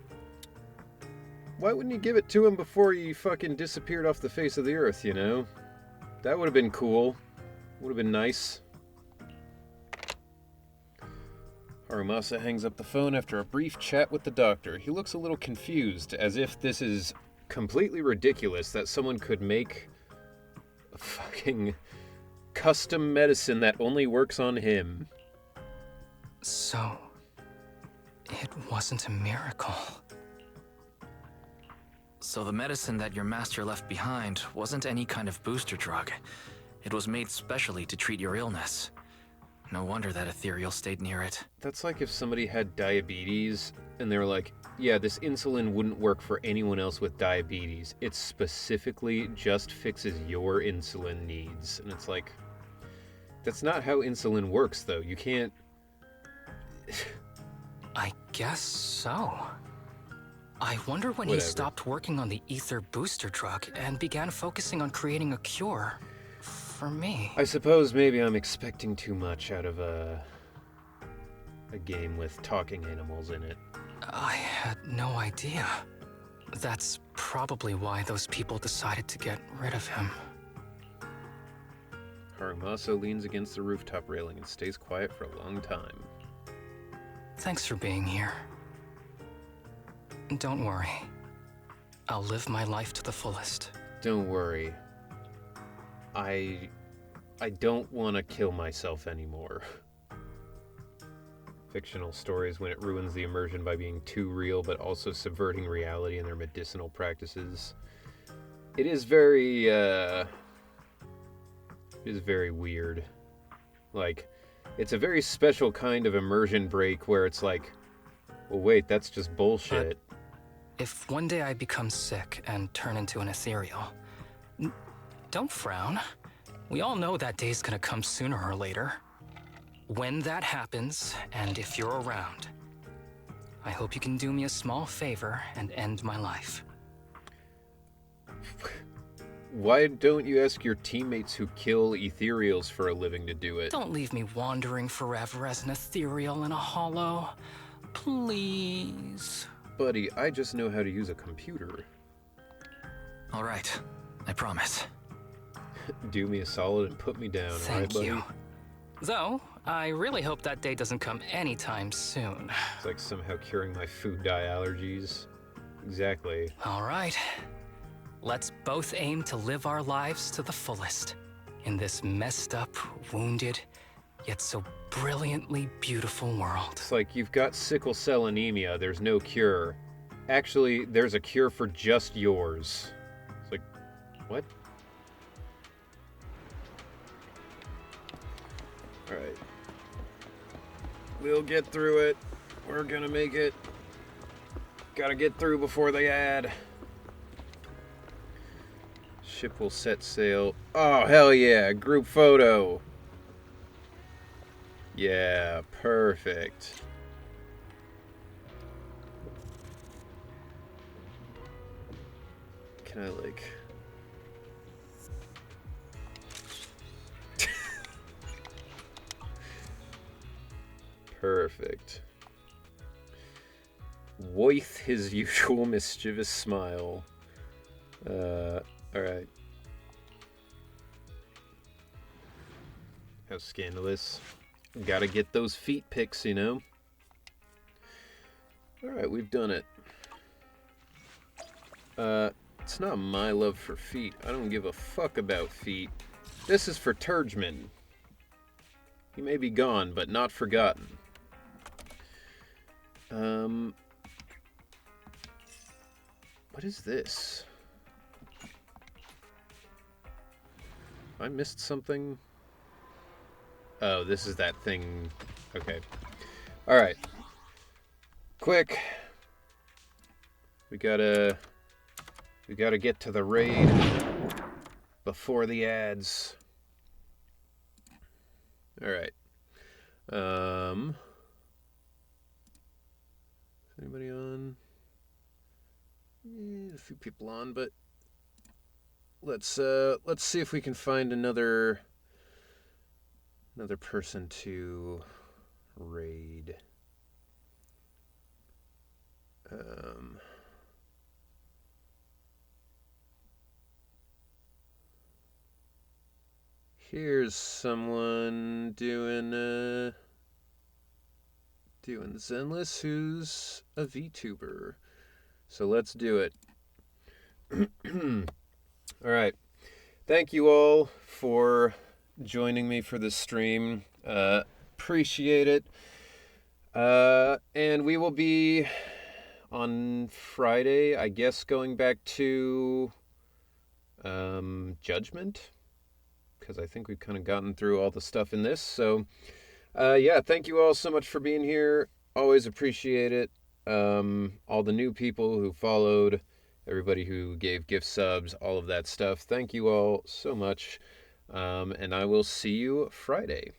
why wouldn't he give it to him before he fucking disappeared off the face of the earth, you know? That would have been cool. Would have been nice. Harumasa hangs up the phone after a brief chat with the doctor. He looks a little confused, as if this is completely ridiculous that someone could make a fucking custom medicine that only works on him. So, it wasn't a miracle. So the medicine that your master left behind wasn't any kind of booster drug. It was made specially to treat your illness. No wonder that Ethereal stayed near it. That's like if somebody had diabetes and they were like, yeah, this insulin wouldn't work for anyone else with diabetes. It specifically just fixes your insulin needs. And it's like, that's not how insulin works, though. You can't... I guess so. I wonder when Whatever. he stopped working on the ether booster drug and began focusing on creating a cure for me. I suppose maybe I'm expecting too much out of a game with talking animals in it. I had no idea. That's probably why those people decided to get rid of him. Harumasa leans against the rooftop railing and stays quiet for a long time. Thanks for being here. Don't worry. I'll live my life to the fullest. Don't worry. I don't want to kill myself anymore. Fictional stories when it ruins the immersion by being too real but also subverting reality in their medicinal practices. It is very weird. Like, it's a very special kind of immersion break where it's like, well, wait, that's just bullshit. But if one day I become sick and turn into an ethereal, don't frown. We all know that day's gonna come sooner or later. When that happens, and if you're around, I hope you can do me a small favor and end my life. Why don't you ask your teammates who kill ethereals for a living to do it? Don't leave me wandering forever as an ethereal in a hollow. Please. Buddy, I just know how to use a computer. All right, I promise. Do me a solid and put me down, Thank alright, buddy? you. Though, I really hope that day doesn't come anytime soon. It's like somehow curing my food dye allergies. Exactly. All right. Let's both aim to live our lives to the fullest in this messed up, wounded, yet so brilliantly beautiful world. It's like you've got sickle cell anemia, there's no cure. Actually, there's a cure for just yours. It's like, what? Alright. We'll get through it. We're gonna make it. Gotta get through before they add. Ship will set sail. Oh, hell yeah. Group photo. Yeah, perfect. Can I, like... Perfect. With his usual mischievous smile. Alright. How scandalous. Gotta get those feet pics, you know? Alright, we've done it. It's not my love for feet. I don't give a fuck about feet. This is for Turgeman. He may be gone, but not forgotten. What is this? I missed something? Oh, this is that thing. Okay. Alright. Quick. We gotta get to the raid before the ads. Alright. Is anybody on? Yeah, a few people on, but let's see if we can find another person to raid. Here's someone doing Zenless, who's a VTuber. So let's do it. All right. Thank you all for joining me for this stream. Appreciate it. And we will be on Friday, I guess, going back to Judgment, because I think we've kind of gotten through all the stuff in this. So, yeah, thank you all so much for being here. Always appreciate it. All the new people who followed, everybody who gave gift subs, all of that stuff. Thank you all so much. And I will see you Friday.